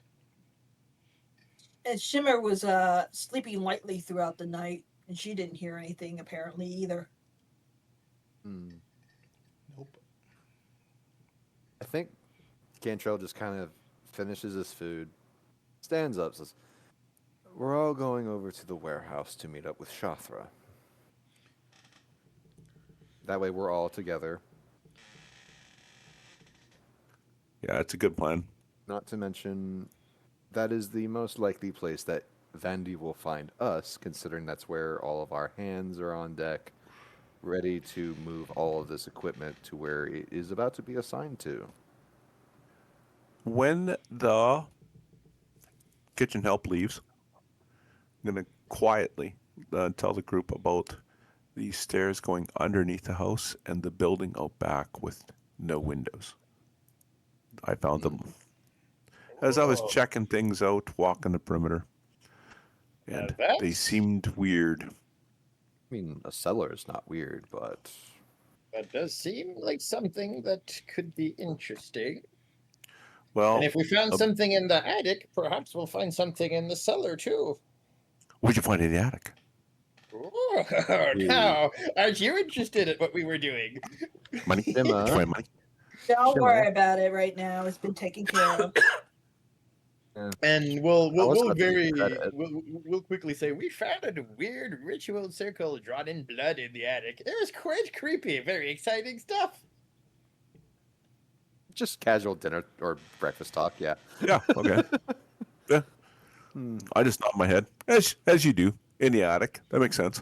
And Shimmer was sleeping lightly throughout the night, and she didn't hear anything apparently either. Nope. I think Cantrell just kind of finishes his food, stands up, says, We're all going over to the warehouse to meet up with Shathra. That way we're all together. Yeah, it's a good plan. Not to mention, that is the most likely place that Vandy will find us, considering that's where all of our hands are on deck, ready to move all of this equipment to where it is about to be assigned to. When the kitchen help leaves, I'm gonna quietly tell the group about the stairs going underneath the house and the building out back with no windows. I found them as I was Oh, checking things out, walking the perimeter, now and they that's seemed weird. I mean, a cellar is not weird, but that does seem like something that could be interesting. And Well, if we found uh, something in the attic, perhaps we'll find something in the cellar too. what'd you find in the attic? Oh, Ooh. now, aren't you interested in what we were doing? Money? Did you Shimmer, find money? Don't Shimmer. worry about it right now. It's been taken care of. And we'll I was we'll about to give you very credit. we'll quickly say we found a weird ritual circle drawn in blood in the attic. It was quite creepy, very exciting stuff. Just casual dinner or breakfast talk, yeah. Yeah. Okay. Yeah. Hmm. I just nod my head as you do in the attic. That makes sense.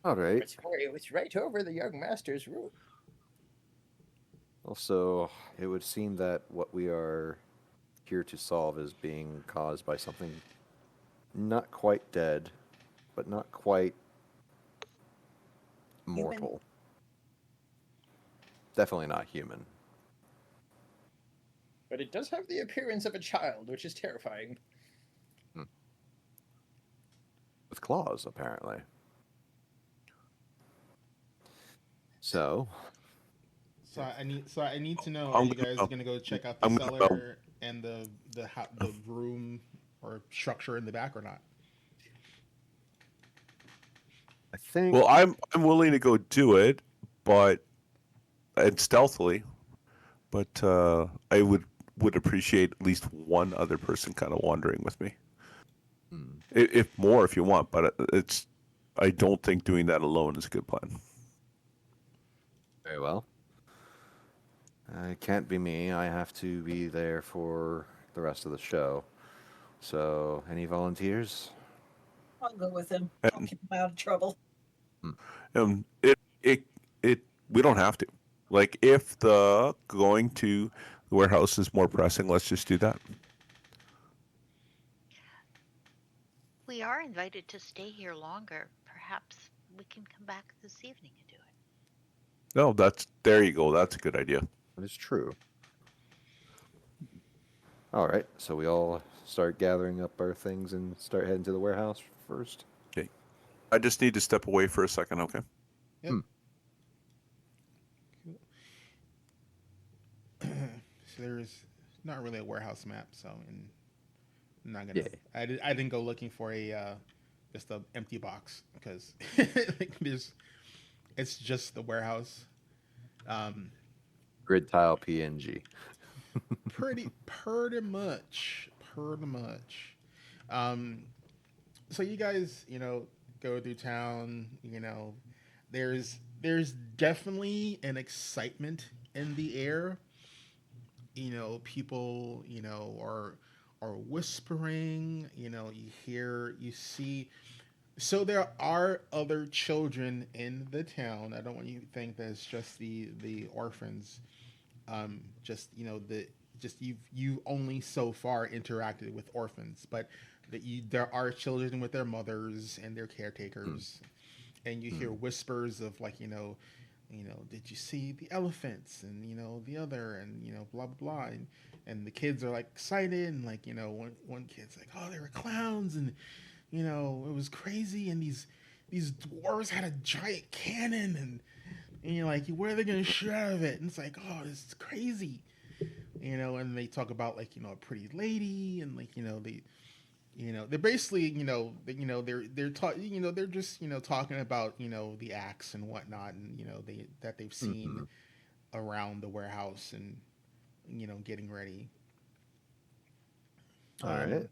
All right. It was right over the young master's room. Also, it would seem that what we are here to solve is being caused by something not quite dead, but not quite mortal. Definitely not human. But it does have the appearance of a child, which is terrifying. With claws, apparently. So, So I need to know: Are I'm you gonna guys gonna go check out the I'm gonna cellar and the room or structure in the back or not? I think Well, I'm willing to go do it, but and stealthily. But I would appreciate at least one other person kind of wandering with me. hmm, If more, if you want, but it's. I don't think doing that alone is a good plan. very well. It can't be me. I have to be there for the rest of the show. So, any volunteers? I'll go with him. I'll And keep him out of trouble. it we don't have to. Like if the going to the warehouse is more pressing, let's just do that. We are invited to stay here longer. Perhaps we can come back this evening and do it. No, there you go. That's a good idea. That is true. All right, so we all start gathering up our things and start heading to the warehouse first. Okay. I just need to step away for a second, okay? Yep. Hmm. So there's not really a warehouse map, so I'm not gonna. Yeah. I didn't go looking for a just an empty box because it's just the warehouse. Grid tile PNG. Pretty much. So you guys, go through town. There's definitely an excitement in the air. People, are whispering. You see. So there are other children in the town. I don't want you to think that it's just the orphans. Just the just you've only so far interacted with orphans, but there are children with their mothers and their caretakers, and you hear whispers of like did you see the elephants and the other and blah blah blah, and the kids are like excited and like one kid's like, oh, they were clowns and it was crazy, and these dwarves had a giant cannon, and you're like, where are they gonna shoot out of it? And it's like, oh, this is crazy, and they talk about like a pretty lady, and like they're basically they're just talking about the acts and whatnot, and they've seen around the warehouse, and getting ready. All right.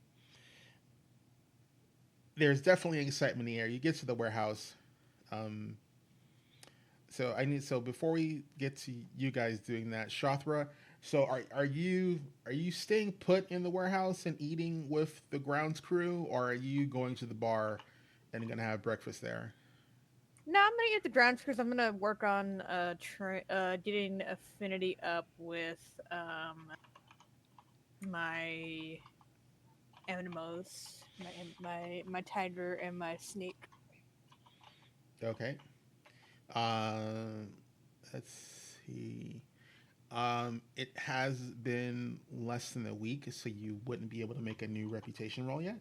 there's definitely excitement in the air. You get to the warehouse. Um, so before we get to you guys doing that, Shothra, so are you staying put in the warehouse and eating with the grounds crew, or are you going to the bar and gonna have breakfast there? No, I'm gonna get the grounds because I'm gonna work on getting affinity up with my animals, my tiger and my snake. Okay. Um, let's see. It has been less than a week, so you wouldn't be able to make a new reputation roll yet.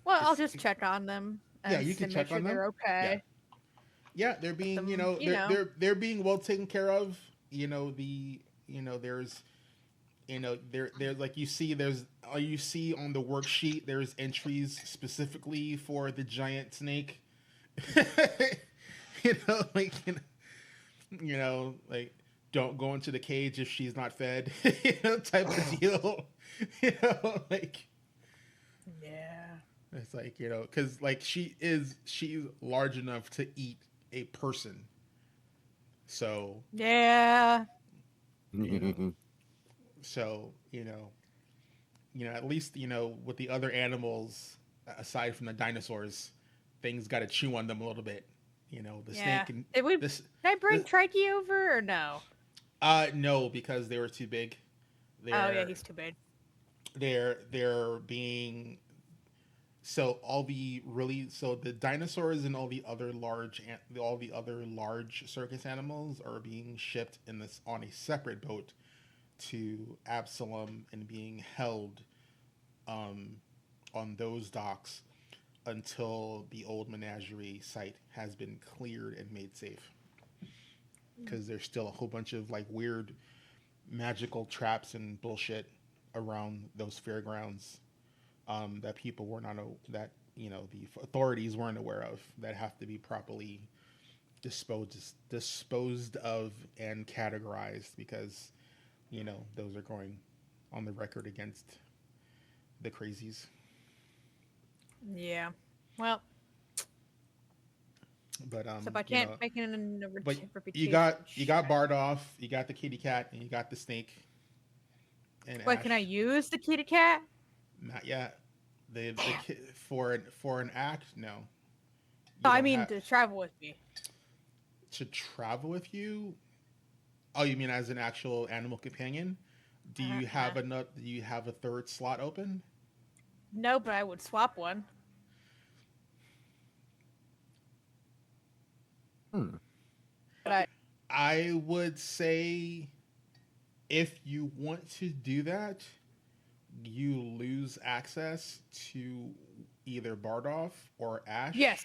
Well, I'll It's, just check on them yeah, and you can make check sure on them. they're Yeah, okay. yeah, they're being, Them, they're being well taken care of. There's, there's like you see on the worksheet, there's entries specifically for the giant snake. Like like don't go into the cage if she's not fed, type of deal. Like yeah, it's like because like she's large enough to eat a person, so yeah. you know so at least with the other animals aside from the dinosaurs, things got to chew on them a little bit. The Yeah. snake and Did this I bring this Trikey over or no? no, because they were too big. Oh yeah, they're he's too big. they're being so the dinosaurs and all the other large circus animals are being shipped in this on a separate boat to Absalom and being held um, on those docks until the old menagerie site has been cleared and made safe, because there's still a whole bunch of like weird magical traps and bullshit around those fairgrounds, that people were not that the authorities weren't aware of, that have to be properly disposed of and categorized, because those are going on the record against the crazies. Yeah. Well, But so if I can't make it in a but reputation, you got Bardoff, you got the kitty cat, and you got the snake. And Wait, Ash, can I use the kitty cat? not yet. For an act, no. No, You I don't mean have to travel with me. to travel with you. Oh, you mean as an actual animal companion? Do you have Uh-huh. enough? Do you have a third slot open? No, but I would swap one. Hmm. But I would say if you want to do that, you lose access to either Bardoff or Ash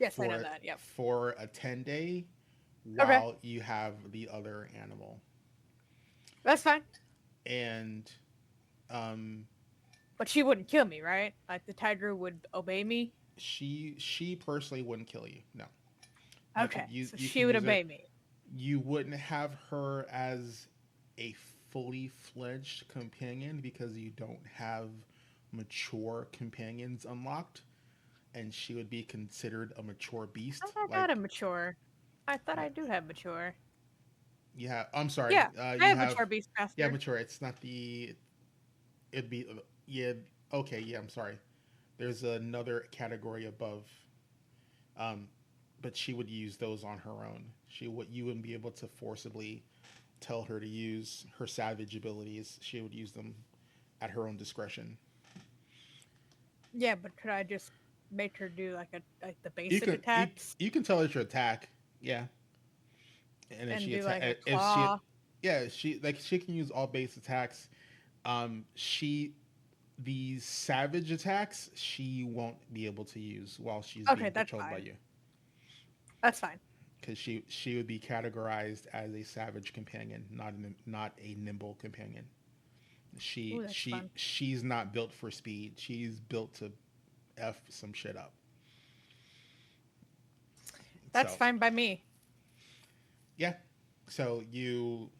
yes, I know for that. Yep. for a 10-day Okay, while you have the other animal. that's fine. And um But she wouldn't kill me, right? Like the tiger would obey me. she personally wouldn't kill you. No. You can Okay, use so you she can would use her. obey me. You wouldn't have her as a fully fledged companion because you don't have mature companions unlocked, and she would be considered a mature I beast. thought I got a mature. I thought I do have mature. Yeah, I'm sorry. Yeah, I You have have mature beast yeah, master. mature. It's not the. It'd be yeah. Okay, yeah. I'm sorry. There's another category above. Um, but she would use those on her own. You wouldn't be able to forcibly tell her to use her savage abilities. She would use them at her own discretion. Yeah, but could I just make her do like the You basic can attacks you can tell her to attack, yeah, and then and she do like a attack if she claw? yeah she can use all base attacks. She the savage attacks she won't be able to use while she's Okay, being that's controlled by fine. you, That's fine. because she would be categorized as a savage companion, not a nimble companion. Ooh, that's fun. She's not built for speed. She's built to f some shit up. That's So fine by me. yeah, so you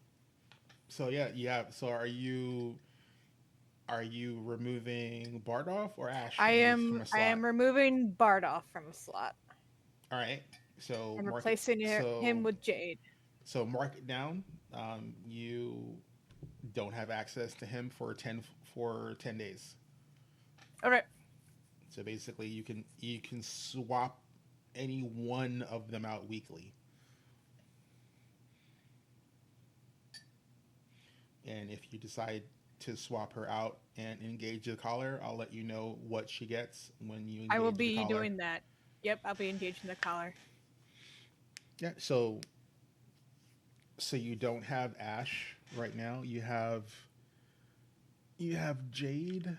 so yeah. So are you Are you removing Bardoff or Ash I from am a I slot? am removing Bardoff from a slot All right. So and mark it. replacing him with Jade. So mark it down. You don't have access to him for 10 days. Okay. So basically, you can swap any one of them out weekly. And if you decide to swap her out and engage the collar, I'll let you know what she gets when you I will engage the be collar. doing that. Yep, I'll be engaging the collar. Yeah. So you don't have Ash right now. You have Jade.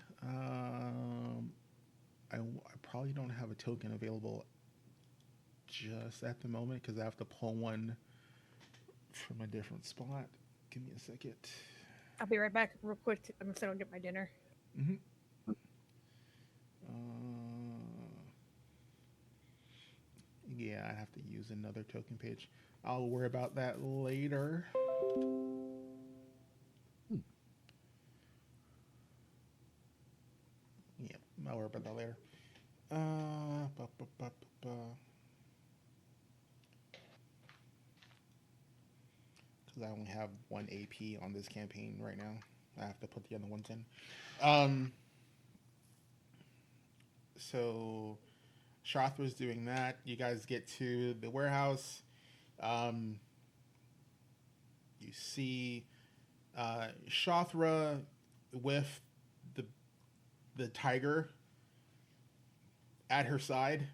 I probably don't have a token available just at the moment because I have to pull one from a different spot. Give me a second. I'll be right back real quick. I'm gonna go get my dinner. Mm-hmm. Yeah, I have to use another token page. I'll worry about that later. Yeah, I'll worry about that later. Ba, ba, ba, ba. Because I only have one AP on this campaign right now. I have to put the other ones in. So Shothra's doing that. You guys get to the warehouse. You see Shothra with the tiger at her side,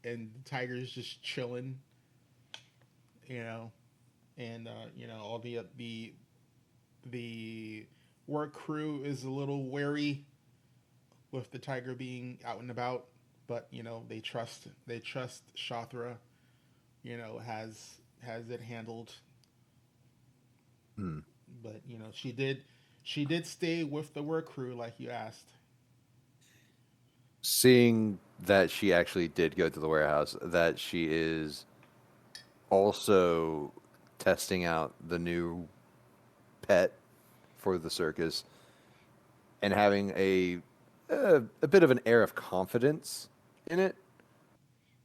and the tiger's just chilling, and all the work crew is a little wary with the tiger being out and about, but they trust Shothra, has it handled. Hmm. But she did stay with the work crew like you asked. Seeing that she actually did go to the warehouse, that she is also testing out the new pet for the circus and having a bit of an air of confidence in it.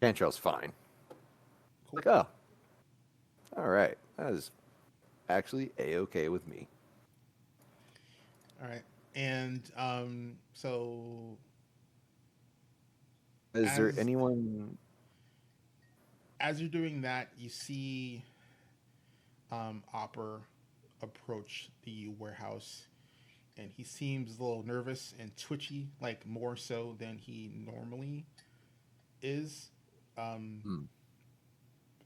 Cantrell's fine. Cool. Like, oh, all right, that is actually a-okay with me. All right, and so Is there as anyone? as you're doing that, you see Opper approach the warehouse, and he seems a little nervous and twitchy, like more so than he normally is, Hmm.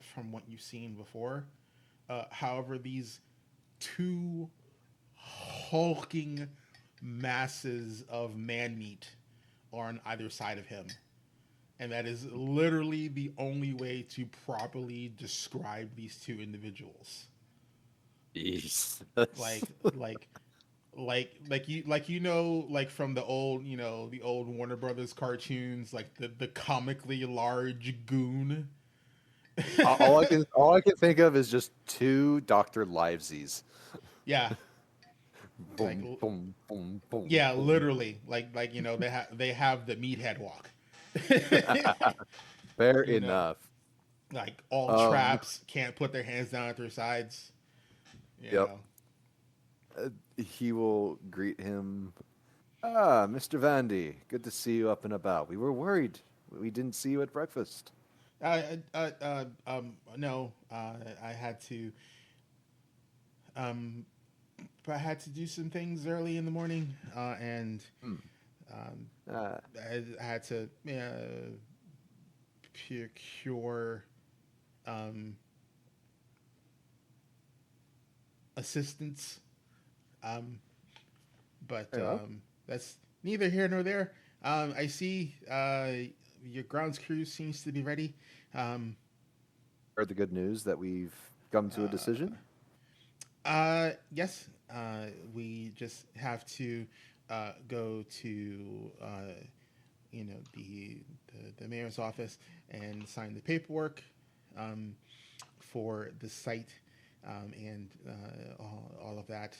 from what you've seen before. However, these two hulking masses of man meat are on either side of him. And that is literally the only way to properly describe these two individuals. Jesus. Like, like, like from the old, the old Warner Brothers cartoons, like the comically large goon. all I can think of is just two Dr. Livesies. Yeah, like, Boom, boom, boom, boom. yeah, boom. literally, they have the meathead walk. Fair you know, enough. like all Um, traps can't put their hands down at their sides. You Yep. know. He will greet him. Ah, Mr. Vandy, good to see you up and about. We were worried we didn't see you at breakfast. No, I had to. Um, I had to do some things early in the morning, and Hmm. um, Ah, I had to procure um, assistance. Um, but fair enough. that's neither here nor there. I see your grounds crew seems to be ready. Um, Heard the good news that we've come to a uh, decision. yes, we just have to go to the mayor's office and sign the paperwork for the site, and all of that.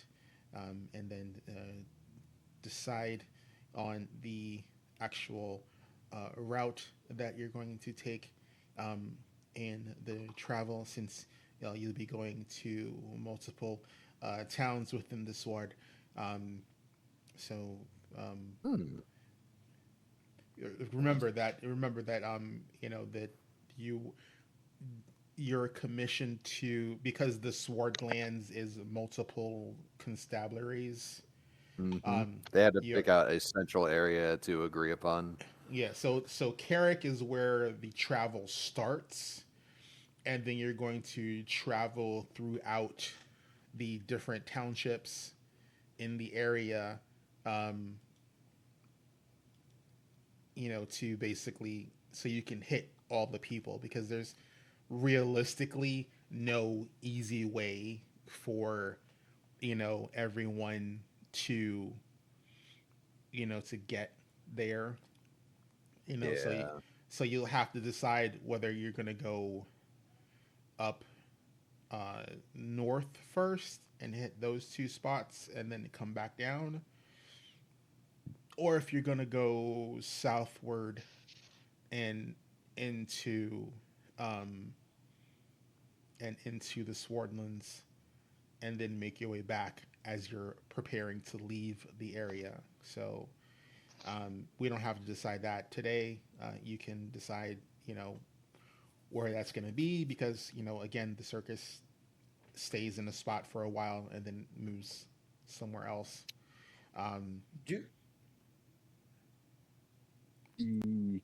and then decide on the actual route that you're going to take in the travel, since you'll be going to multiple towns within the sword. Um, so Hmm. remember that that you you're commissioned to, because the sword lands is multiple constabularies. Hmm. They had to You're pick out a central area to agree upon. Yeah, so Carrick is where the travel starts, and then you're going to travel throughout the different townships in the area, um, to basically, so you can hit all the people, because there's realistically no easy way for everyone to to get there. Yeah. So you'll have to decide whether you're gonna go up north first and hit those two spots and then come back down, or if you're gonna go southward and into um, into the Swordlands, and then make your way back as you're preparing to leave the area. So we don't have to decide that today. You can decide, where that's going to be, because again, the circus stays in a spot for a while and then moves somewhere else. Um, Do The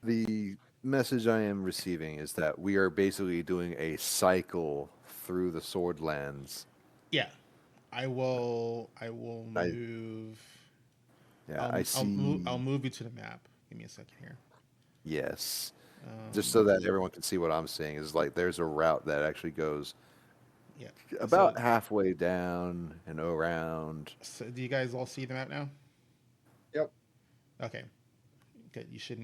the message I am receiving is that we are basically doing a cycle through the Swordlands. yeah, I will. I will I move. Yeah, I I'll see. move you to the map. Give me a second here. Yes, just so Um, that everyone can see what I'm seeing is like there's a route that actually goes yeah. So, about halfway down and around. so do you guys all see the map now? Yep. Okay. Good. You shouldn't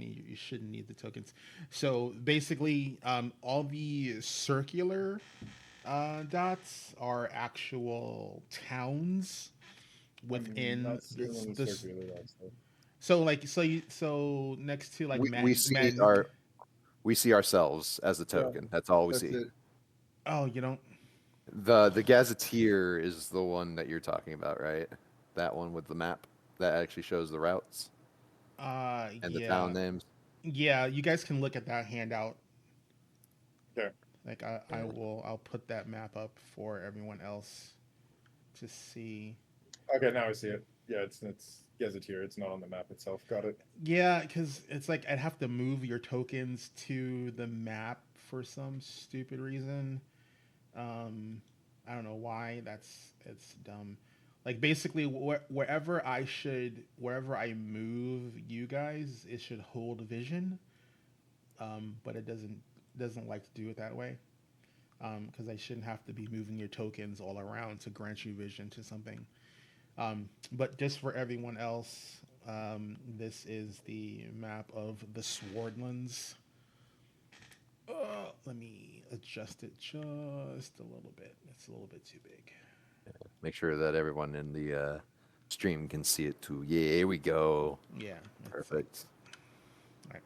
need the tokens. So basically, all the circular dots are actual towns I'm within not seeing any this. circular dots though. So next to like We see Manik. we see ourselves as a Yeah, token. That's all we that's see. it. Oh, you don't. The gazetteer is the one that you're talking about, right? That one with the map that actually shows the routes and the town Yeah, names. yeah. You guys can look at that handout. Okay. Like I'll put that map up for everyone else to see. Okay, now I see it. Yeah, it's Gazetteer. It's not on the map itself. Got it. Yeah, because it's like I'd have to move your tokens to the map for some stupid reason. Um, I don't know why. It's dumb. Like basically, wherever I move you guys, it should hold vision. But it doesn't like to do it that way. Because I shouldn't have to be moving your tokens all around to grant you vision to something. But just for everyone else, this is the map of the Swordlands. Let me adjust it just a little bit. It's a little bit too big. Make sure that everyone in the stream can see it too. Yeah, here we go. Yeah. Perfect. All right.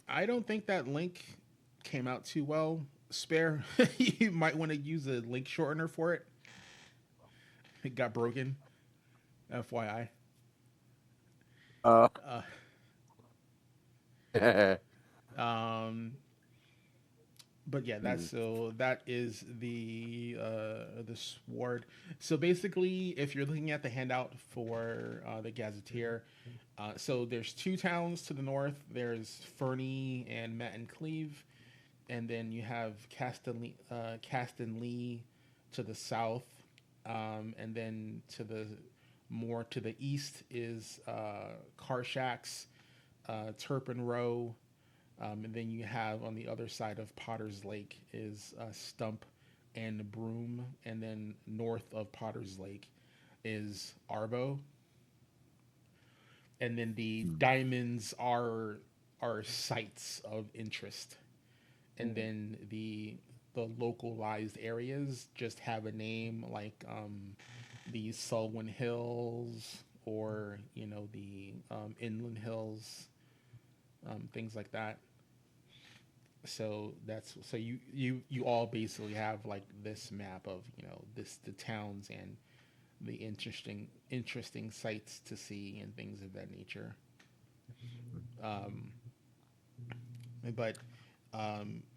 I don't think that link came out too well. Spare, you might want to use a link shortener for it. It got broken. FYI. Uh, Uh, um, but yeah, that is the sword. So basically, if you're looking at the handout for the Gazetteer, so there's two towns to the north. There's Fernie and Cleave, and then you have Castonlee to the south, and then more to the east is Carshax, Turpin Row, and then you have on the other side of Potter's Lake is Stump and Broom, and then north of Potter's Lake is Arbo, and then the diamonds are sites of interest, and then the the localized areas just have a name, like the Selwyn Hills, or the Inland Hills, things like that. So you all basically have like this map of the towns and the interesting sights to see and things of that nature. Um, but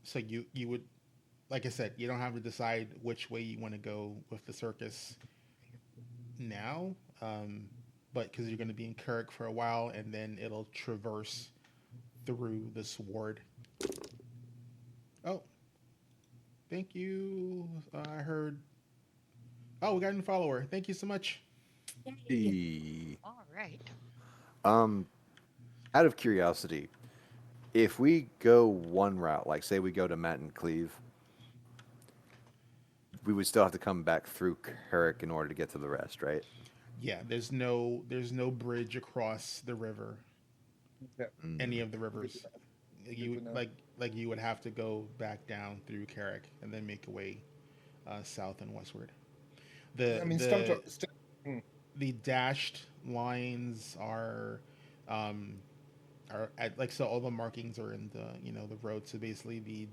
so you would, like I said, you don't have to decide which way you want to go with the circus now, but because you're going to be in Kirk for a while, and then it'll traverse through the sward. Oh, thank you. I heard. Oh, we got a new follower. Thank you so much. E- All right. Um, out of curiosity, if we go one route, like say we go to Matt and Cleve, we would still have to come back through Carrick in order to get to the rest, right? Yeah, there's no bridge across the river, any of the rivers. You Good to know. like you would have to go back down through Carrick and then make your way south and westward. The I mean, the hmm. the dashed lines um, are at, so all the markings are in the road. So basically, the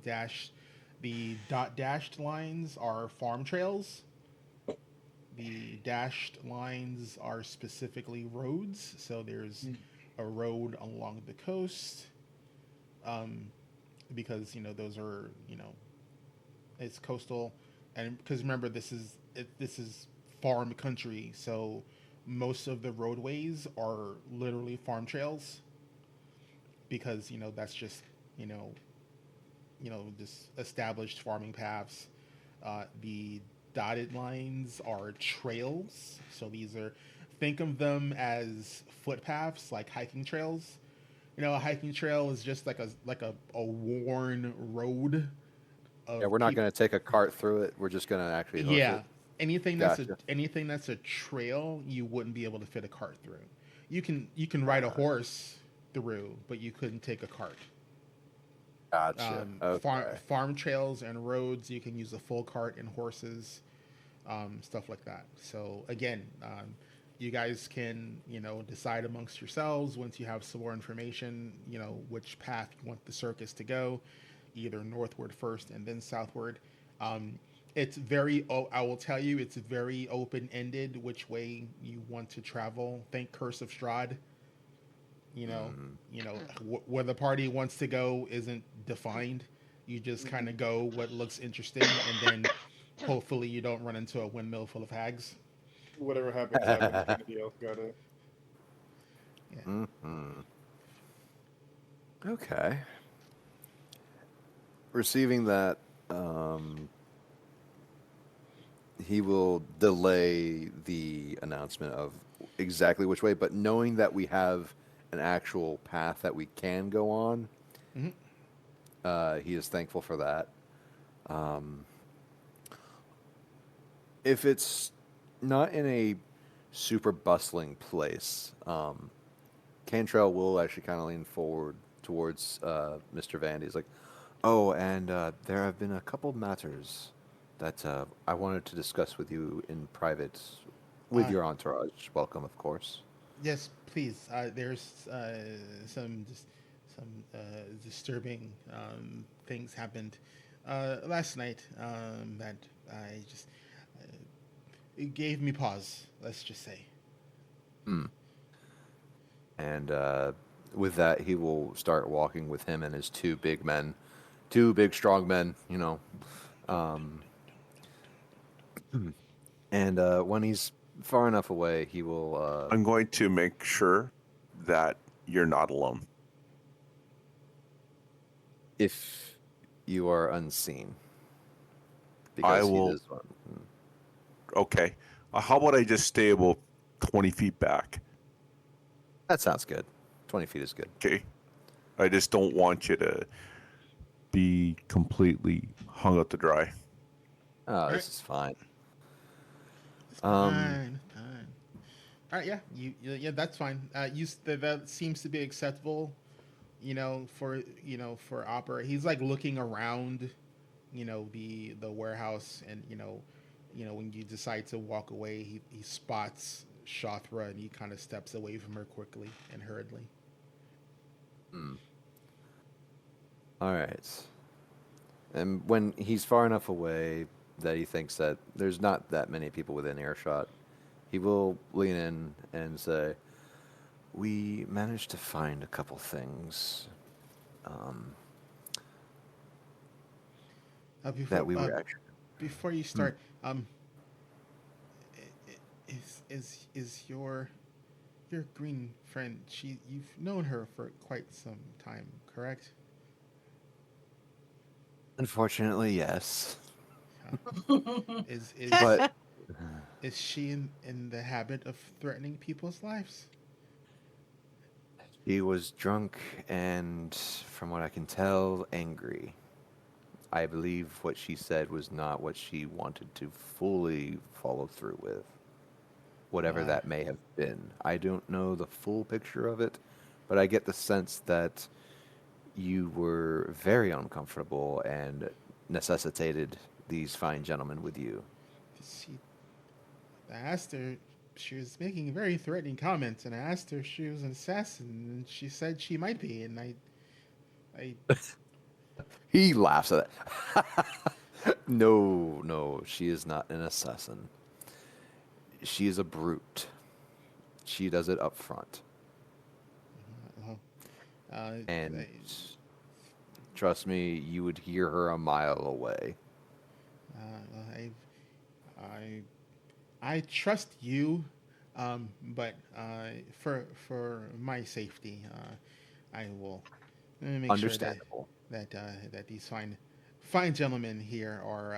dashed lines are farm trails. The dashed lines are specifically roads. So there's a road along the coast, um, because those are it's coastal, and because remember this is farm country, so most of the roadways are literally farm trails, because that's just you know just established farming paths. The dotted lines are trails, so these are, think of them as footpaths, like hiking trails. A hiking trail is just like a worn road Yeah, of we're not people. going to take a cart through it. We're just going to actually hoof Yeah, it. Gotcha. anything that's a trail, you wouldn't be able to fit a cart through. You can ride a horse through, but you couldn't take a cart. Gotcha. Okay. Farm trails and roads, you can use a full cart and horses, stuff like that. So again, you guys can decide amongst yourselves once you have some more information, which path you want the circus to go, either northward first and then southward. Um, it's very, I will tell you, it's very open ended which way you want to travel. Think Curse of Strahd. Where the party wants to go isn't defined. You just kind of go what looks interesting, and then hopefully you don't run into a windmill full of hags. Whatever happens, happens. Kind of deal. Got it. Yeah. Hmm. Okay. Receiving that, he will delay the announcement of exactly which way, but knowing that we have an actual path that we can go on, Mhm. he is thankful for that. Um, if it's not in a super bustling place, Cantrell will actually kind of lean forward towards Mr. Vandy. He's like, "Oh, and there have been a couple matters that I wanted to discuss with you in private, with Uh, your entourage. Welcome, of course." yes, please. There's some disturbing things happened last night that I just it gave me pause. Let's just say. Hmm. And with that, he will start walking with him and his two big men, two big strong men. Um, and when he's far enough away, he will. I'm going to make sure that you're not alone. If you are unseen, I because he will. does one. Okay. How about I just stay about 20 feet back? That sounds good. 20 feet is good. Okay. I just don't want you to be completely hung out to dry. Oh, Right. this is fine. It's Um, fine. It's fine. All right. Yeah. Yeah. That's fine. That seems to be acceptable. For opera. He's like looking around the warehouse, and when you decide to walk away, he spots Shothra, and he kind of steps away from her quickly and hurriedly. Hmm. All right. And when he's far enough away that he thinks that there's not that many people within earshot, he will lean in and say, "We managed to find a couple things um, that we were actually." Before you start, is your green friend? You've known her for quite some time, correct? Unfortunately, yes. Is But is she in the habit of threatening people's lives? he was drunk and, from what I can tell, angry. I believe what she said was not what she wanted to fully follow through with, whatever Uh, that may have been. I don't know the full picture of it, but I get the sense that you were very uncomfortable and necessitated these fine gentlemen with you. she, I asked her. She was making very threatening comments, and I asked her if she was an assassin, and she said she might be. And I He laughs at it. No, no, she is not an assassin. She is a brute. She does it up front. well, uh, And I, trust me, you would hear her a mile away. well, I trust you, but for my safety, I will make sure Understandable. that these fine gentlemen here are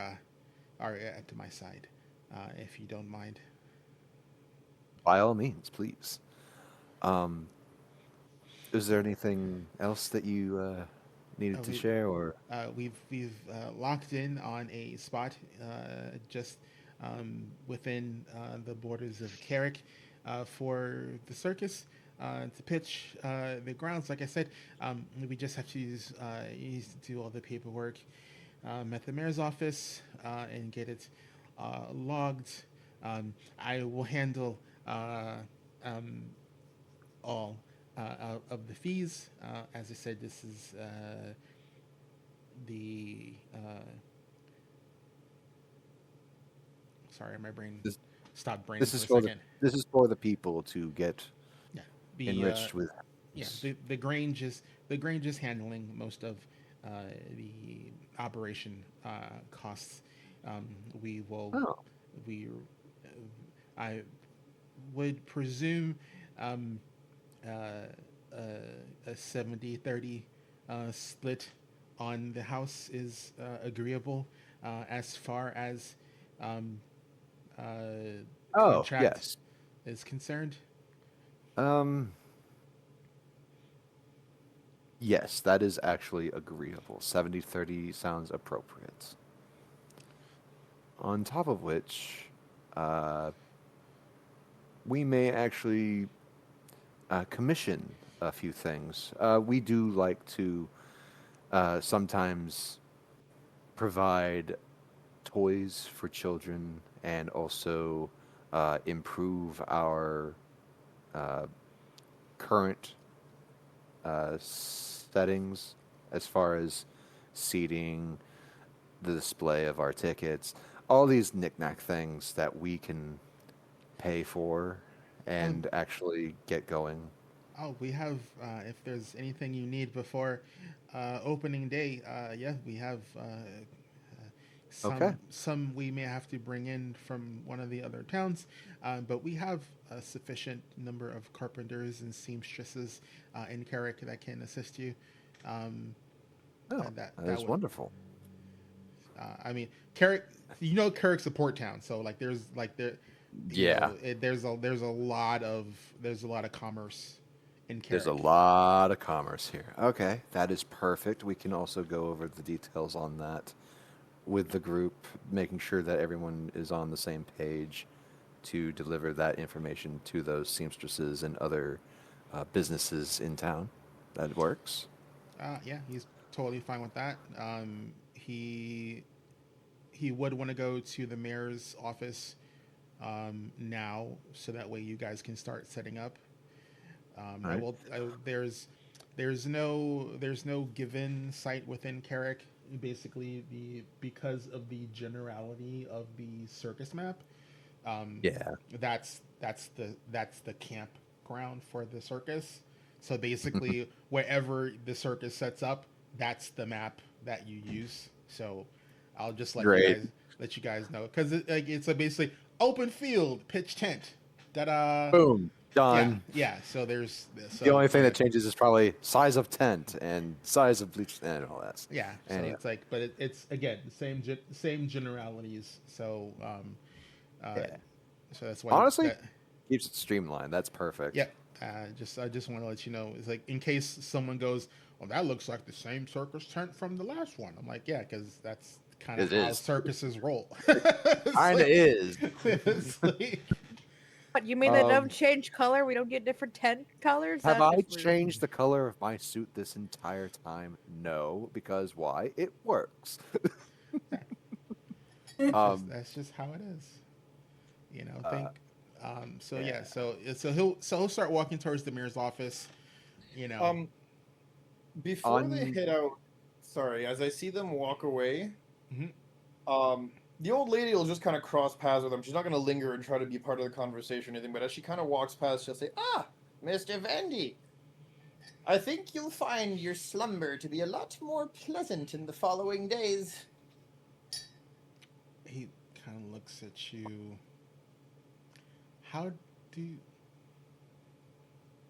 at my side, if you don't mind. By all means, please. Um, is there anything else that you needed to We share, or we've locked in on a spot just within the borders of Carrick for the circus to pitch the grounds. Like I said, we just have to do all the paperwork at the mayor's office and get it logged. I will handle um, all of the fees. As I said, this is the sorry, my brain this, stopped braining this for is a for the second. people to get Yeah, the enriched with. the Grange is handling most of the operation costs. We will Oh, we I would presume um, uh, a 70-30 split on the house is agreeable as far as um, oh, contract yes. is concerned. Um, yes, that is actually agreeable. 70-30 sounds appropriate. On top of which, uh, we may actually commission a few things. We do like to sometimes provide toys for children and also improve our uh, current settings as far as seating, the display of our tickets, all these knickknack things that we can pay for Um, and actually get going. oh, we have if there's anything you need before opening day, yeah, we have Okay. some we may have to bring in from one of the other towns, but we have a sufficient number of carpenters and seamstresses in Carrick that can assist you. Um, Oh, that that is would wonderful. I mean, Carrick, Carrick's a port town, so like there's like Yeah, there's a lot of commerce in there's a Carrick. lot of commerce here. Okay, that is perfect. We can also go over the details on that with the group, making sure that everyone is on the same page to deliver that information to those seamstresses and other businesses in town. That works. Yeah, he's totally fine with that. He he would want to go to the mayor's office now, so that way you guys can start setting up. Alright. There's no given site within Carrick. Basically, because of the generality of the circus map, Yeah. that's the campground for the circus. So basically, wherever the circus sets up, that's the map that you use. So I'll just Great. let you guys know, because it's a basically open field, pitch tent. Da-da. Boom. Yeah, Done. yeah. So there's The only thing that changes is probably size of tent and size of bleach and all that. yeah. So Anyway. it's like, but it's again the same generalities. So Yeah. so that's why Honestly, keeps it streamlined. That's perfect. yeah. I just want to let you know, it's like, in case someone goes, well, that looks like the same circus tent from the last one. I'm like, yeah, because that's kind of It how is. circuses roll. Kinda is. It's like, What, you mean they Um, don't change color? We don't get different tent colors? Have That's I just rude. changed the color of my suit this entire time? No, because why? It works. that's just how it is. You know, think. So yeah, so he'll start walking towards the mayor's office. You know, Before On- they head out, sorry, as I see them walk away, Mhm. the old lady will just kind of cross paths with them. She's not going to linger and try to be part of the conversation or anything, but as she kind of walks past, she'll say, "Ah, Mr. Vandy, I think you'll find your slumber to be a lot more pleasant in the following days." he kind of looks at you. How do?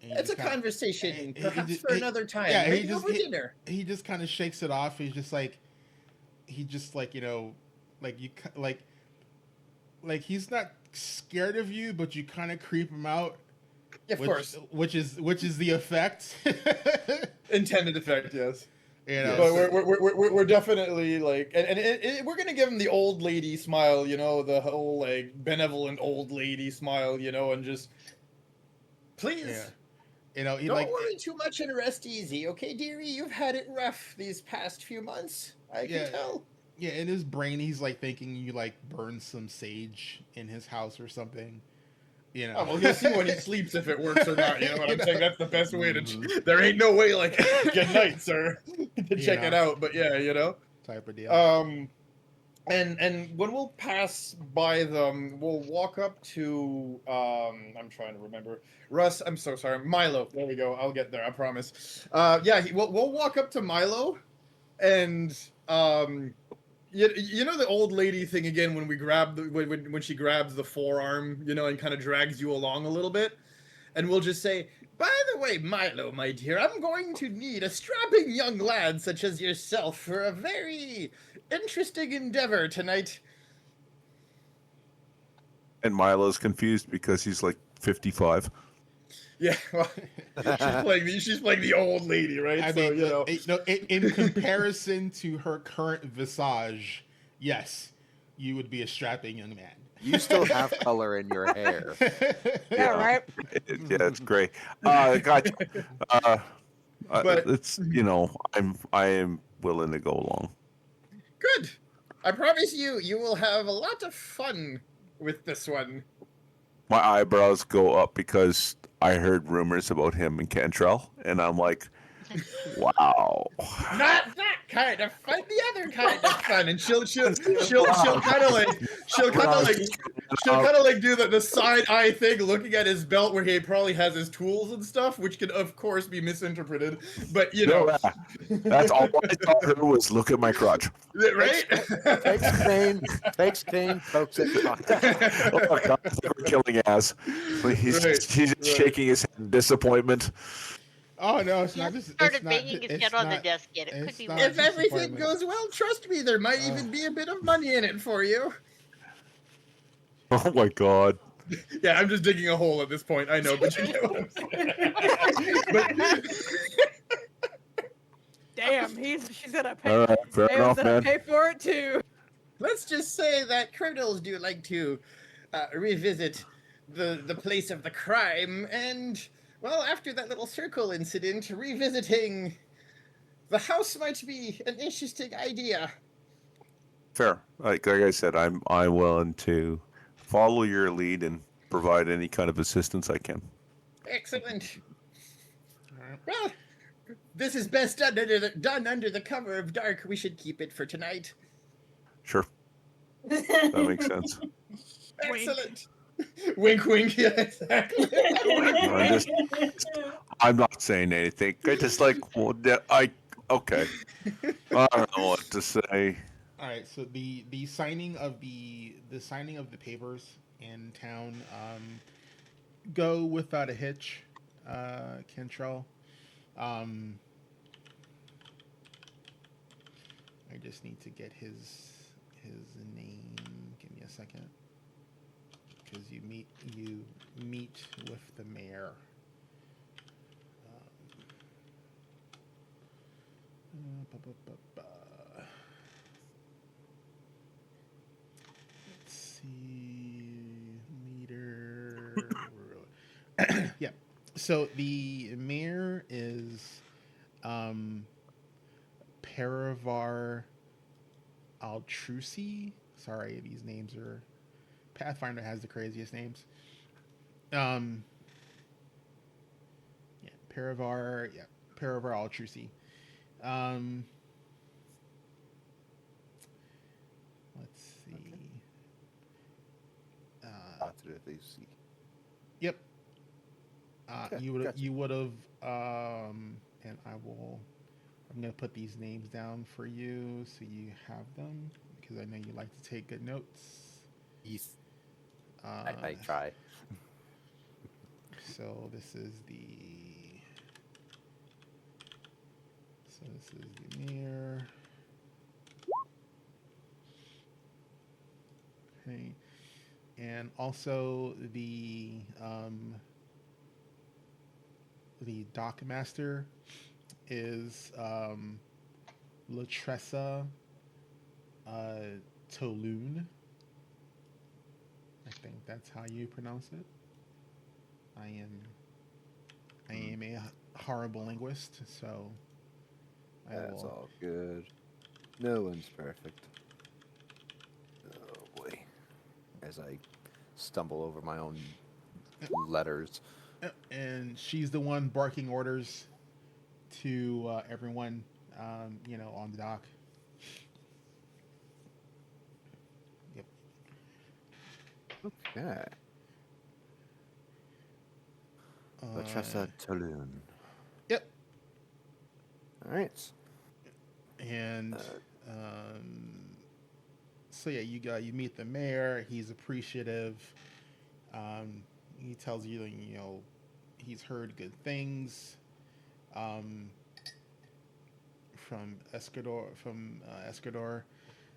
And he It's a just kinda- conversation, he perhaps just- for he- another time. yeah, he maybe just- over he- dinner. he just kind of shakes it off. He's just like, you know, like you like he's not scared of you, but you kind of creep him out. Of course. which is the effect. Intended effect, yes. You know, But so- we're definitely like, and we're gonna give him the old lady smile, you know, the whole like benevolent old lady smile, you know, and just please yeah. You know, he don't like worry too much and rest easy, okay, dearie? You've had it rough these past few months. I Yeah. can tell. yeah, in his brain he's like thinking you like burn some sage in his house or something. You know. Oh, well, he'll see when he sleeps if it works or not. You know what I'm You saying? know? That's the best way to. Mhm. There ain't no way, like, good night, sir, to You check it know. out. But yeah, you know. Type of deal. And when we'll pass by them, we'll walk up to I'm trying to remember. Russ, I'm so sorry. Milo. There we go. I'll get there. I promise. Yeah, we'll walk up to Milo, and you know the old lady thing again when we grab when she grabs the forearm, you know, and kind of drags you along a little bit, and we'll just say, "By the way, Milo, my dear, I'm going to need a strapping young lad such as yourself for a very interesting endeavor tonight." And Milo's confused because he's like 55. Yeah, well, she's playing the old lady, right? I So, mean, you know. in comparison to her current visage, yes, you would be a strapping young man. You still have color in your hair. Yeah, right? Yeah, it's great. God, But- it's, you know, I am willing to go along. Good. I promise you will have a lot of fun with this one. My eyebrows go up because I heard rumors about him and Cantrell, and I'm like, wow. Not that kind of fun, the other kind of fun. And she'll kind of like do the side eye thing, looking at his belt where he probably has his tools and stuff, which can of course be misinterpreted. But you know, That's all I saw her was look at my crotch. right? Takes cane, pokes it. Oh, God, I think we're killing ass. He's Right, just, he's just right. shaking his head in disappointment. Oh no, it's He not hasn't just. started It's not, banging his it's head on the not- desk yet. It could it's be not worse. If everything disappointment. goes well, trust me, there might even be a bit of money in it for you. Oh my God. Yeah, I'm just digging a hole at this point. I know, but you know what I'm saying. But Damn, she's gonna pay. All right, fair Sam's enough, gonna man. pay for it too. let's just say that criminals do like to revisit the place of the crime, and well, after that little circle incident, revisiting the house might be an interesting idea. Fair. Like I said, I'm willing to follow your lead and provide any kind of assistance I can. Excellent. All right. Well, this is best done under the cover of dark. We should keep it for tonight. Sure, that makes sense. Wink. Excellent. Wink, wink. Yeah, exactly. I'm not saying anything. I just like okay. I don't know what to say. All right. So the signing of the papers in town go without a hitch, Kentrell. I just need to get his name. Give me a second, because you meet with the mayor. Let's see, meter. Yeah. So the mayor is Paravar Altrusi. Sorry, these names are. Pathfinder has the craziest names. Yeah, Paravar. Yeah, Paravar Altrusi. Let's see. Yep. Okay, You would gotcha. and I'm gonna put these names down for you so you have them, because I know you like to take good notes. Yes. Uh, I try. So this is the mayor. Okay. And also the dock master is Latressa Toloon. I think that's how you pronounce it. I am a horrible linguist, so That's all good. No one's perfect. Oh boy. As I stumble over my own letters. And she's the one barking orders to everyone, on the dock. Yep. Okay. Latressa Toloon. Yep. All right. And so yeah, you meet the mayor. He's appreciative. He tells you, he's heard good things from Escador,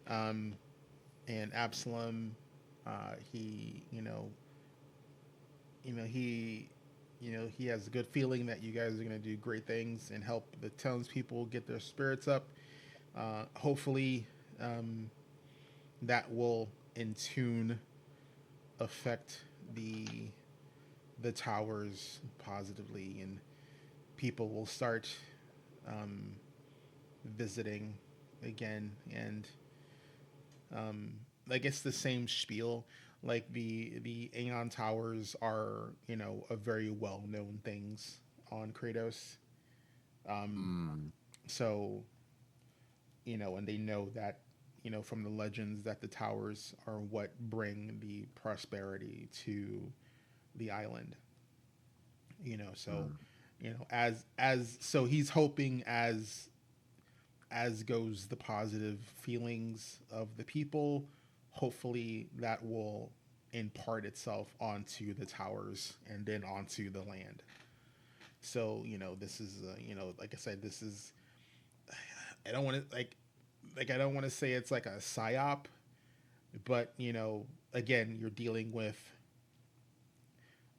and Absalom. He he has a good feeling that you guys are going to do great things and help the townspeople get their spirits up. Hopefully, that will in tune affect the towers positively, and people will start visiting again. And I guess the same spiel. Like the Aeon Towers are, a very well known things on Kratos. So, and they know that, from the legends, that the towers are what bring the prosperity to the island. So, so he's hoping as goes the positive feelings of the people, hopefully that will impart itself onto the towers and then onto the land. So, this is, like I said, this is, I don't want to I don't want to say it's like a psyop, but again, you're dealing with,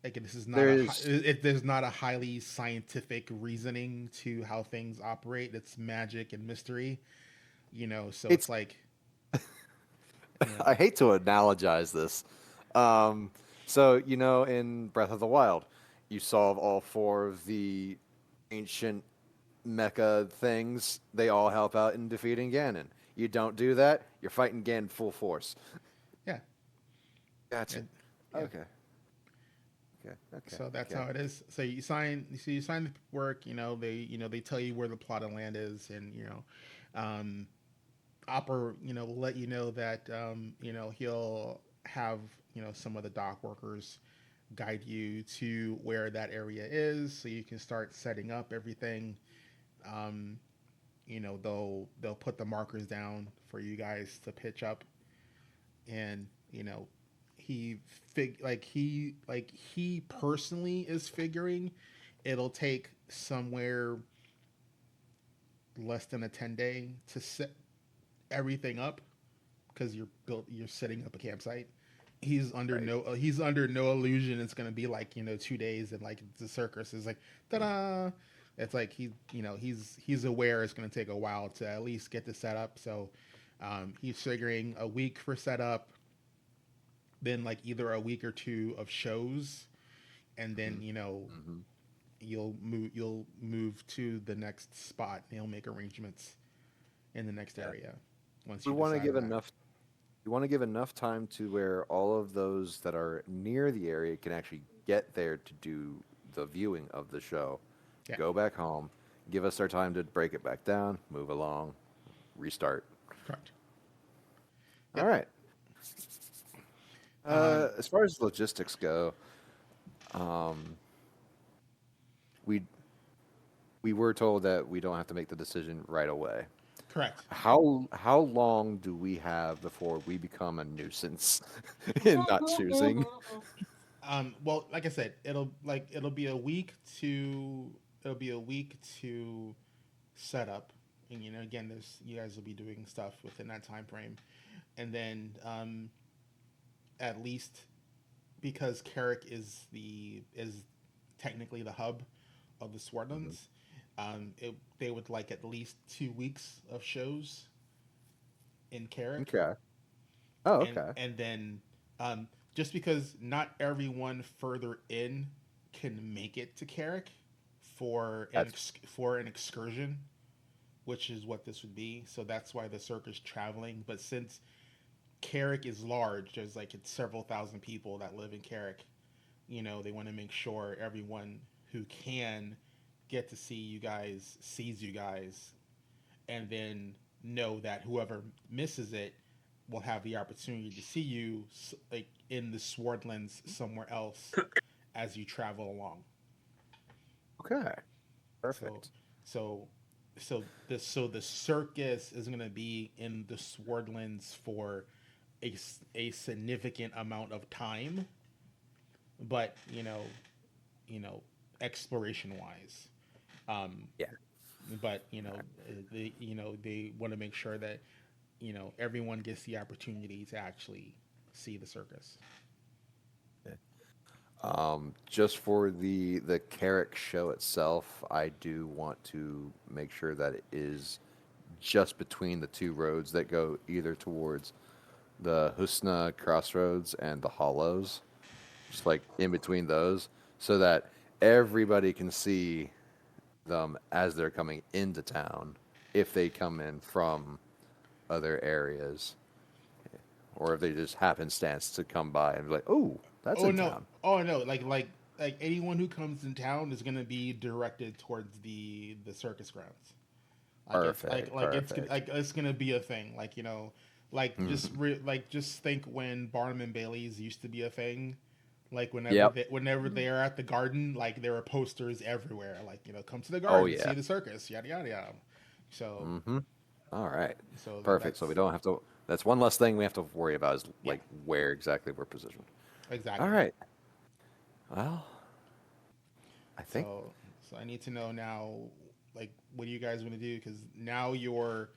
this is not there's not a highly scientific reasoning to how things operate. It's magic and mystery, so it's like, I hate to analogize this. So, in Breath of the Wild, you solve all 4 of the ancient mecha things. They all help out in defeating Ganon. You don't do that, you're fighting again full force. Yeah. Gotcha. And- yeah. Okay. Okay. So that's okay. how it is. So you sign the work. They tell you where the plot of land is, and Opera will let you know that he'll have some of the dock workers guide you to where that area is, so you can start setting up everything. Um, they'll put the markers down for you guys to pitch up, and he personally is figuring it'll take somewhere less than a 10-day to set everything up, because you're setting up a campsite. He's under no illusion it's going to be like 2 days, and like the circus is like ta-da. It's like he's aware it's going to take a while to at least get the setup. So he's figuring a week for setup, then like either a week or two of shows, and then Mm-hmm. you'll move to the next spot, and he'll make arrangements in the next area once We you want to decide give that. enough. You want to give enough time to where all of those that are near the area can actually get there to do the viewing of the show. Yeah. Go back home, give us our time to break it back down, move along, restart. Correct. All right. Um, As far as logistics go, we were told that we don't have to make the decision right away. Correct. How long do we have before we become a nuisance in not choosing? Well, like I said, it'll be a week to set up, and again, you guys will be doing stuff within that time frame, and then at least because Carrick is technically the hub of the Swordlands, they would like at least 2 weeks of shows in Carrick. Okay. Oh, okay. And then just because not everyone further in can make it to Carrick for an excursion, which is what this would be. So that's why the circus traveling. But since Carrick is large, there's like it's several thousand people that live in Carrick. They want to make sure everyone who can get to see you guys sees you guys, and then know that whoever misses it will have the opportunity to see you like in the Swordlands somewhere else as you travel along. Okay. Perfect. So the circus is going to be in the Swordlands for a significant amount of time, but exploration wise, Yeah. but they want to make sure that everyone gets the opportunity to actually see the circus. Just for the Carrick show itself, I do want to make sure that it is just between the two roads that go either towards the Husna Crossroads and the Hollows, just like in between those, so that everybody can see them as they're coming into town if they come in from other areas, or if they just happenstance to come by and be like, "Oh, that's in town." Oh no! Like anyone who comes in town is going to be directed towards the circus grounds. Perfect. It's gonna be a thing. Just think when Barnum and Bailey's used to be a thing. Like whenever they are at the garden, like there are posters everywhere. Like come to the garden, see the circus, yada yada yada. So. All right. So perfect. So we don't have to. That's one less thing we have to worry about is like where exactly we're positioned. Exactly. All right. Well, I think. So I need to know now, like, what do you guys want to do? Because now you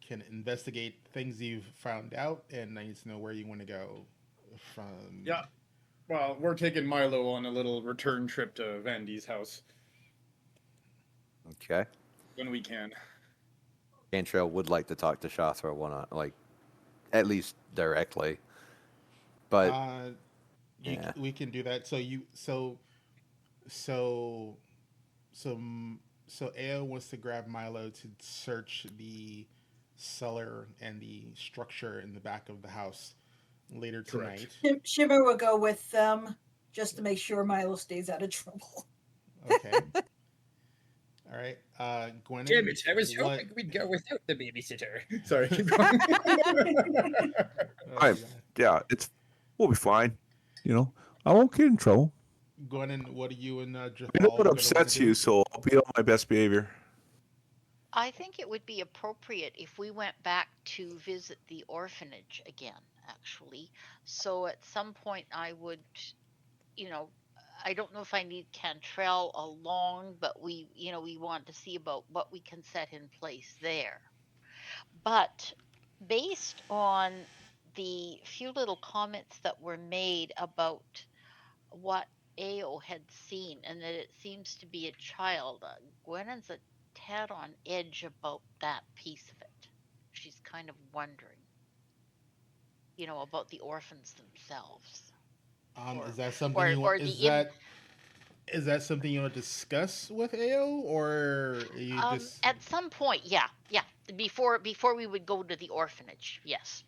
can investigate things you've found out, and I need to know where you want to go from. Yeah. Well, we're taking Milo on a little return trip to Vandy's house Okay. when we can. Cantrell would like to talk to Shathra like, at least directly. But we can do that. So Ao wants to grab Milo to search the cellar and the structure in the back of the house later Correct. tonight. Shimmer will go with them just to make sure Milo stays out of trouble. Okay. All right. Gwennon, Damn it! I was what? hoping we'd go without the babysitter. Sorry, keep going. Oh, Yeah, we'll be fine. You know, I won't get in trouble. Gwennon, what are you and I know Jafal what gonna upsets do? you, so I'll be on my best behavior. I think it would be appropriate if we went back to visit the orphanage again, actually. So at some point, I would, you know, I don't know if I need Cantrell along, but we want to see about what we can set in place there. But based on the few little comments that were made about what Ao had seen and that it seems to be a child, Gwennon's a tad on edge about that piece of it. She's kind of wondering, about the orphans themselves, Is or that something or you want? or the in Is that something you want to discuss with Ao, or are you just? at some point, yeah, before we would go to the orphanage, yes.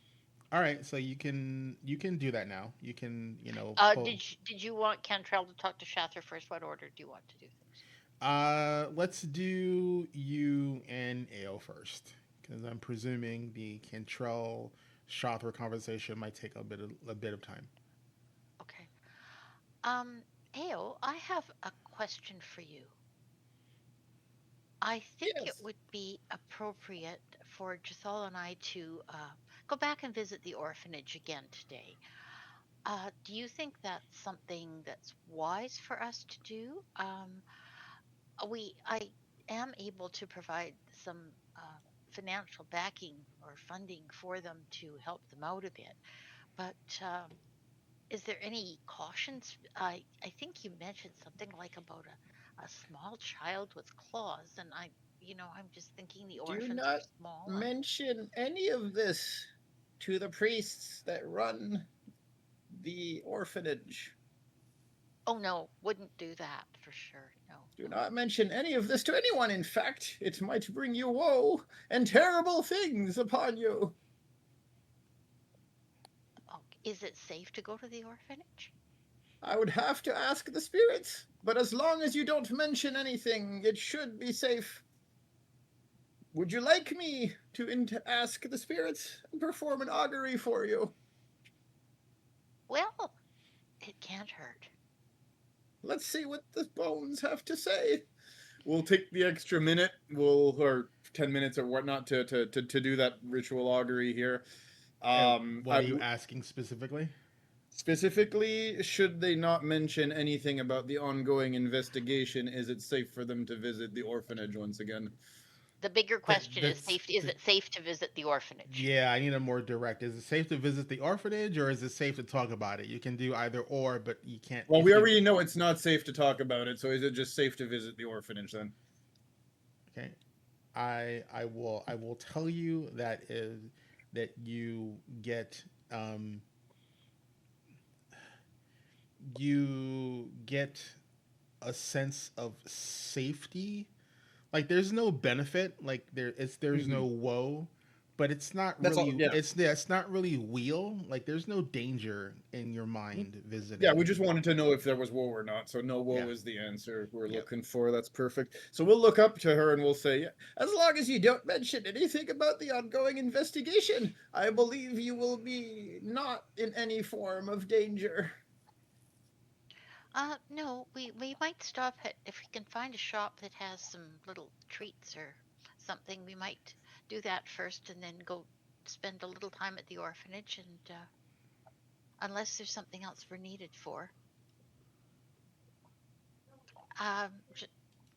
All right, so you can do that now. You can pull. Did you want Cantrell to talk to Shather first? What order do you want to do things? Let's do you and Ao first, because I'm presuming the Cantrell Shother conversation might take a bit of time. Okay. Ao, I have a question for you. I think it Yes. would be appropriate for Jethal and I to go back and visit the orphanage again today. Do you think that's something that's wise for us to do? I am able to provide some financial backing or funding for them to help them out a bit, but is there any cautions? I think you mentioned something like about a small child with claws, and I'm just thinking the Do orphans are not small. mention any of this to the priests that run the orphanage. Oh no, wouldn't do that for sure. No, Do no. not mention any of this to anyone. In fact, it might bring you woe and terrible things upon you. Oh, is it safe to go to the orphanage? I would have to ask the spirits, but as long as you don't mention anything, it should be safe. Would you like me to ask the spirits and perform an augury for you? Well, it can't hurt. Let's see what the bones have to say. We'll take the extra minute, or 10 minutes or whatnot to do that ritual augury here. And what are you asking specifically? Specifically, should they not mention anything about the ongoing investigation? Is it safe for them to visit the orphanage once again? The bigger question is is it safe to visit the orphanage? Yeah, I need a more direct. Is it safe to visit the orphanage, or is it safe to talk about it? You can do either or, but you can't. Well, we already know it's not safe to talk about it, so is it just safe to visit the orphanage then? Okay, I will tell you that you get you get a sense of safety. Like there's no benefit, like there's no woe, but it's not That's really all, yeah. it's not really wheel. Like there's no danger in your mind visiting. Yeah, we just wanted to know if there was woe or not. So no woe Yeah. is the answer we're Yep. looking for. That's perfect. So we'll look up to her and we'll say, as long as you don't mention anything about the ongoing investigation, I believe you will be not in any form of danger. No, we might stop at, if we can find a shop that has some little treats or something, we might do that first and then go spend a little time at the orphanage and unless there's something else we're needed for.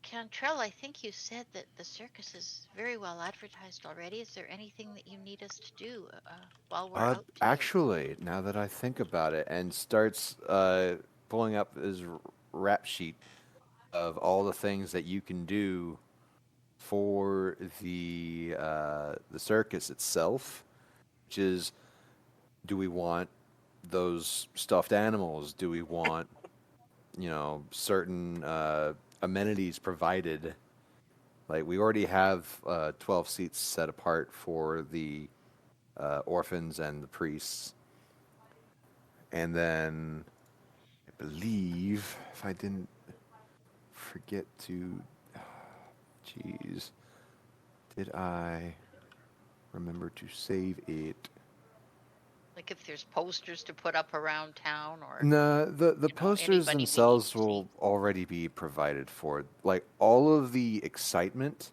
Cantrell, I think you said that the circus is very well advertised already. Is there anything that you need us to do while we're out today? Actually, now that I think about it, and starts pulling up his rap sheet of all the things that you can do for the circus itself, which is, do we want those stuffed animals? Do we want certain amenities provided Like we already have 12 seats set apart for the orphans and the priests. And then I believe, if I didn't forget to, jeez, did I remember to save it? Like if there's posters to put up around town, or No, the posters anybody we need themselves to see. will already be provided for. Like all of the excitement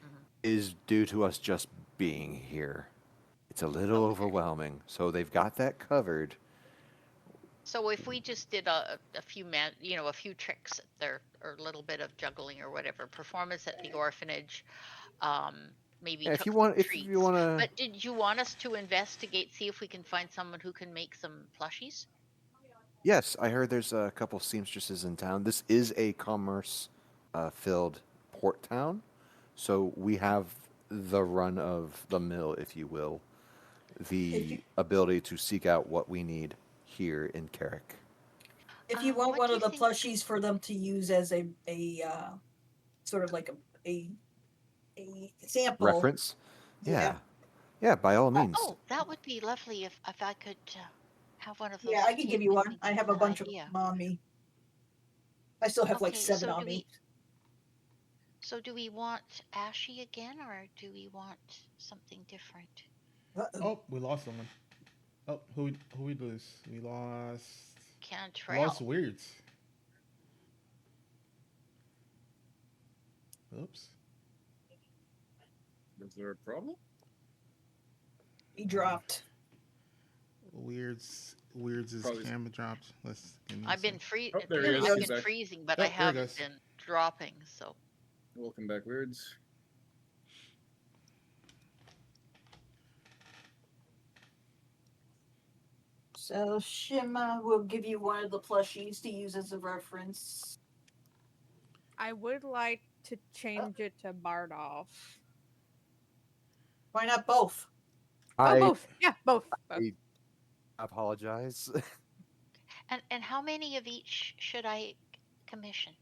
Mhm. is due to us just being here. It's a little Okay. overwhelming, so they've got that covered. So if we just did a few a few tricks at there, or a little bit of juggling or whatever, performance at the orphanage, maybe Yeah, took some if you treats. want to, But did you want us to investigate, see if we can find someone who can make some plushies? yes, I heard there's a couple seamstresses in town. This is a commerce filled port town, so we have the run of the mill, if you will, the ability to seek out what we need here in Carrick. If you want What one do of you the think? plushies for them to use as a sort of like a sample, Reference? yeah, Yeah, by all means. Oh, that would be lovely if I could have one of those yeah, I to can take give you with one. me. I That's have a an bunch of idea. them on me. I still have like Okay, 7 on me. do we want Ashy again, or do we want something different? Uh-oh. Oh, we lost someone. Oh, who we lose? We lost Cantrell. Weirds. Oops. Is there a problem? He dropped. Weird's Probably- camera dropped. Let's give me a I've been sec. Oh, there he is. I've He's been back. freezing, but Oh, I there he haven't goes. been dropping. So Welcome back, Weirds. So Shima will give you one of the plushies to use as a reference. I would like to change it to Bardolph. Why not both? Oh, both. Yeah, both. I apologize. and how many of each should I commission?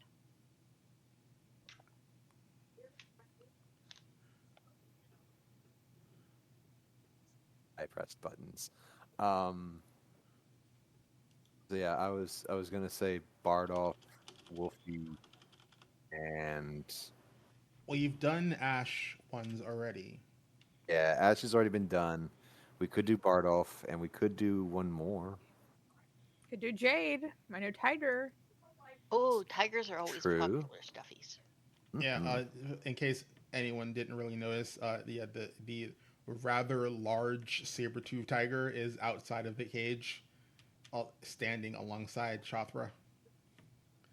I pressed buttons. So yeah, I was gonna say Bardolph, Wolfie, and Well, you've done Ash ones already. yeah, Ash has already been done. We could do Bardolph, and we could do one more. Could do Jade, my new tiger. Oh, tigers are always True. popular stuffies. Yeah. Mhm. In case anyone didn't really notice, the rather large saber-tooth tiger is outside of the cage, standing alongside Chothra.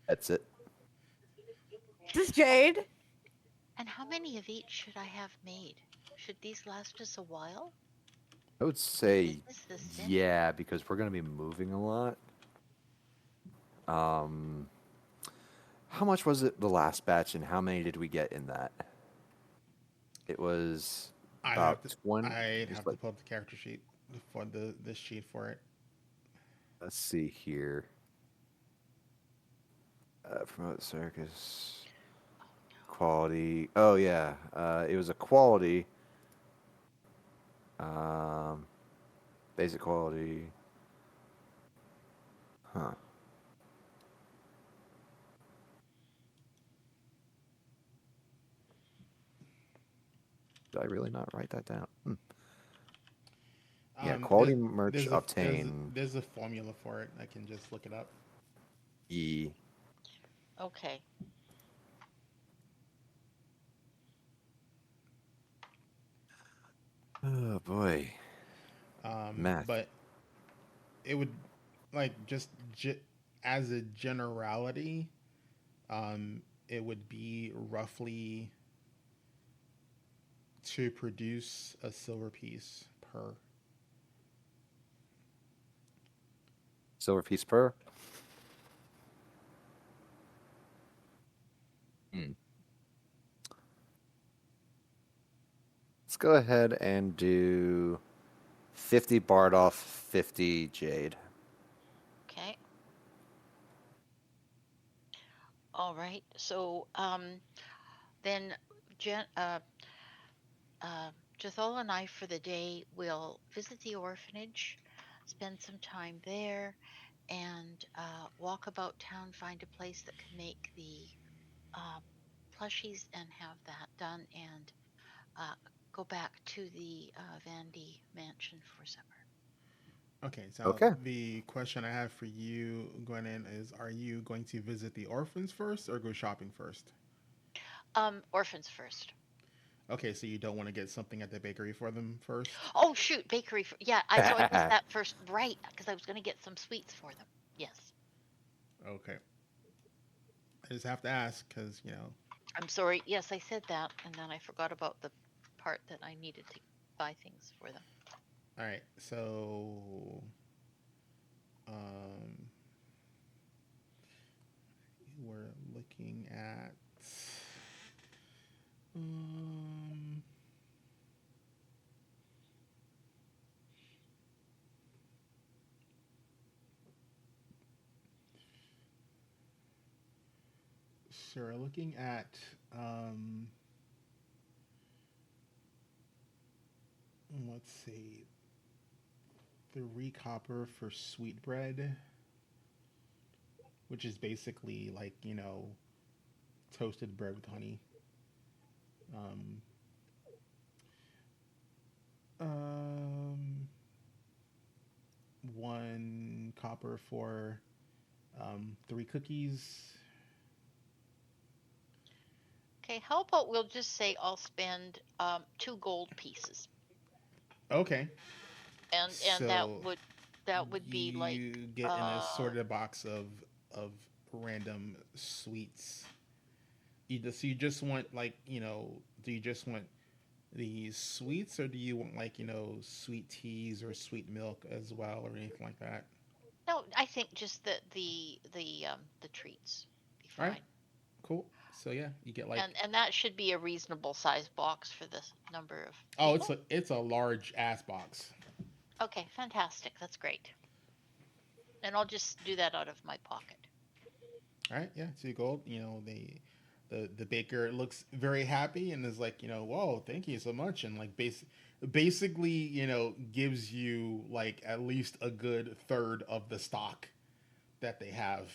That's it. This is Jade. And how many of each should I have made? Should these last us a while? I would say Is this the sin? yeah, because we're gonna be moving a lot. How much was it the last batch, and how many did we get in that? It was about 20. I'd Just have like, to pull up the character sheet for this sheet for it. let's see here. Promote circus quality. Oh yeah, it was a quality. Basic quality. Huh. Did I really not write that down? Yeah, quality merch obtain. There's a formula for it. I can just look it up. E. Okay. Oh boy. Math. But it would, like, just as a generality, it would be roughly to produce a silver piece per. Silver piece per. Let's go ahead and do 50 Bardolph, 50 Jade. Okay. All right. So then Jen, Jethol and I for the day will visit the orphanage, spend some time there, and walk about town, find a place that can make the uh, plushies and have that done, and uh, go back to the Vandy mansion for supper. Okay, so Okay. the question I have for you, Gwennon, is: are you going to visit the orphans first or go shopping first? Orphans first. Okay, so you don't want to get something at the bakery for them first? Oh shoot, bakery. Yeah, so I missed that first, right? Because I was going to get some sweets for them. Yes. Okay. I just have to ask because, I'm sorry. Yes, I said that, and then I forgot about the part that I needed to buy things for them. all right, so um, we're looking at um, so we're looking at um, let's see, 3 copper for sweetbread, which is basically like, toasted bread with honey. Um, um, 1 copper for 3 cookies. Okay, how about we'll just say I'll spend 2 gold pieces, Okay, and so that would be like you get an assorted box of random sweets. You just want, like, do you just want these sweets, or do you want, like, sweet teas or sweet milk as well, or anything like that? no, I think just the treats be All right, fine. cool. So yeah, you get like, And that should be a reasonable size box for this number of oh, people. it's a large ass box. Okay, fantastic. That's great. And I'll just do that out of my pocket. All right, yeah, 2 gold. The baker looks very happy and is like, whoa, thank you so much, and like basically, gives you like at least a good third of the stock that they have,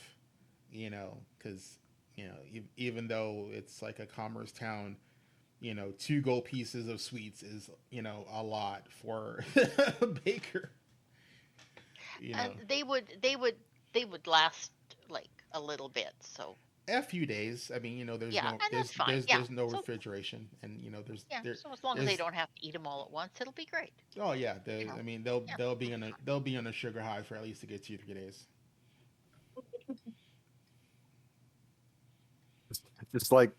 because even though it's like a commerce town, 2 gold pieces of sweets is, a lot for a baker. You And know, they would last like a little bit. So a few days. I mean, there's yeah, no and that's there's fine. there's Yeah. there's no So refrigeration, and yeah, there so as long as they there's don't have to eat them all at once, it'll be great. oh yeah, You know. I mean, Yeah. they'll be on a sugar high for at least a good 2 3 days. Just like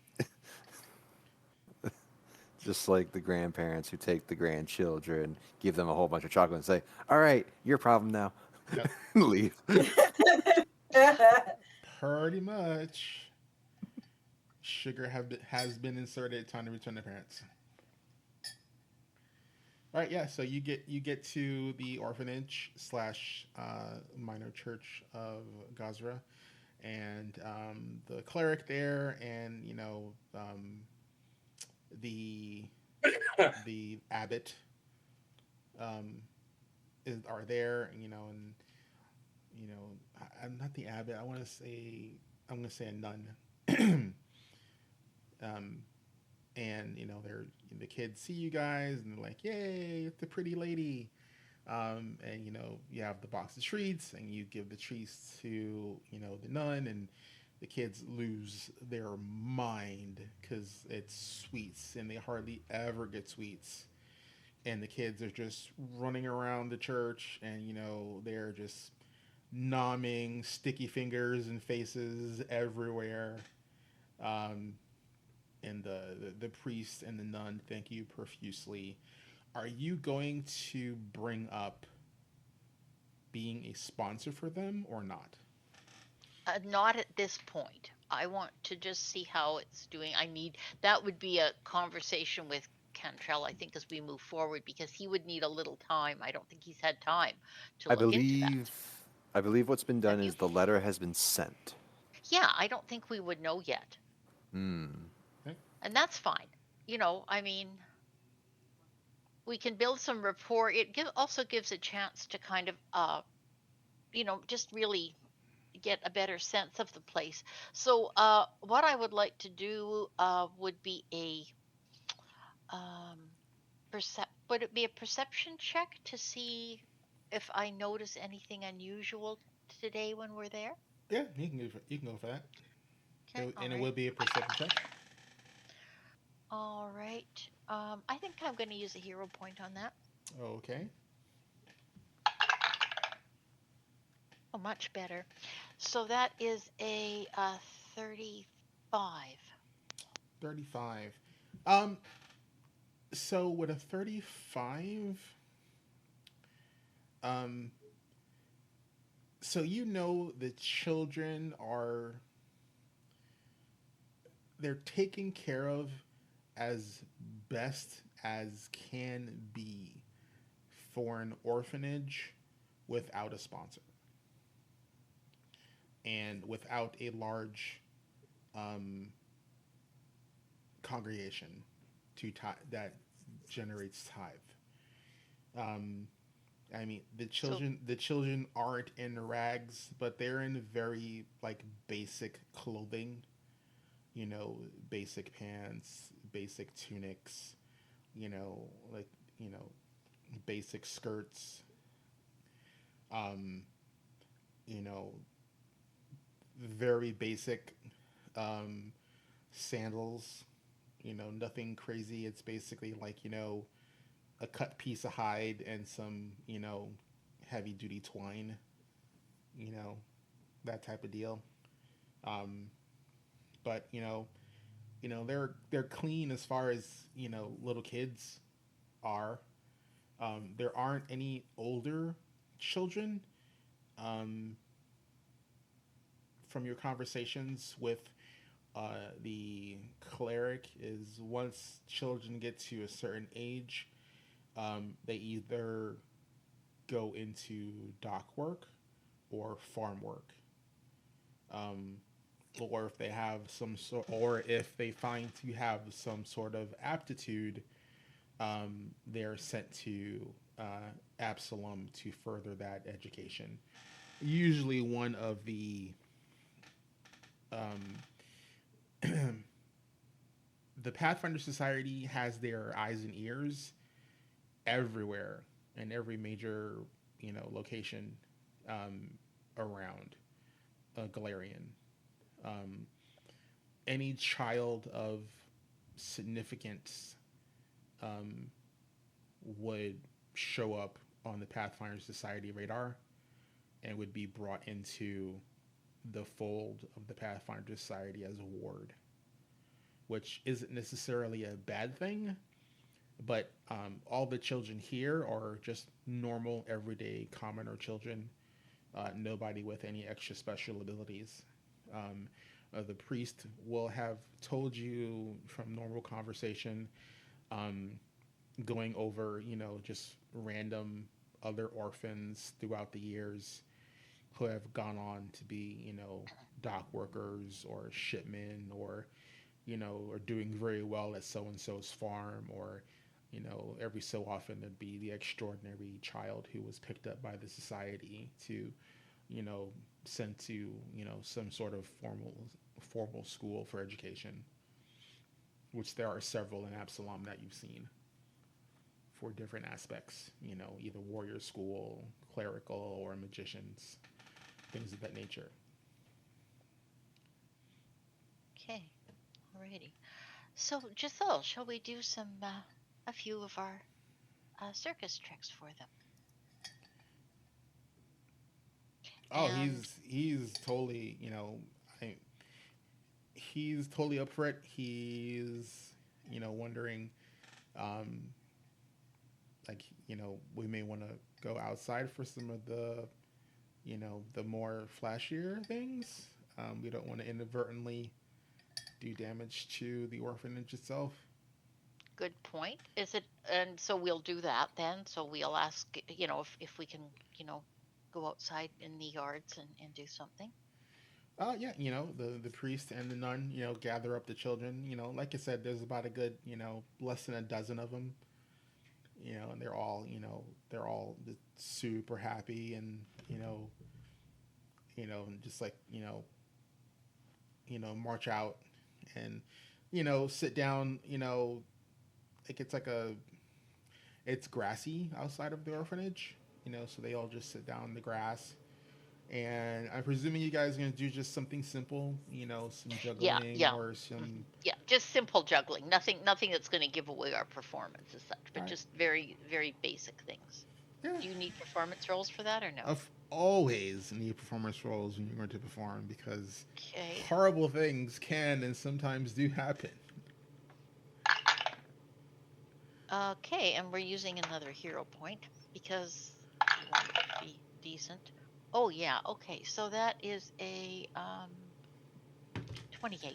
just like the grandparents who take the grandchildren, give them a whole bunch of chocolate and say, "All right, your problem now." Yep, Leave. pretty much. Sugar has been inserted. Time to return to parents. All right, yeah. So you get to the orphanage slash minor church of Gazra, and the cleric there, and the the abbot um, are there, I'm not the abbot. I'm gonna say a nun. um, and they're the kids see you guys and they're like, "Yay, it's the pretty lady." And you have the box of treats and you give the treats to the nun, and the kids lose their mind because it's sweets and they hardly ever get sweets, and the kids are just running around the church, and they're just nomming sticky fingers and faces everywhere. um, and the priest and the nun thank you profusely. Are you going to bring up being a sponsor for them or not? Not at this point. I want to just see how it's doing. That would be a conversation with Cantrell, I think, as we move forward, because he would need a little time. I don't think he's had time to I look into believe that. I believe what's been done Have you? is the letter has been sent. Yeah, I don't think we would know yet, Hmm. Okay. and that's fine. I mean, we can build some rapport. Also gives a chance to kind of, just really get a better sense of the place. So, what I would like to do would be um, would it be a perception check to see if I notice anything unusual today when we're there? Yeah, you can go for that. Okay, all And it right. will be a perception check. All right. I think I'm going to use a hero point on that. Okay. Oh, much better. So that is a 35. 35. Um, so with a 35, um, so the children they're taken care of as best as can be for an orphanage without a sponsor and without a large um, congregation that generates tithe. Um, I mean, So, the children aren't in rags, but they're in very like basic clothing. You know, basic pants, basic tunics. You know, like you know, basic skirts. Um, you know, very basic um, sandals. You know, nothing crazy. It's basically like a cut piece of hide and some heavy duty twine. You know, that type of deal. Um, but they're clean as far as little kids are. There aren't any older children. Um, from your conversations with the cleric, is once children get to a certain age, they either go into dock work or farm work. Um, or if they have or if they find to have some sort of aptitude, they're sent to Absalom to further that education. Usually, one of um, the Pathfinder Society has their eyes and ears everywhere in every major location um, around Galarian. Um, any child of significance um, would show up on the Pathfinder Society radar and would be brought into the fold of the Pathfinder Society as a ward, which isn't necessarily a bad thing, but all the children here are just normal, everyday, commoner children. Nobody with any extra special abilities. Um, the priest will have told you from normal conversation, um, going over, just random other orphans throughout the years who have gone on to be, dock workers or shipmen or, are doing very well at so and so's farm or, every so often there'd be the extraordinary child who was picked up by the society to, you know, sent to, some sort of formal school for education, which there are several in Absalom that you've seen for different aspects, either warrior school, clerical, or magicians, things of that nature. okay, alrighty. So, Giselle, shall we do a few of our circus tricks for them? Oh, And he's totally, I, he's totally up for it. He's, wondering, um, like, we may want to go outside for some of the more flashier things. We don't want to inadvertently do damage to the orphanage itself. good point. Is it? And so we'll do that then. So we'll ask, if we can, go outside in the yards and do something. Yeah, the priest and the nun, gather up the children. Like I said, there's about a good, less than a dozen of them. And they're all just super happy, and and just like march out and sit down. Like it's grassy outside of the orphanage. So they all just sit down in the grass. And I'm presuming you guys are gonna do just something simple, some Yeah, juggling yeah. or some. Yeah, just simple juggling. Nothing that's going to give away our performance as such, All but right. just very, very basic things. Yeah. Do you need performance rolls for that or no? Of always need performance roles when you're going to perform because Okay. horrible things can and sometimes do happen. Okay, and we're using another hero point because we want it to be decent. Oh yeah, okay. So that is a 28.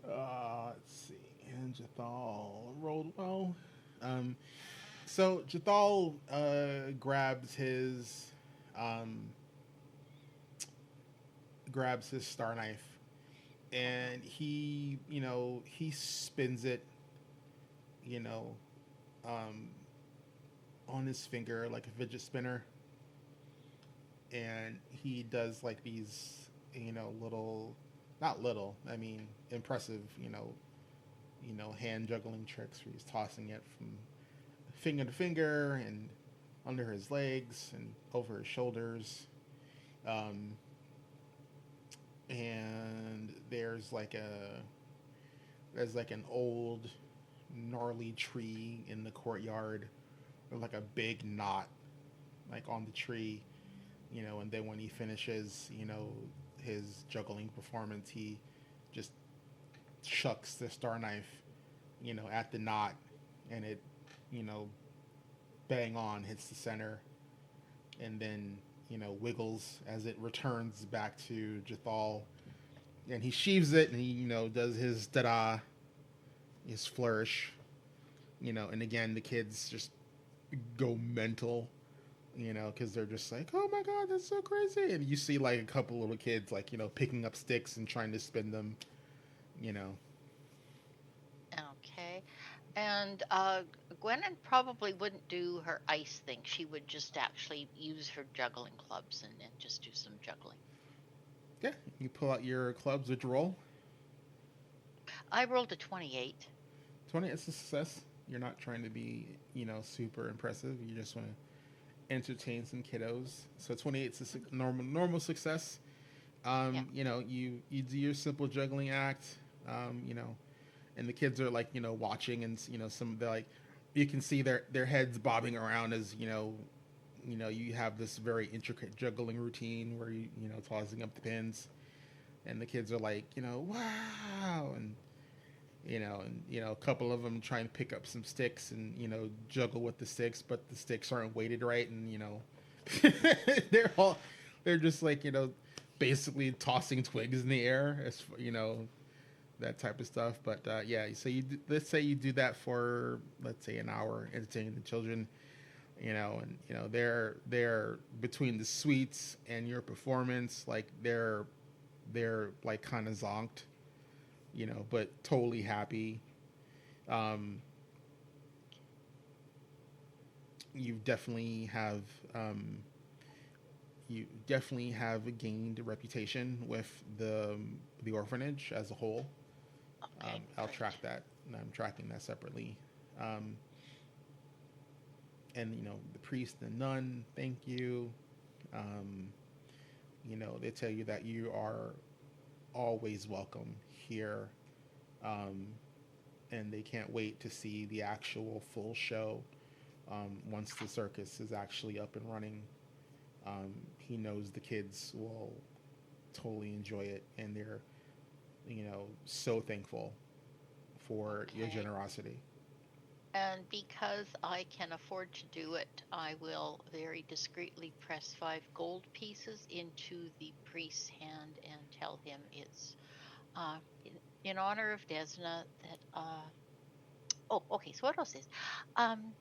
Let's see. And Jathal rolled well. Um, so Jathal um, grabs his star knife, and he spins it, you know, um, on his finger like a fidget spinner, and he does like these, little, not little, I mean, impressive, hand juggling tricks where he's tossing it from finger to finger and under his legs and over his shoulders. Um, and there's like an old gnarly tree in the courtyard with like a big knot like on the tree, and then when he finishes, his juggling performance, he just chucks the star knife, at the knot, and it, you know, bang on hits the center, and then wiggles as it returns back to Jathal, and he sheaves it, and he does his da, his flourish, and again the kids just go mental, because they're just like, oh my god, that's so crazy, and you see like a couple little kids like picking up sticks and trying to spin them, you know. Okay. And Gwennon probably wouldn't do her ice thing. She would just actually use her juggling clubs and just do some juggling. Yeah, you pull out your clubs. Would you roll? I rolled a 28. 20, it's a success. You're not trying to be, super impressive. You just want to entertain some kiddos. So 28 is a normal success. Yeah. You do your simple juggling act, and the kids are like, watching, and some they're like, you can see their heads bobbing around as you have this very intricate juggling routine where tossing up the pins, and the kids are like, wow, and a couple of them trying to pick up some sticks and juggle with the sticks, but the sticks aren't weighted right, and they're just like basically tossing twigs in the air, as that type of stuff. But yeah, so let's say you do that for, let's say, an hour, entertaining the children, and they're between the sweets and your performance, like they're like kind of zonked, but totally happy. Um, you definitely have um, you definitely have gained a reputation with the orphanage as a whole. Okay. I'll Great. track that, and I'm tracking that separately. Um, and the priest and nun, thank you. Um, they tell you that you are always welcome here, um, and they can't wait to see the actual full show once the circus is actually up and running. He knows the kids will totally enjoy it, and they're so thankful for your Okay. generosity. And because I can afford to do it, I will very discreetly press 5 gold pieces into the priest's hand and tell him it's uh, in honor of Desna that. Oh, okay. So what else is? Um,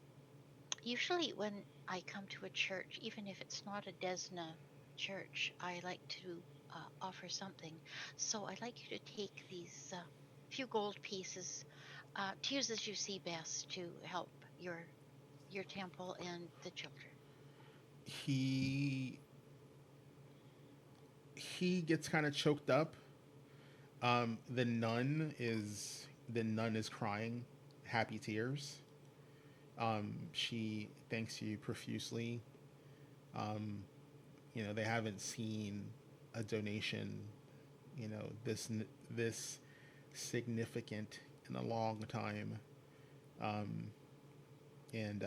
Usually when I come to a church, even if it's not a Desna church, I like to offer something. So I'd like you to take these few gold pieces to use as you see best to help your temple and the children. He gets kind of choked up. The nun is crying happy tears. She thanks you profusely. Um, they haven't seen a donation, this significant in a long time. Um, and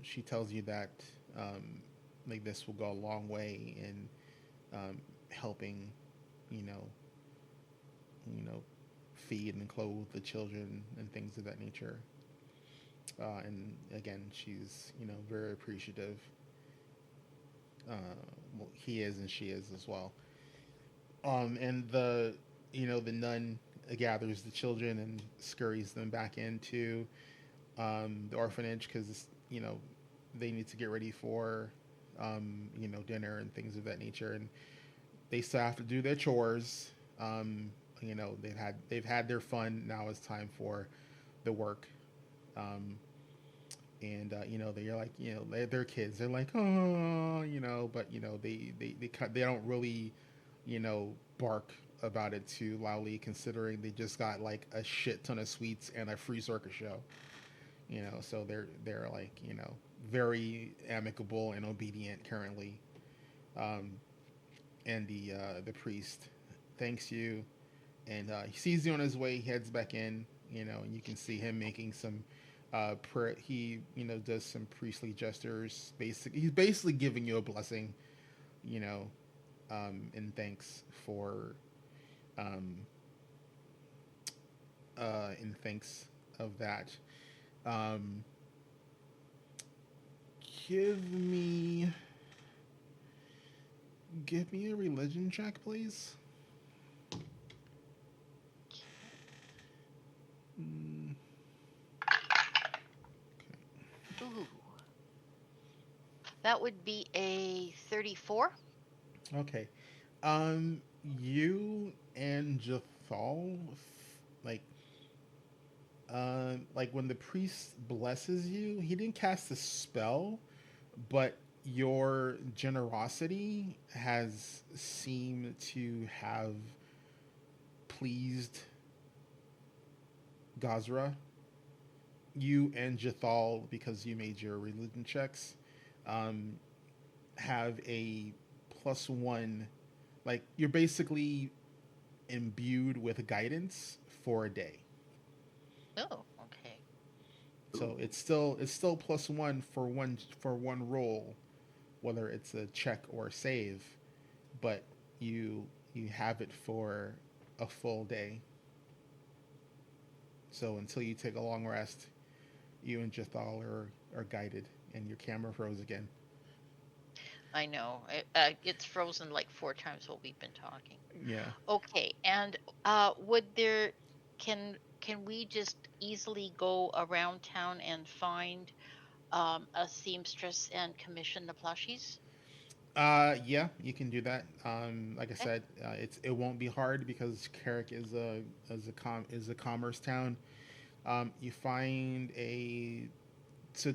she tells you that like this will go a long way in helping, you know, feed and clothe the children and things of that nature. And again, she's very appreciative. Uh, well, he is and she is as well. And the nun gathers the children and scurries them back into the orphanage because they need to get ready for dinner and things of that nature, and they still have to do their chores. They've had their fun. Now it's time for the work. And they're like, they're kids. They're like, oh, but they don't really, bark about it too loudly, considering they just got like a shit ton of sweets and a free circus show. So they're like, very amicable and obedient currently. And the priest thanks you, and he sees you on his way. He heads back in, and you can see him making some prayer. He does some priestly gestures. He's basically giving you a blessing, in thanks for in thanks of that. Um, give me a religion check, please. Mm, Ooh, that would be a 34. okay. You and Jathal, like, when the priest blesses you, he didn't cast a spell, but your generosity has seemed to have pleased Gazra. You and Jathal, because you made your religion checks, um, have a +1. Like, you're basically imbued with guidance for a day. Oh, okay. So it's still +1 for one roll, whether it's a check or a save, but you have it for a full day. So until you take a long rest, you and Jathal are guided, and your camera froze again. I know. It's frozen like 4 times while we've been talking. Yeah. Okay, and would there can we just easily go around town and find a seamstress and commission the plushies? Yeah, you can do that. Like I Okay. said, it won't be hard because Carrick is a commerce town. You find a so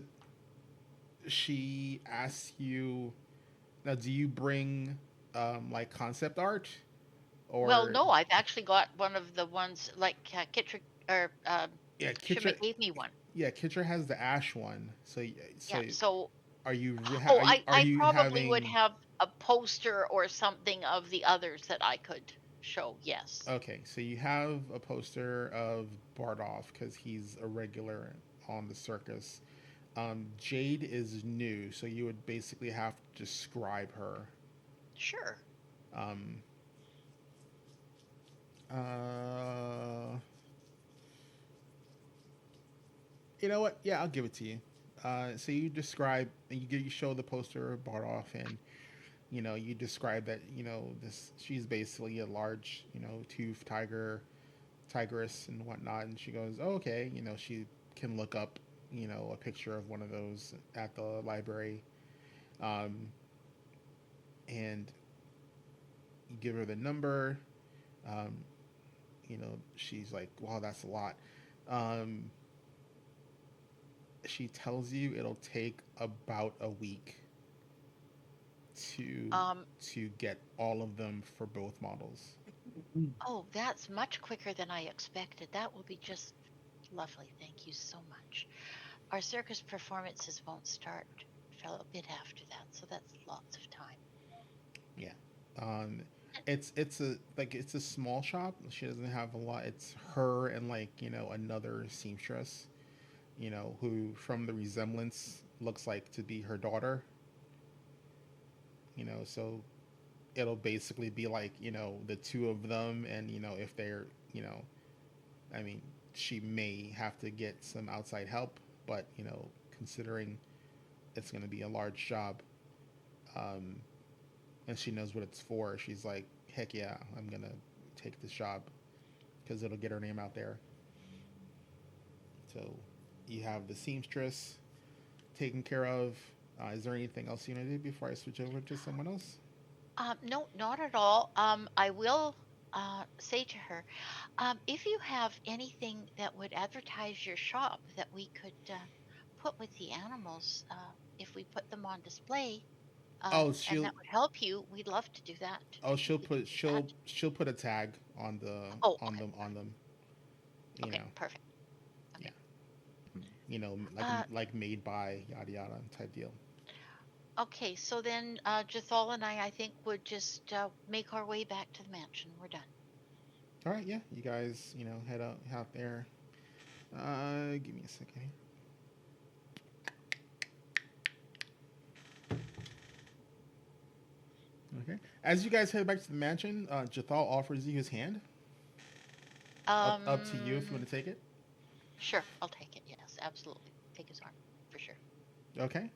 she asks you now. Do you bring like concept art Well, or no, I've actually got one of the ones like Kitrick or yeah, Shimmy Kitcher gave me one. yeah Kitcher has the ash one. So Yeah, so are you oh, are I you probably would having have a poster or something of the others that I could show. Yes. okay? So you have a poster of Bardoff because he's a regular on the circus. Jade is new, so you would basically have to describe her. Sure. Um, uh, you know what? Yeah, I'll give it to you. So you describe, you show the poster of Bardoff, and you describe that this she's basically a large tooth tigress and whatnot, and she goes, oh, okay, she can look up a picture of one of those at the library, um, and you give her the number. Um, she's like, wow, that's a lot. Um, she tells you it'll take about a week to Um, get all of them for both models. oh, that's much quicker than I expected. That will be just lovely. Thank you so much. Our circus performances won't start till a bit after that, so that's lots of time. Yeah. Um, it's a small shop. She doesn't have a lot. It's her and another seamstress, who from the resemblance looks like to be her daughter. So it'll basically be like the two of them, and if they're I mean, she may have to get some outside help, but considering it's going to be a large job, um, and she knows what it's for, she's like, heck yeah, I'm gonna take this job because it'll get her name out there. So you have the seamstress taken care of. Is there anything else you want to do before I switch over to someone else? No, not at all. I will say to her, if you have anything that would advertise your shop that we could put with the animals, if we put them on display, Oh, and that would help you, we'd love to do that. oh, Do you think we could do that? she'll put a tag on the Oh, on okay, them on them. You okay, know, perfect. yeah, Okay. Uh, like made by yada yada type deal. okay, so then Jathal and I think, would just make our way back to the mansion. We're done. All right, yeah, you guys, head out there. Give me a second here. Okay. As you guys head back to the mansion, Jathal offers you his hand. Up to you if you want to take it. Sure, I'll take it. Yes, absolutely. Take his arm for sure. Okay.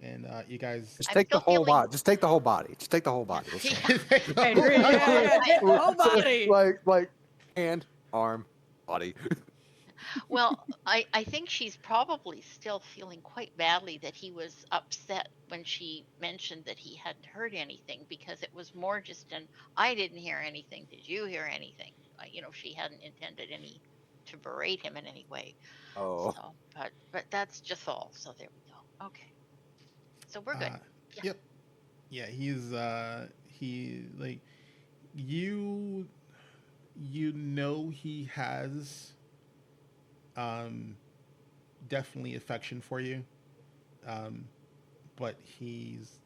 And you guys. Just I'm take the still whole feeling. body. Just take the whole body. Just take the whole body. That's fine. Hey, really, yeah, whole body. Like hand, arm, body. Well, I think she's probably still feeling quite badly that he was upset when she mentioned that he hadn't heard anything, because it was more just an I didn't hear anything. Did you hear anything? She hadn't intended any to berate him in any way. Oh. So, but that's just all. So there we go. Okay. So we're good. Yeah. Yep. Yeah, he like you he has definitely affection for you. Um but he's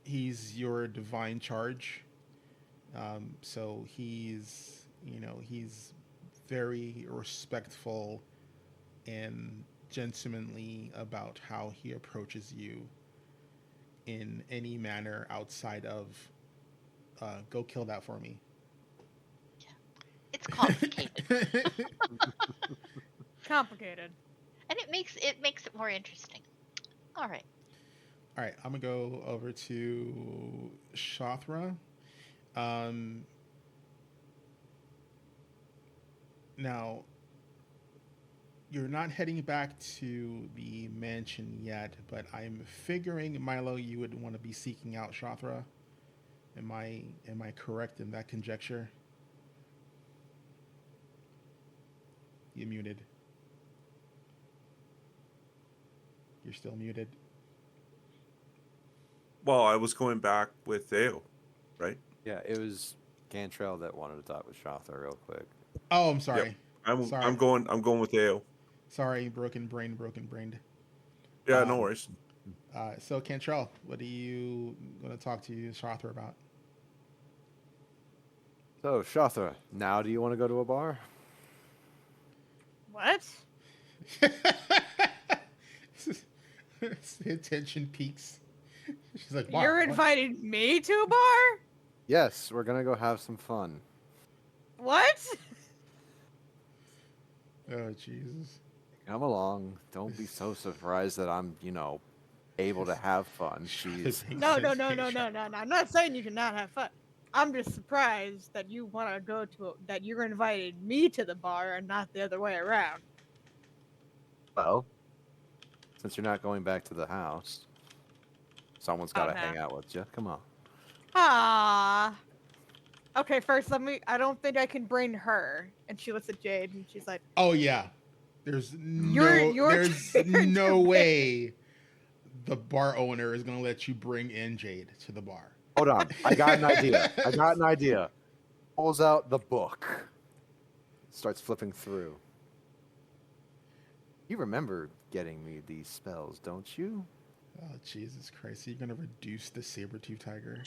your divine charge. So he's very respectful and gentlemanly about how he approaches you in any manner outside of go kill that for me. It's complicated. Complicated. And it makes it more interesting. All right. All right, I'm gonna go over to Shathra. Now you're not heading back to the mansion yet, but I'm figuring, Milo, you would want to be seeking out Shathra. Am I correct in that conjecture? You muted. You're still muted. Well, I was going back with Theo, right? Yeah, it was Gantrell that wanted to talk with Shotha real quick. Oh, I'm sorry. Yep. Sorry. I'm going with Theo. Sorry, broken brained. Yeah, no worries. So Cantrell, what are you going to talk to Shathra about? So, Shotha, now do you want to go to a bar? What? The attention peaks. She's like, wow, You're what? inviting me to a bar? Yes, we're going to go have some fun. What? Oh, Jesus. Come along. Don't be so surprised that I'm, able to have fun. Jeez. No. I'm not saying you cannot have fun. I'm just surprised that you want to go that you're inviting me to the bar and not the other way around. Well, since you're not going back to the house, Someone's Oh, got to no. hang out with you. Come on. Ah. Okay, first I don't think I can bring her. And she looks at Jade and she's like, Oh yeah. There's You're there's tired no of it. way the bar owner is gonna let you bring in Jade to the bar. Hold on. I got an idea. Pulls out the book. Starts flipping through. You remember getting me these spells, don't you? Oh Jesus Christ! Are you gonna reduce the saber-tooth tiger?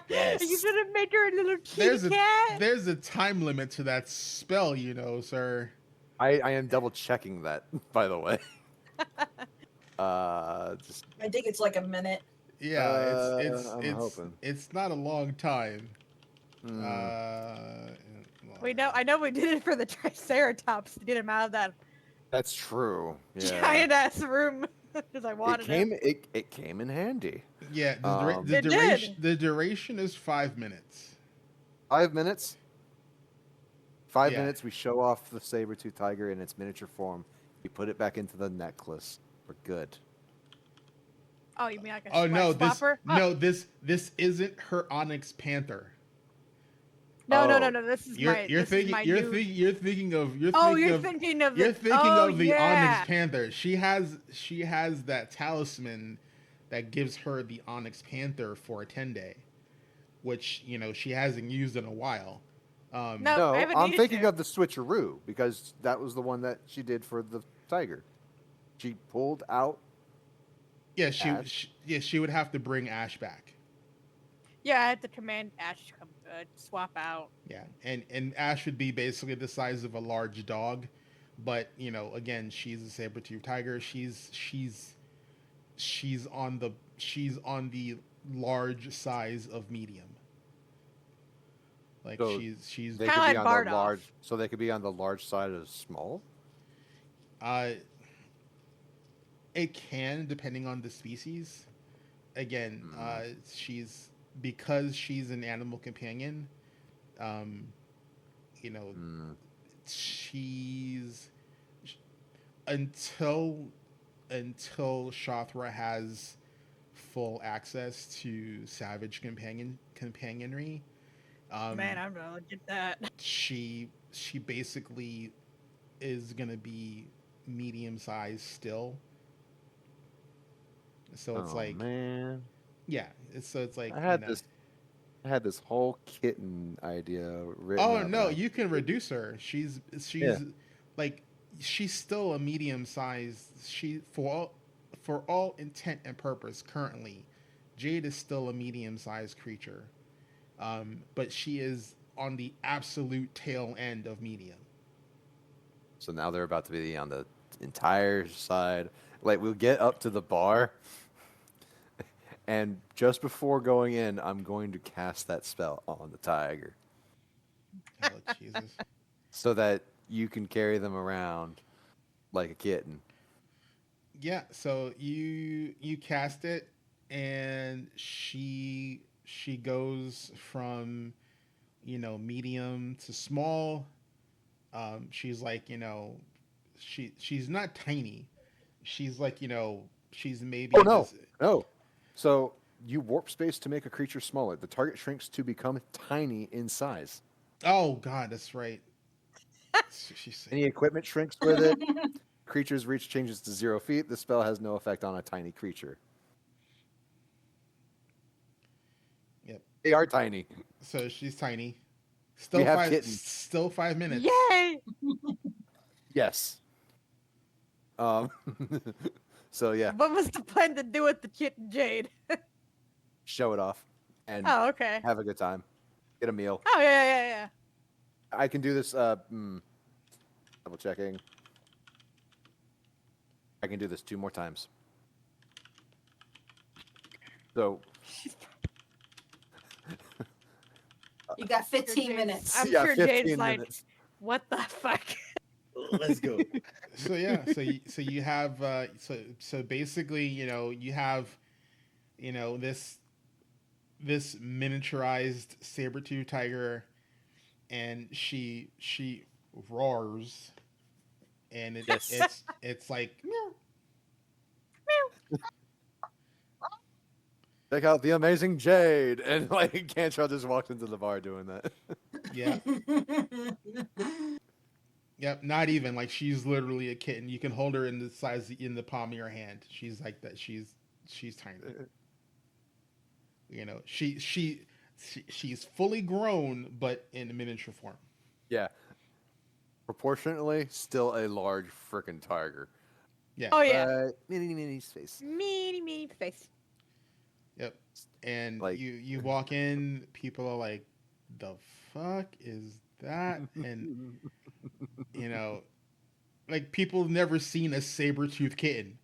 Yes. You should have made her a little kitty cat. There's a time limit to that spell, you know, sir. I am double checking that, by the way. Just I think it's like a minute. Yeah, I'm hoping. it's not a long time. I know we did it for the Triceratops to get him out of that That's true. Yeah. giant ass room because I wanted him. It came in handy. Yeah, It did. the duration is 5 minutes. 5 minutes. 5 Yeah. minutes. We show off the saber-tooth tiger in its miniature form. We put it back into the necklace. We're good. Oh, you mean like a Oh no, swapper? Oh, this isn't her Onyx Panther. no. Oh. This is You're my. you're This is thinking my you're new... thinking you're thinking of you're Oh, thinking you're of thinking of the. you're thinking oh, of the yeah. Onyx Panther. She has that talisman that gives her the Onyx Panther for a 10-day, which she hasn't used in a while. No, No, I haven't I'm needed thinking to. of the switcheroo because that was the one that she did for the tiger. She pulled out. Yeah, Ash? she would have to bring Ash back. Yeah, I had to command Ash to come swap out. Yeah, and Ash would be basically the size of a large dog, but again, she's a saber-tooth tiger. She's on the large size of medium. Like So she's They Kinda could be like on the Bardoff. large, so they could be on the large side of small. It can, depending on the species. Again, because she's an animal companion. She's until Shothra has full access to savage companionry. Man, I'm gonna look at that. She basically is gonna be medium sized still. So it's Man, yeah. It's like I had this whole kitten idea written. Oh up, no, and you can reduce her. She's Yeah. like she's still a medium sized. For all intent and purpose currently, Jade is still a medium sized creature. But she is on the absolute tail end of medium. So now they're about to be on the entire side. Like we'll get up to the bar, and just before going in, I'm going to cast that spell on the tiger Oh Jesus. so that you can carry them around like a kitten. Yeah, so you cast it, and she goes from medium to small. She's like she's not tiny. She's like she's maybe Oh no, no. So you warp space to make a creature smaller. The target shrinks to become tiny in size. Oh God, that's right. She's Any equipment shrinks with it. Creature's reach changes to 0 feet. The spell has no effect on a tiny creature. Yep. They are tiny. So she's tiny. We have kittens. Still 5 minutes. Yay! Yes. So yeah, What was the plan to do with the kitten Jade? show it off and Oh, okay. have a good time. Get a meal. Oh, yeah. I can do this. Double checking. I can do this 2 more times. So You got 15 minutes. I'm yeah, sure 15 Jade's like, minutes. what the fuck? Let's go. So yeah, so you have so basically you have this miniaturized saber-tooth tiger, and she roars, and it's like meow. Check out the amazing Jade, and like Cantrell just walks into the bar doing that. Yeah. Yep. Not even like she's literally a kitten. You can hold her in the palm of your hand. She's like that. She's tiny. You know, she's fully grown, but in miniature form. Yeah. Proportionately, still a large freaking tiger. Yeah. Oh yeah. Mini space. Meanie face. Yep. And Like- you walk in, people are like, "The fuck is that?" And you know, like people have never seen a saber-toothed kitten,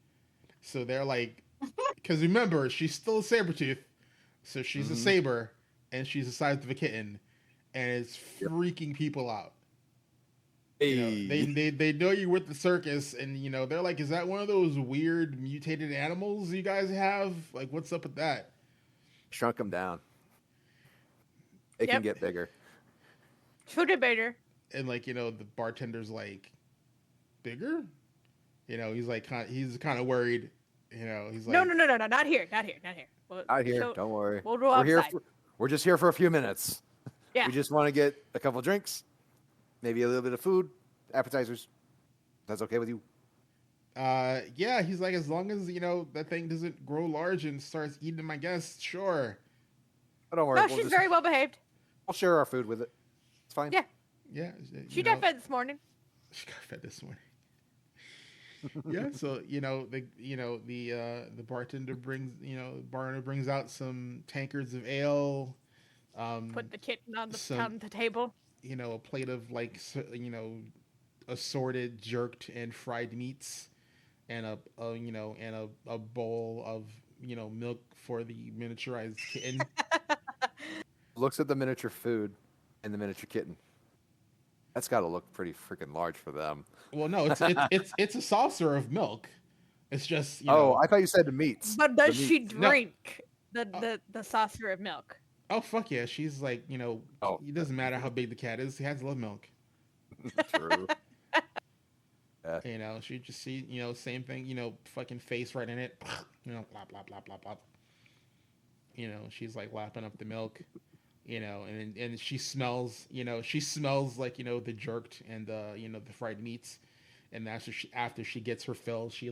so they're like, because remember, she's still a saber-tooth, so she's a Mhm. saber, and she's the size of a kitten, and it's freaking people out. You know, they know you with the circus, and you know they're like, "Is that one of those weird mutated animals you guys have? Like, what's up with that?" Shrunk them down. They can Yep. get bigger. Studebaker. And like, you know, the bartender's like, "Bigger?" You know, he's like, he's kind of worried. You know, he's like, No, not here. Well, Out here, so- don't worry. We'll go We're here. outside. We're just here for a few minutes. Yeah. We just want to get a couple drinks, maybe a little bit of food, appetizers. That's okay with you? Yeah, he's like, as long as you know that thing doesn't grow large and starts eating my guests, sure. Oh, don't worry. No, she's very well behaved. We'll share our food with it. It's fine. Yeah. Yeah, She got fed this morning. She got fed this morning. Yeah, so the bartender brings out some tankards of ale. Put the kitten on some- the table. You know, a plate of like assorted jerked and fried meats, and a bowl of milk for the miniaturized kitten. Looks at the miniature food and the miniature kitten. That's got to look pretty freaking large for them. Well, no, it's a saucer of milk. It's just I thought you said the meats. But does The she meats. drink the saucer of milk? Oh fuck yeah, she's like Oh. It doesn't matter how big the cat is. He has to love milk. True. You know, she just see same thing. Fucking face right in it. Blah blah blah blah blah. You know, she's like lapping up the milk. And she smells. She smells like the jerked and the fried meats. And after she gets her fill, she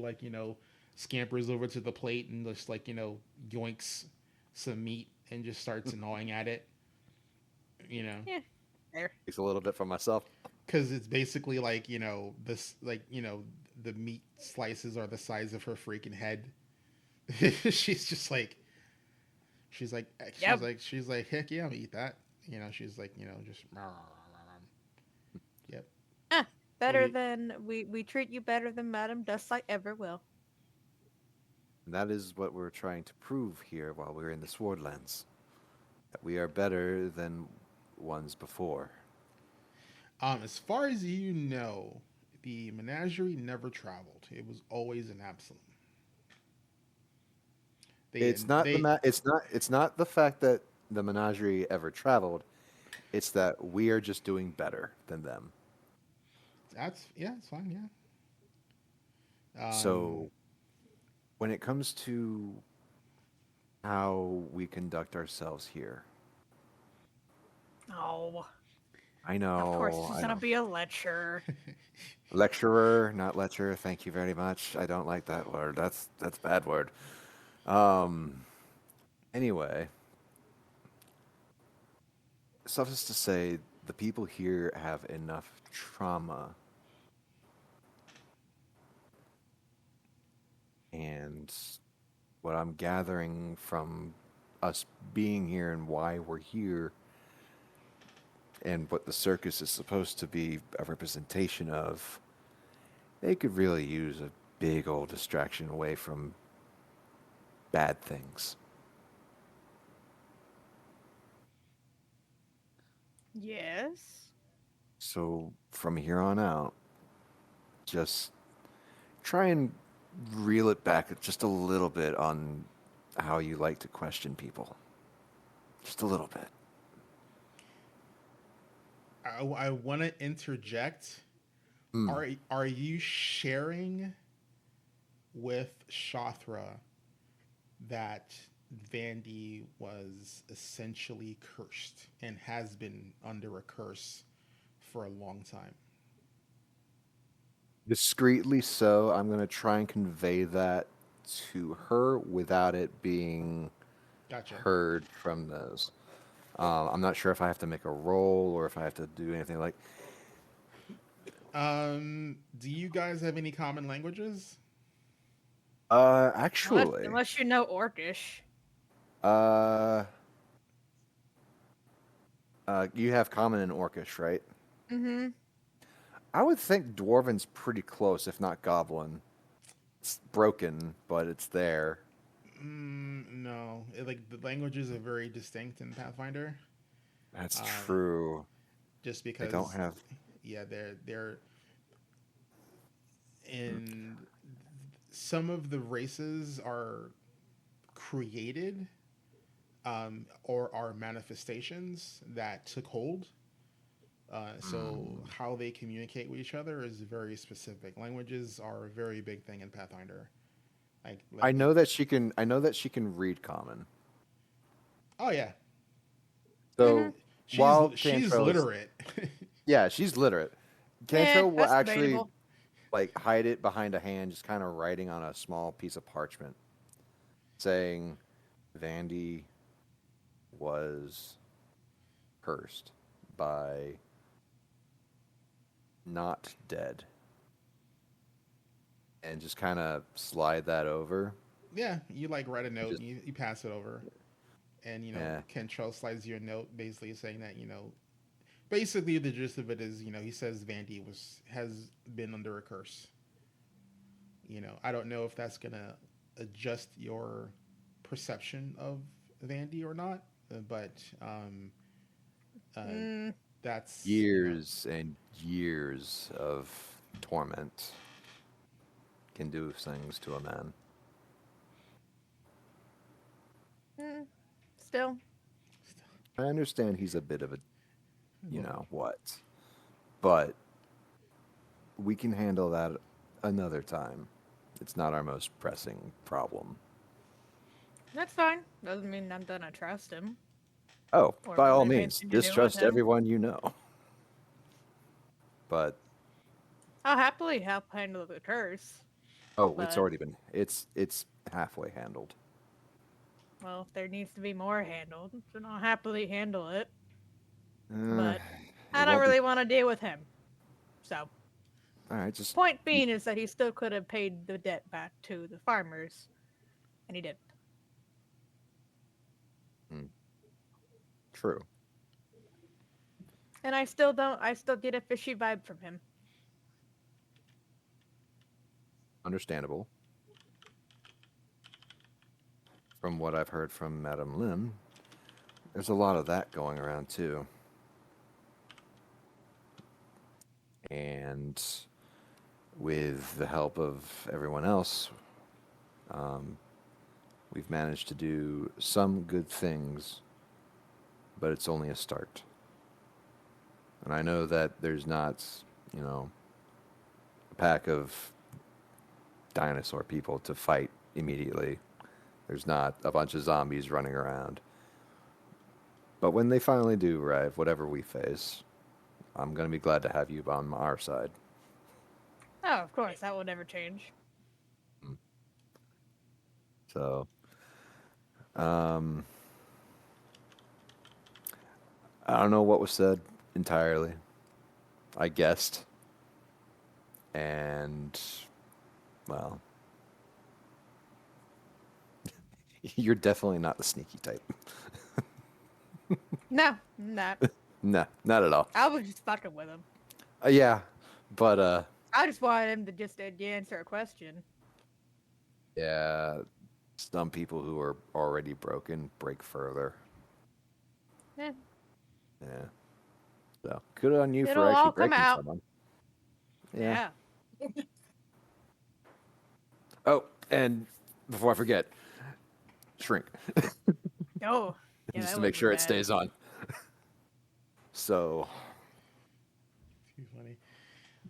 scampers over to the plate and just yoinks some meat and just starts gnawing at it. Yeah. There. Takes a little bit for myself. Because it's basically the meat slices are the size of her freaking head. She's like, heck yeah, I'm gonna eat that. She's like, just. Yep. Better than we treat you better than Madame Dustsight ever will. And that is what we're trying to prove here while we're in the Swordlands. That we are better than ones before. As far as you know, the menagerie never traveled. It was always in Absalom. It's not the fact that the menagerie ever traveled. It's that we are just doing better than them. It's fine, yeah. So when it comes to how we conduct ourselves here, Oh, I know. of course it's I gonna know. be a lecture. Lecturer, not lecturer. Thank you very much. I don't like that word. That's a bad word. Anyway, suffice to say, the people here have enough trauma and what I'm gathering from us being here and why we're here and what the circus is supposed to be a representation of, they could really use a big old distraction away from bad things. Yes. So from here on out, just try and reel it back just a little bit on how you like to question people. Just a little bit. I want to interject. Are you sharing with Shothra that Vandy was essentially cursed and has been under a curse for a long time. Discreetly so, I'm going to try and convey that to her without it being Gotcha. heard from those. I'm not sure if I have to make a roll or if I have to do anything like. Do you guys have any common languages? Actually, Unless you know Orcish. uh, you have common and Orcish, right? Mm-hmm. I would think Dwarven's pretty close, if not Goblin. It's broken, but it's there. No. Like the languages are very distinct in Pathfinder. That's Um, true. just I don't because, have. yeah, they're in some of the races are created or are manifestations that took hold. So how they communicate with each other is very specific. Languages are a very big thing in Pathfinder. I know that she can. I know that she can read common. Oh yeah, So while she's Cantro's, literate. yeah, she's literate. Cantro will That's actually debatable. like hide it behind a hand, just kind of writing on a small piece of parchment, saying, "Vandy was cursed by not dead," and just kind of slide that over. Yeah, you like write a note Just and you pass it over, and yeah, Kentrell slides you a note basically saying that basically the gist of it is he says Vandy has been under a curse. I don't know if that's gonna adjust your perception of Vandy or not, but uh, Mm, that's years and years of torment can do things to a man. mm, still. I understand he's a bit of a, you know what, but we can handle that another time. It's not our most pressing problem. That's fine. Doesn't mean I'm gonna trust him Oh, or by want all means, anything to do with distrust him. everyone you know. But I'll happily help handle the curse. oh, it's But already been it's halfway handled. well, if there needs to be more handled, then I'll happily handle it. Uh, But it I don't won't be really want to deal with him. So all right. Just point being is that he still could have paid the debt back to the farmers, and he didn't. true, And I still don't. I still get a fishy vibe from him. understandable. From what I've heard from Madame Lim, there's a lot of that going around too. And with the help of everyone else, um, we've managed to do some good things, but it's only a start. And I know that there's not, a pack of dinosaur people to fight immediately. There's not a bunch of zombies running around. But when they finally do arrive, whatever we face, I'm going to be glad to have you on our side. Oh, of course, that will never change. So, um, I don't know what was said entirely. I guessed. And, well, you're definitely not the sneaky type. No, not. No, not at all. I was just fucking with him. Yeah, but, I just wanted him to just answer a question. yeah, some people who are already broken break further. Yeah, Yeah. So, good on you it'll for actually all come breaking out. someone. Yeah. Yeah. Oh, and before I forget, shrink. Oh, yeah, Just that to make would be sure it bad. stays on. So, too funny.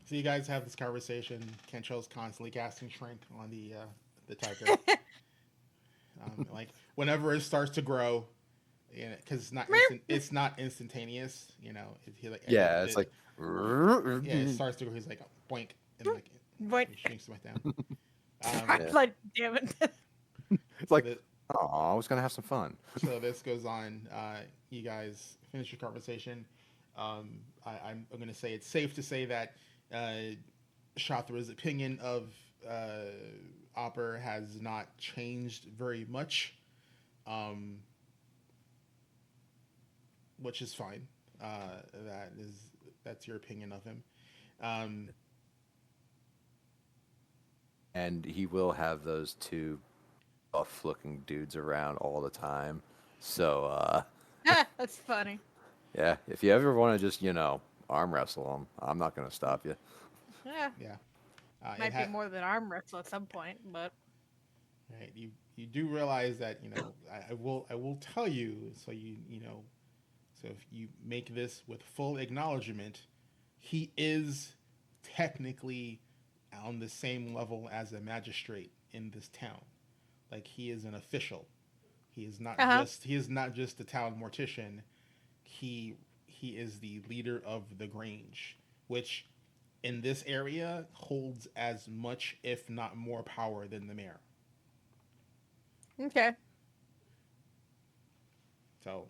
So you guys have this conversation. Kentrell's constantly casting shrink on the tiger. Like whenever it starts to grow, because it's not instantaneous. He like Yeah, it's like. yeah, it starts to grow. He's like boink and like What? he shrinks back down. I'm Yeah. like, damn it. It's like, so, oh, I was gonna have some fun. so this goes on. You guys finish your conversation. I'm going to say it's safe to say that Shathra's opinion of Opper has not changed very much, which is fine. That's your opinion of him. And he will have those two buff-looking dudes around all the time. So, That's funny. yeah, if you ever want to just, arm wrestle them, I'm not gonna stop you. Yeah, Yeah. might be more than arm wrestle at some point, but Right. You do realize that I will tell you so so if you make this with full acknowledgement, he is technically on the same level as a magistrate in this town. Like he is an official. He is not just a town mortician. He is the leader of the Grange, which in this area holds as much, if not more, power than the mayor. okay. So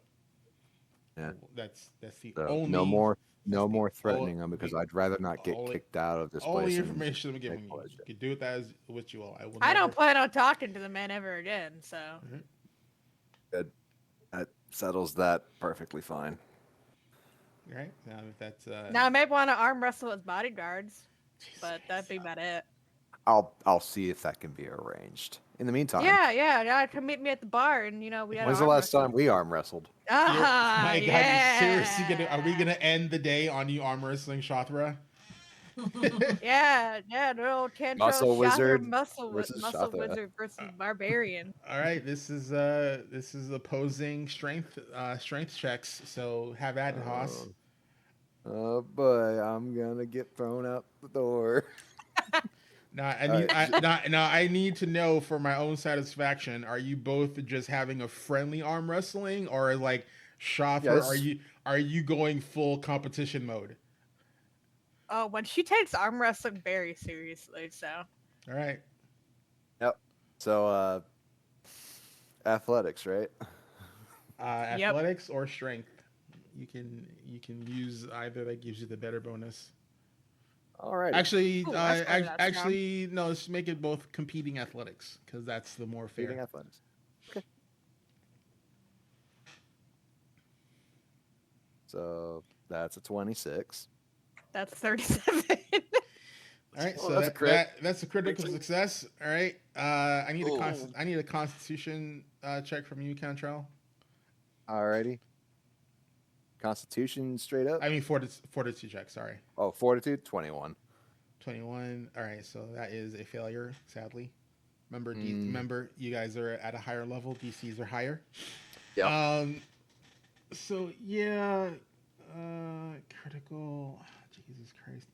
Yeah. that's the So only no more that's the threatening them because I'd rather not get only- kicked out of this all place. the and information I'm giving make you. bloodshed. You can do with that as what you will. I don't plan on talking to the man ever again, so. That settles that perfectly fine. Right now, if that's Now I may want to arm wrestle his bodyguards, but that'd be about it. I'll see if that can be arranged. In the meantime, Yeah. Come meet me at the bar, and we had. when's the last time we arm wrestled? Ah, my God, yeah. you seriously gonna? Are we gonna end the day on you arm wrestling Shathra? Yeah, no, Tantro, Muscle Shathra, wizard muscle versus muscle Shathra. wizard versus barbarian. All right, this is opposing strength checks. So have at it, Haas. Oh boy, I'm gonna get thrown out the door. Now I All need right. now I need to know for my own satisfaction. Are you both just having a friendly arm wrestling, or like Shathra? Yes. Are you going full competition mode? Oh, when she takes arm wrestling very seriously, so. All right. Yep. So athletics, right? Yep. Athletics or strength. You can use either. That gives you the better bonus. All right. Actually, Ooh, that's better, that's actually, no. Let's make it both competing athletics because that's the more fair. Feeding athletics. Okay. So that's a 26. That's 37. All right, Oh, so that's a crit. that's a critical success. All right, I need a Constitution check from you, Cantrell. Alrighty. Constitution straight up. I mean fortitude check. Sorry, Oh, fortitude 21. 21. All right, so that is a failure. Sadly, remember you guys are at a higher level. DCs are higher. Yeah. So yeah, critical. Jesus Christ.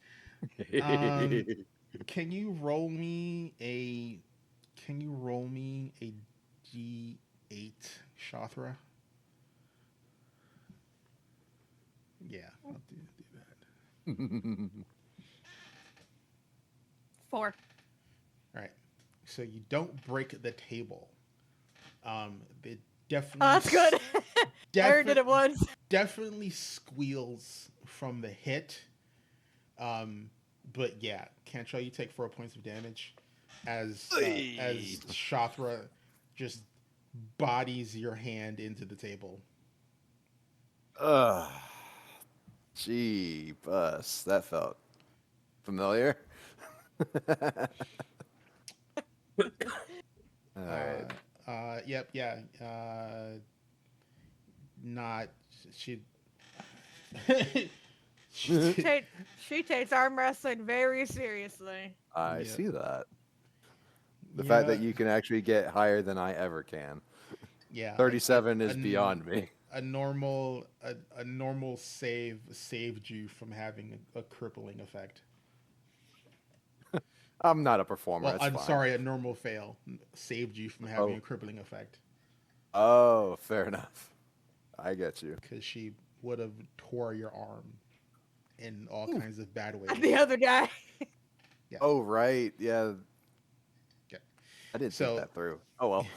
Can you roll me a D8 Shathra? Yeah, I'll do that. 4. All right. So you don't break the table. It definitely. Oh, that's good. I heard it once. Definitely squeals from the hit. But yeah, Cantrell, you take 4 points of damage as Shathra just bodies your hand into the table. Gee, bus. That felt familiar. All right. Yep, yeah. Not she. She takes arm wrestling very seriously. I Yeah. see that. The fact that you can actually get higher than I ever can. Yeah, 37 is beyond me. A normal saved you from having a crippling effect. I'm not a performer. Well, That's I'm fine. sorry, a normal fail saved you from having Oh. a crippling effect Oh, fair enough. I get you. because she would have tore your arm in all kinds of bad ways. The other guy. Yeah. Oh, right. Yeah. Yeah. I didn't So- think that through. Oh, well.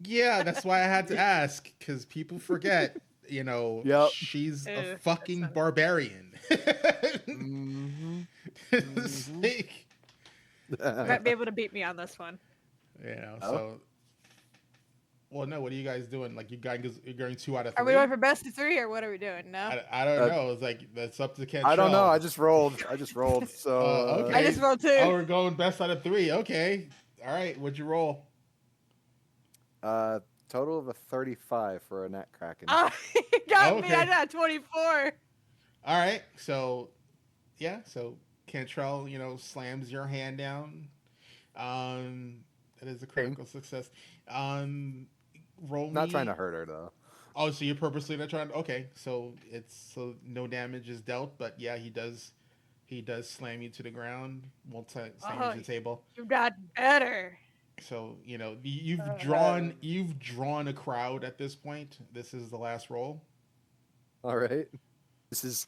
Yeah, that's why I had to ask because people forget. Yep. She's a Ugh, fucking that's not- barbarian. Mm-hmm. It's Mhm. like, You might be able to beat me on this one. Oh. so. Well, no. What are you guys doing? Like, you're going 2 out of 3. Are we going for best of 3 or what are we doing? No. I don't Uh, know. It's like that's up to Cantrell. I don't know. I just rolled. So. Okay. I just rolled 2. Oh, we're going best out of 3. Okay. All right. What'd you roll? Total of a 35 for a nut kraken. Oh, you got me. Okay. I got 24. All right. So, yeah. So Cantrell, slams your hand down. That is a critical success. Roll Not me. trying to hurt her though. Oh, so you're purposely not trying to. Okay. So no damage is dealt, but yeah, he does slam you to the ground. Won't slam you to the table. You got better. So you've drawn a crowd at this point. This is the last roll. All right. This is.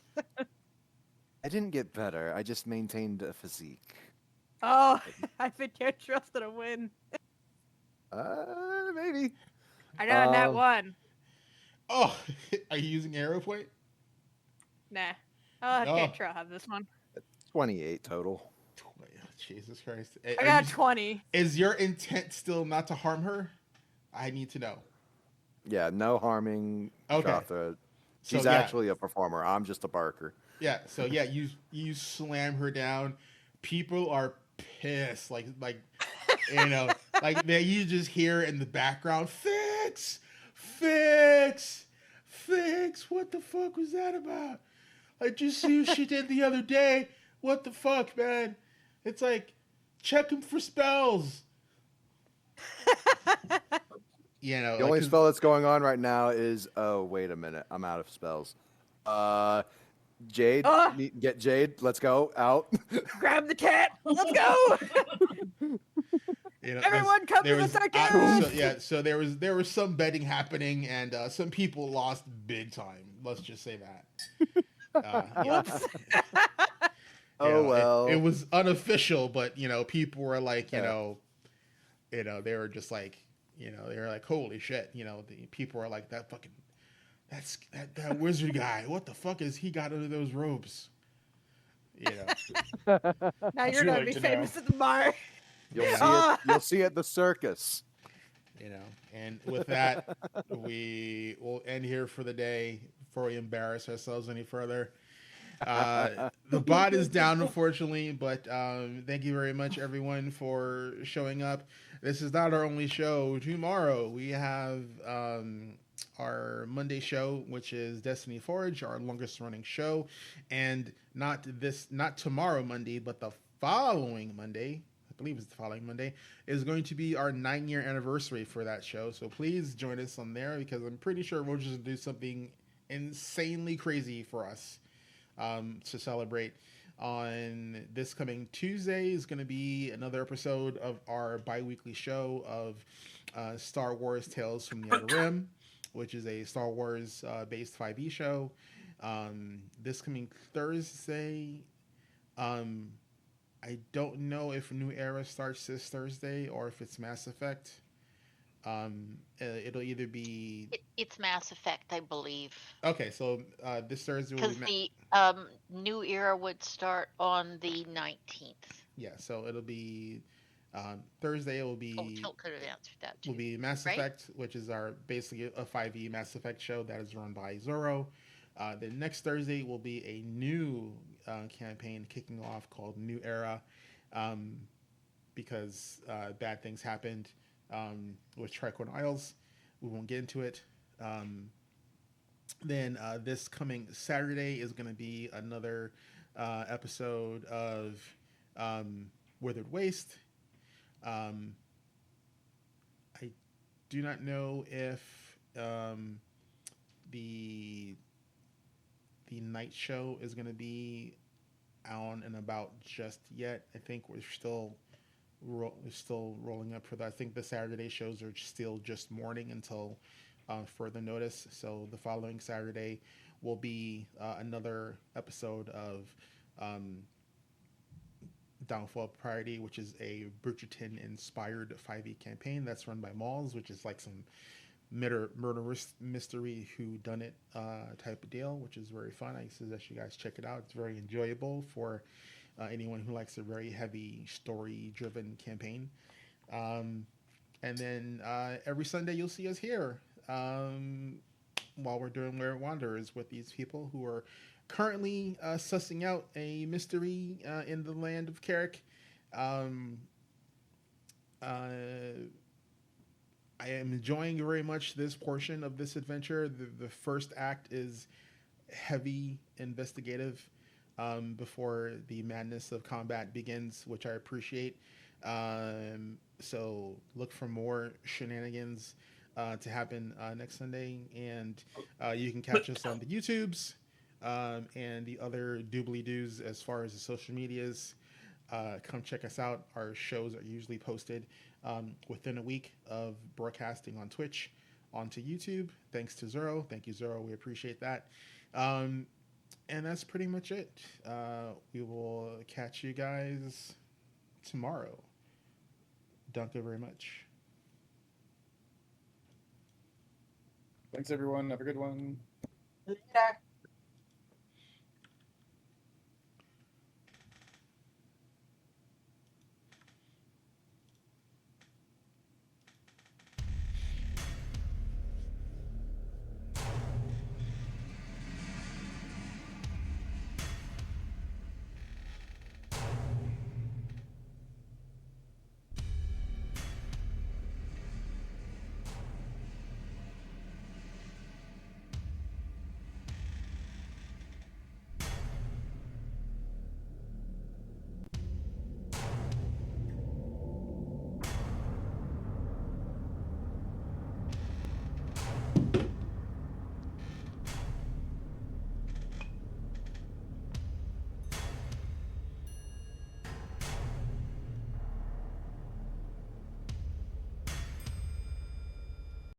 I didn't get better. I just maintained a physique. Oh, I think you're trusted to win. Maybe. I got that Um, one. Oh, are you using arrow point? Nah. I'll have Oh. Cantrell have this one. 28 total. Jesus Christ! I got 20. Is your intent still not to harm her? I need to know. Yeah, no harming. Okay. Shotha. So, She's yeah. actually a performer. I'm just a barker. Yeah. So yeah, you slam her down. People are pissed. Like you just hear in the background, fix. What the fuck was that about? I just see what she did the other day. What the fuck, man? It's like, check him for spells. The only spell that's going on right now is. Oh, wait a minute. I'm out of spells. Jade. Ah! Get Jade. Let's go. Out. Grab the cat. Let's go. Everyone come to the circus. So there was some betting happening, and some people lost big time. Let's just say that. Whoops. Well. It was unofficial, but people were like, they were just like, they were like, holy shit, the people were like, that fucking, that wizard guy, what the fuck is he got under those robes? Now I'd you're gonna like be to famous know. at the bar. You'll see it at the circus. And with that, we will end here for the day before we embarrass ourselves any further. The bot is down, unfortunately, but thank you very much, everyone, for showing up. This is not our only show. Tomorrow we have our Monday show, which is Destiny Forge, our longest running show, and not tomorrow Monday, but the following Monday. I believe it's the following Monday, is going to be our 9-year anniversary for that show. So please join us on there because I'm pretty sure we'll just do something insanely crazy for us to celebrate. On this coming Tuesday is going to be another episode of our bi-weekly show of Star Wars Tales from the Outer Rim, which is a Star Wars based 5e show. This coming Thursday, I don't know if New Era starts this Thursday or if it's Mass Effect. It'll either be It's Mass Effect, I believe. okay. So this Thursday will Because be the new era would start on the 19th. yeah. So it'll be Thursday. It will be Oh, Tilt could have answered that too. will be Mass right? Effect, which is our basically a 5e Mass Effect show that is run by Zoro. The next Thursday will be a new campaign kicking off called New Era, because bad things happened with Tricorn Isles. We won't get into it. Then this coming Saturday is going to be another episode of Withered Waste. I do not know if the night show is going to be on and about just yet. I think we're still rolling up for that. I think the Saturday shows are still just morning until further notice. So the following Saturday will be another episode of um, Downfall of Priority, which is a Bridgerton-inspired 5e campaign that's run by Malls, which is like some murderous mystery whodunit type of deal, which is very fun. I suggest you guys check it out. It's very enjoyable for anyone who likes a very heavy story-driven campaign. And then every Sunday you'll see us here while we're doing Where Wanderers with these people who are currently sussing out a mystery in the land of Carrick. I am enjoying very much this portion of this adventure. The first act is heavy investigative before the madness of combat begins, which I appreciate. So look for more shenanigans to happen next Sunday, and you can catch us on the YouTubes and the other doobly-doos as far as the social medias. Come check us out. Our shows are usually posted within a week of broadcasting on Twitch onto YouTube. Thanks to Zero. Thank you, Zero. We appreciate that. And that's pretty much it. We will catch you guys tomorrow. Danke very much. Thanks, everyone. Have a good one. Later.